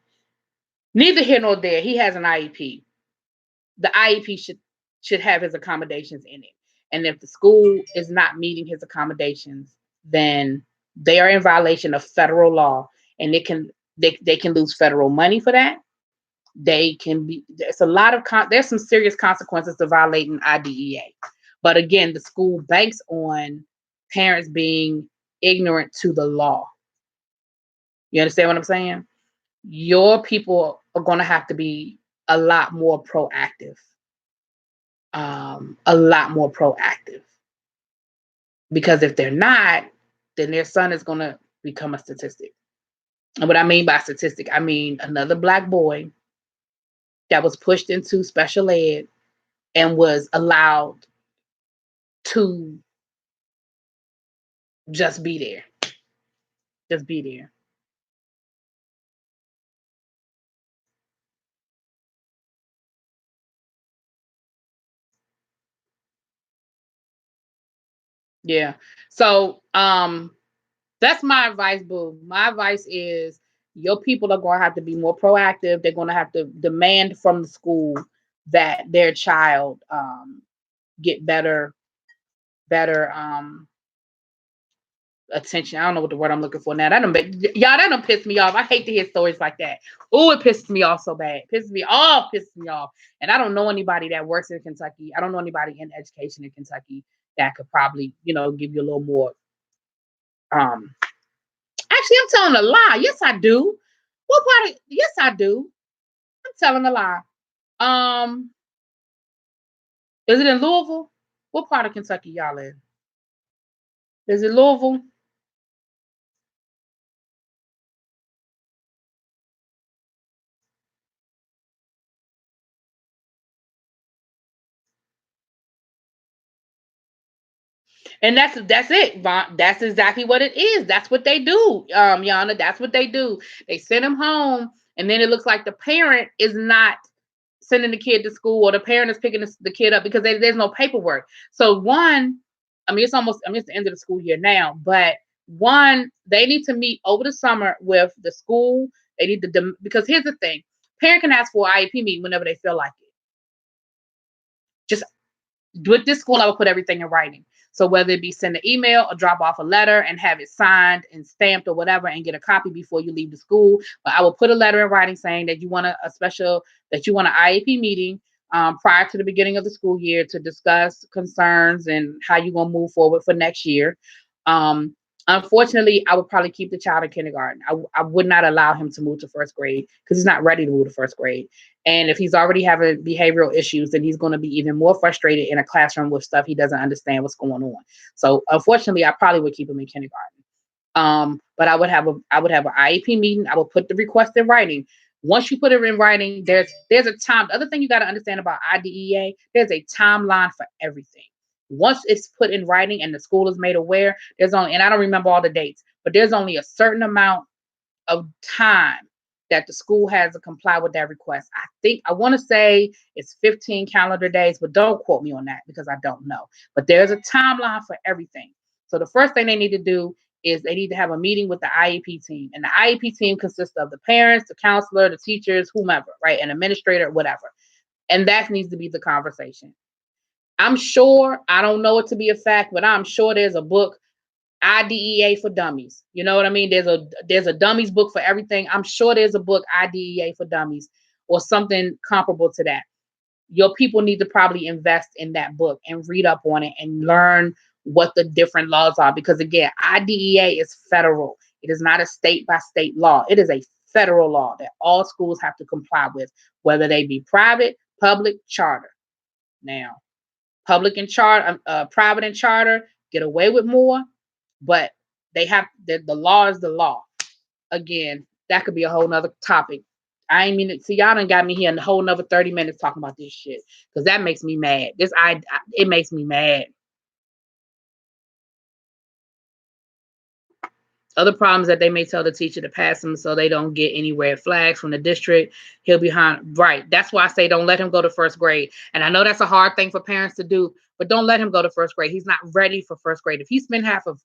neither here nor there, he has an IEP. The IEP should have his accommodations in it. And if the school is not meeting his accommodations, then they are in violation of federal law, and they can lose federal money for that. They can be there's some serious consequences to violating IDEA. But again, the school banks on parents being ignorant to the law. You understand what I'm saying? Your people are going to have to be a lot more proactive. A lot more proactive. Because if they're not, then their son is going to become a statistic. And what I mean by statistic, I mean another black boy that was pushed into special ed and was allowed to just be there. Just be there. Yeah. So that's my advice, boo. My advice is your people are going to have to be more proactive. They're going to have to demand from the school that their child get better attention. I don't know what the word I'm looking for now. That don't piss me off. I hate to hear stories like that. Oh, it pisses me off so bad. Pisses me off. And I don't know anybody that works in Kentucky. I don't know anybody in education in Kentucky that could probably, give you a little more. Actually, I'm telling a lie. Yes, I do. What part of? Yes, I do. I'm telling a lie. Um, is it in Louisville? What part of Kentucky y'all in? Is it Louisville? And that's it, Vaughn. That's exactly what it is. That's what they do, Yana. That's what they do. They send him home, and then it looks like the parent is not sending the kid to school, or the parent is picking the kid up because there's no paperwork. So it's the end of the school year now, but they need to meet over the summer with the school. They need to because here's the thing: parent can ask for an IEP meeting whenever they feel like it. Just with this school, I would put everything in writing. So whether it be send an email or drop off a letter and have it signed and stamped or whatever and get a copy before you leave the school. But I will put a letter in writing saying that you want an IEP meeting prior to the beginning of the school year to discuss concerns and how you're going to move forward for next year. Unfortunately, I would probably keep the child in kindergarten. I would not allow him to move to first grade because he's not ready to move to first grade. And if he's already having behavioral issues, then he's going to be even more frustrated in a classroom with stuff he doesn't understand what's going on. So unfortunately, I probably would keep him in kindergarten. But I would have an IEP meeting. I would put the request in writing. Once you put it in writing, there's a time. The other thing you got to understand about IDEA, there's a timeline for everything. Once it's put in writing and the school is made aware, and I don't remember all the dates, but there's only a certain amount of time that the school has to comply with that request. I want to say it's 15 calendar days, but don't quote me on that because I don't know. But there's a timeline for everything. So the first thing they need to do is they need to have a meeting with the IEP team. And the IEP team consists of the parents, the counselor, the teachers, whomever, right? An administrator, whatever. And that needs to be the conversation. I'm sure, I don't know it to be a fact, but I'm sure there's a book, IDEA for Dummies. You know what I mean? There's a dummies book for everything. I'm sure there's a book, IDEA for Dummies, or something comparable to that. Your people need to probably invest in that book and read up on it and learn what the different laws are. Because again, IDEA is federal. It is not a state by state law. It is a federal law that all schools have to comply with, whether they be private, public, charter. Now, public and charter, private and charter get away with more, but they have the law is the law. Again, that could be a whole nother topic. I ain't mean to see y'all done got me here in a whole nother 30 minutes talking about this shit because that makes me mad. It makes me mad. Other problems that they may tell the teacher to pass him so they don't get any red flags from the district. He'll be behind. Right. That's why I say don't let him go to first grade. And I know that's a hard thing for parents to do, but don't let him go to first grade. He's not ready for first grade. If he spent half of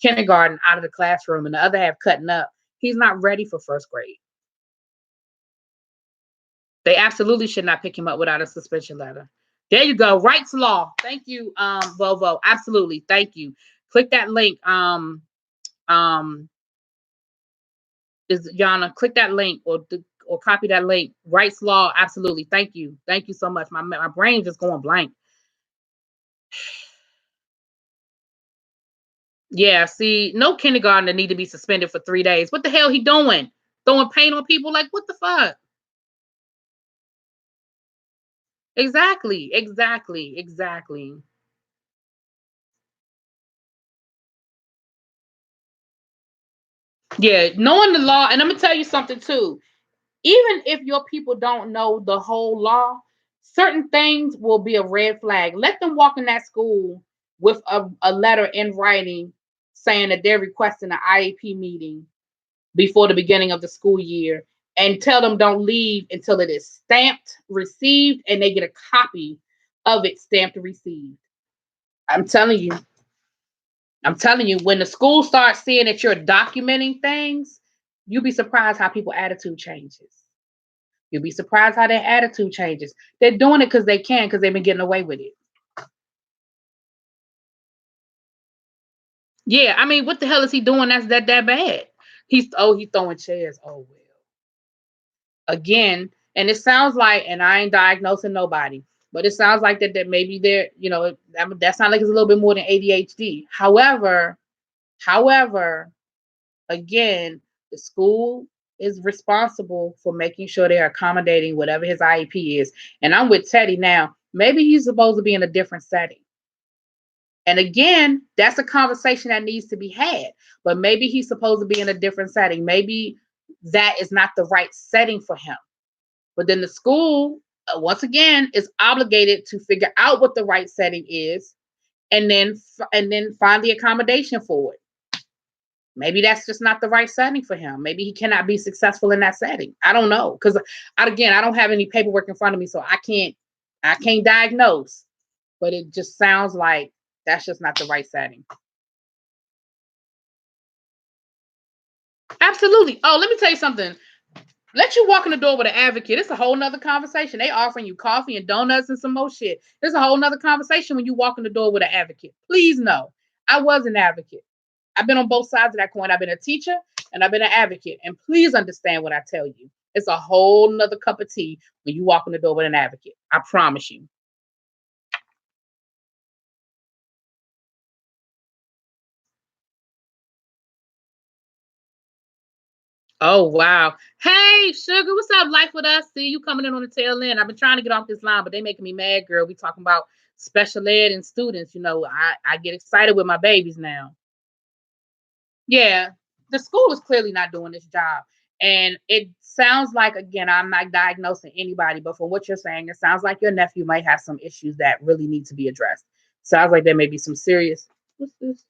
kindergarten out of the classroom and the other half cutting up, he's not ready for first grade. They absolutely should not pick him up without a suspension letter. There you go. Rights law. Thank you, Volvo. Absolutely. Thank you. Click that link. Is Yana, click that link or copy that link. Rights law. Absolutely. Thank you. Thank you so much. My brain just going blank. Yeah, see, no kindergartner need to be suspended for 3 days. What the hell he doing? Throwing paint on people? Like, what the fuck? Exactly. Yeah, knowing the law, and I'm gonna tell you something too. Even if your people don't know the whole law, certain things will be a red flag. Let them walk in that school with a letter in writing saying that they're requesting an IEP meeting before the beginning of the school year and tell them don't leave until it is stamped, received, and they get a copy of it stamped and received. I'm telling you, when the school starts seeing that you're documenting things, you'll be surprised how people's attitude changes. You'll be surprised how their attitude changes. They're doing it because they can, because they've been getting away with it. Yeah, I mean, what the hell is he doing that's that bad? He's throwing chairs. Oh well. Again, and it sounds like, and I ain't diagnosing nobody, but it sounds like that maybe they're, that sounds like it's a little bit more than ADHD. However, again, the school is responsible for making sure they're accommodating whatever his IEP is. And I'm with Teddy now. Maybe he's supposed to be in a different setting. And again, that's a conversation that needs to be had. But maybe he's supposed to be in a different setting. Maybe that is not the right setting for him. But then the school, once again, is obligated to figure out what the right setting is, and then find the accommodation for it. Maybe that's just not the right setting for him. Maybe he cannot be successful in that setting. I don't know, because I don't have any paperwork in front of me, so I can't diagnose. But it just sounds like that's just not the right setting. Absolutely. Oh, let me tell you something. Let you walk in the door with an advocate. It's a whole nother conversation. They offering you coffee and donuts and some more shit. There's a whole nother conversation when you walk in the door with an advocate. Please know, I was an advocate. I've been on both sides of that coin. I've been a teacher and I've been an advocate. And please understand what I tell you. It's a whole nother cup of tea when you walk in the door with an advocate. I promise you. Oh, wow. Hey, Sugar, what's up? Life with us. See you coming in on the tail end. I've been trying to get off this line, but they making me mad, girl. We talking about special ed and students. I get excited with my babies now. Yeah, the school is clearly not doing this job. And it sounds like, again, I'm not diagnosing anybody, but from what you're saying, it sounds like your nephew might have some issues that really need to be addressed. Sounds like there may be some serious. What's this?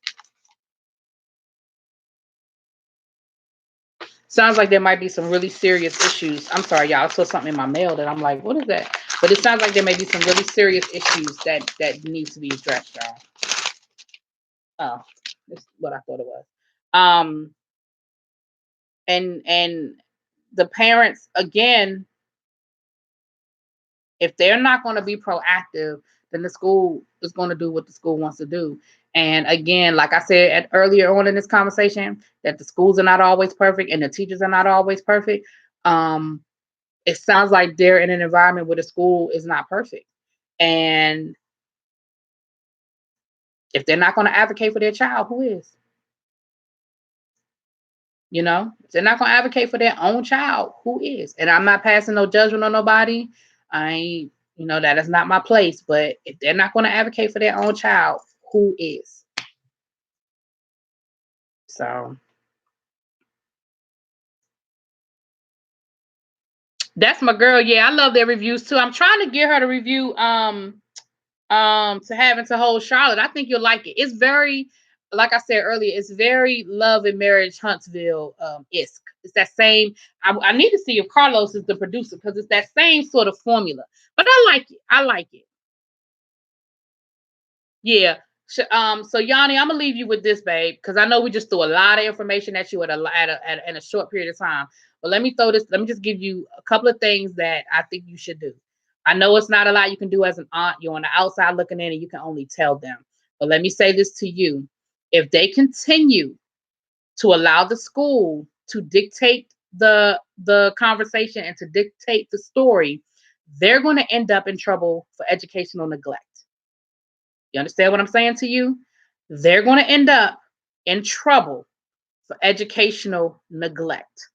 Sounds like there might be some really serious issues. I'm sorry, y'all. I saw something in my mail that I'm like, what is that? But it sounds like there may be some really serious issues that needs to be addressed, y'all. Oh, that's what I thought it was. Um, and the parents again, if they're not going to be proactive, then the school is going to do what the school wants to do. And again, like I said earlier on in this conversation, that the schools are not always perfect and the teachers are not always perfect. It sounds like they're in an environment where the school is not perfect. And if they're not going to advocate for their child, who is? You know, if they're not going to advocate for their own child, who is? And I'm not passing no judgment on nobody. I ain't, that is not my place. But if they're not going to advocate for their own child, who is? So that's my girl. Yeah, I love their reviews too. I'm trying to get her to review to Having to Hold Charlotte. I think you'll like it. It's very, like I said earlier, it's very Love and Marriage Huntsville isk. It's that same. I need to see if Carlos is the producer because it's that same sort of formula. But I like it. I like it. Yeah. So Yanni, I'm gonna leave you with this, babe, because I know we just threw a lot of information at you in a short period of time. But let me just give you a couple of things that I think you should do. I know it's not a lot you can do as an aunt. You're on the outside looking in, and you can only tell them. But let me say this to you: if they continue to allow the school to dictate the conversation and to dictate the story, they're going to end up in trouble for educational neglect. You understand what I'm saying to you? They're going to end up in trouble for educational neglect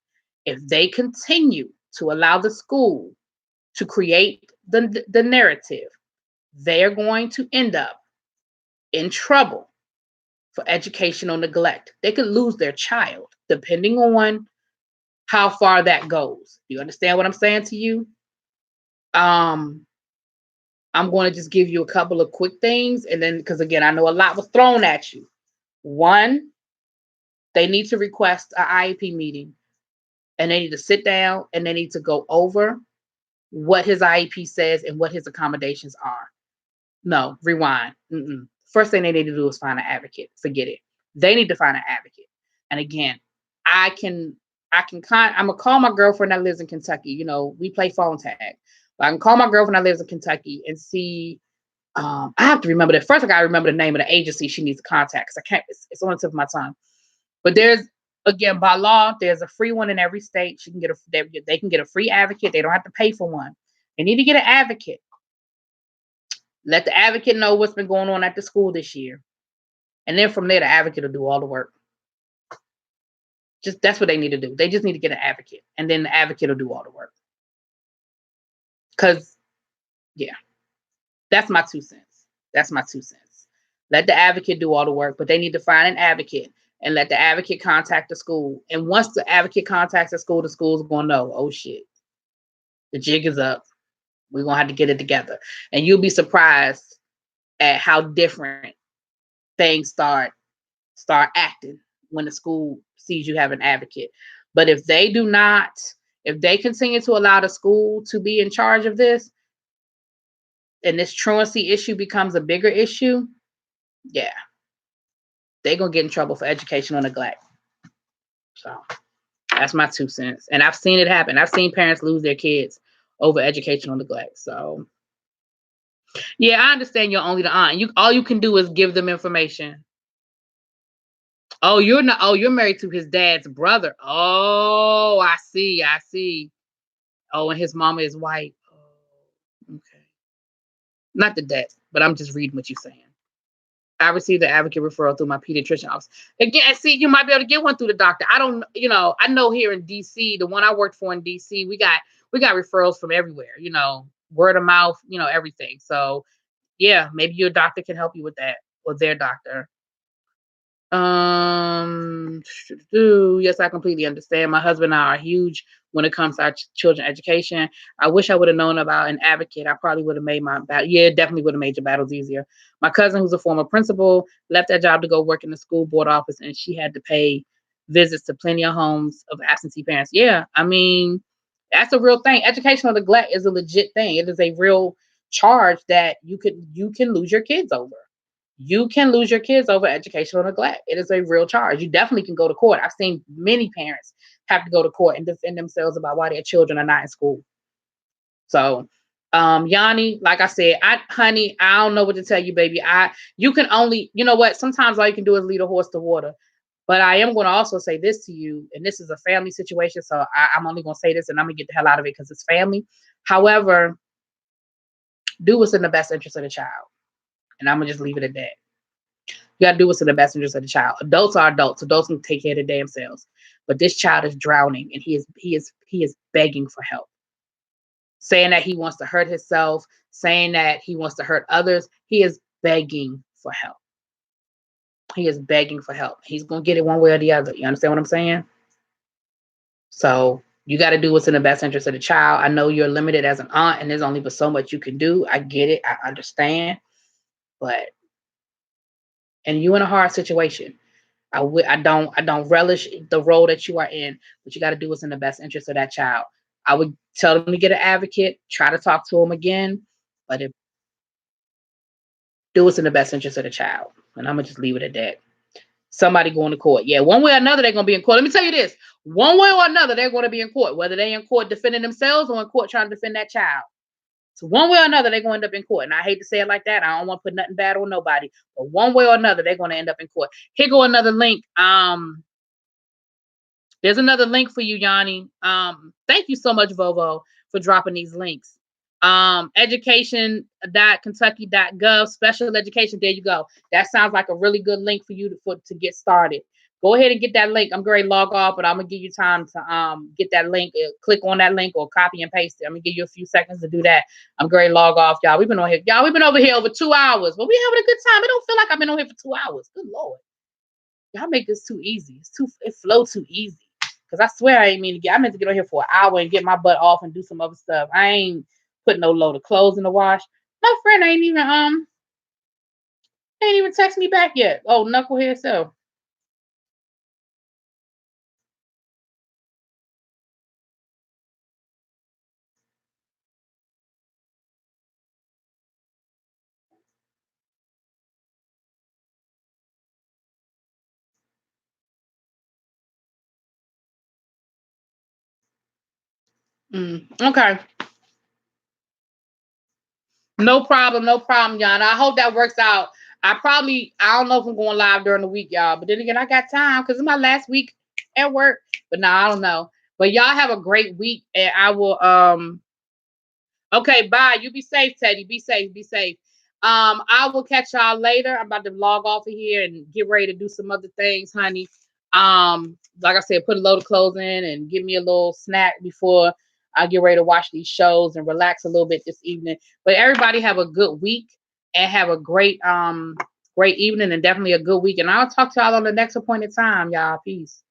if they continue to allow the school to create the narrative. They're going to end up in trouble for educational neglect. They could lose their child depending on how far that goes. You understand what I'm saying to you? I'm going to just give you a couple of quick things, and then because again, I know a lot was thrown at you. One, they need to request an IEP meeting, and they need to sit down and they need to go over what his IEP says and what his accommodations are. No, rewind. First thing they need to do is find an advocate. Forget it. They need to find an advocate. And again, I'm gonna call my girlfriend that lives in Kentucky. We play phone tag. But I can call my girlfriend that lives in Kentucky and see. I have to remember that. First, I gotta remember the name of the agency she needs to contact because I can't. It's on the tip of my tongue. But again, by law, there's a free one in every state. She can get they can get a free advocate. They don't have to pay for one. They need to get an advocate. Let the advocate know what's been going on at the school this year. And then from there, the advocate will do all the work. That's what they need to do. They just need to get an advocate. And then the advocate will do all the work. Because, yeah, that's my 2 cents. That's my 2 cents. Let the advocate do all the work, but they need to find an advocate and let the advocate contact the school. And once the advocate contacts the school's going to know, oh, shit, the jig is up. We're going to have to get it together. And you'll be surprised at how different things start acting when the school sees you have an advocate. But if they continue to allow the school to be in charge of this, and this truancy issue becomes a bigger issue, yeah, they're going to get in trouble for educational neglect. So that's my 2 cents. And I've seen it happen. I've seen parents lose their kids over educational neglect. So yeah, I understand you're only the aunt. All you can do is give them information. Oh, you're not. Oh, you're married to his dad's brother. Oh, I see. Oh, and his mama is white. Oh, okay. Not the debt, but I'm just reading what you're saying. I received the advocate referral through my pediatrician office. Again, see, you might be able to get one through the doctor. I don't, I know here in DC, the one I worked for in DC, we got referrals from everywhere, word of mouth, everything. So yeah, maybe your doctor can help you with that, or their doctor. Yes, I completely understand. My husband and I are huge when it comes to our children's education. I wish I would have known about an advocate. I probably would have made definitely would have made your battles easier. My cousin, who's a former principal, left that job to go work in the school board office, and she had to pay visits to plenty of homes of absentee parents. Yeah, I mean, that's a real thing. Educational neglect is a legit thing. It is a real charge that you can lose your kids over. You can lose your kids over educational neglect. It is a real charge. You definitely can go to court. I've seen many parents have to go to court and defend themselves about why their children are not in school. So, Yanni, like I said, honey, I don't know what to tell you, baby. You can only, you know what? Sometimes all you can do is lead a horse to water. But I am going to also say this to you, and this is a family situation, so I'm only going to say this, and I'm going to get the hell out of it because it's family. However, do what's in the best interest of the child, and I'm gonna just leave it at that. You got to do what's in the best interest of the child. Adults are adults. Adults can take care of their damn selves. But this child is drowning, and he is begging for help, saying that he wants to hurt himself, saying that he wants to hurt others. He is begging for help. He is begging for help. He's gonna get it one way or the other. You understand what I'm saying? So you got to do what's in the best interest of the child. I know you're limited as an aunt, and there's only but so much you can do. I get it. I understand, but and you in a hard situation. I don't relish the role that you are in, but you got to do what's in the best interest of that child. I would tell them to get an advocate, try to talk to him again, but do what's in the best interest of the child. And I'm gonna just leave it at that. Somebody going to court. Yeah, one way or another, they're going to be in court. Let me tell you this. One way or another, they're going to be in court, whether they're in court defending themselves or in court trying to defend that child. So one way or another, they're going to end up in court. And I hate to say it like that. I don't want to put nothing bad on nobody. But one way or another, they're going to end up in court. Here go another link. There's another link for you, Yanni. Thank you so much, Vovo, for dropping these links. Education.kentucky.gov, special education. There you go. That sounds like a really good link for you to get started. Go ahead and get that link. I'm going to log off, but I'm going to give you time to get that link. Click on that link or copy and paste it. I'm going to give you a few seconds to do that. I'm going to log off, y'all. We've been on here. Y'all, we've been over here over 2 hours, but we're having a good time. It don't feel like I've been on here for 2 hours. Good Lord. Y'all make this too easy. It flow too easy. Because I swear I meant to get on here for an hour and get my butt off and do some other stuff. I ain't put no load of clothes in the wash. My friend ain't even text me back yet. Oh, knucklehead self. Okay. No problem, y'all. I hope that works out. I don't know if I'm going live during the week, y'all. But then again, I got time because it's my last week at work. But no, I don't know. But y'all have a great week, and I will okay, bye. You be safe, Teddy. Be safe. I will catch y'all later. I'm about to log off of here and get ready to do some other things, honey. Like I said, put a load of clothes in and give me a little snack before I get ready to watch these shows and relax a little bit this evening. But everybody have a good week and have a great evening and definitely a good week. And I'll talk to y'all on the next appointed time, y'all. Peace.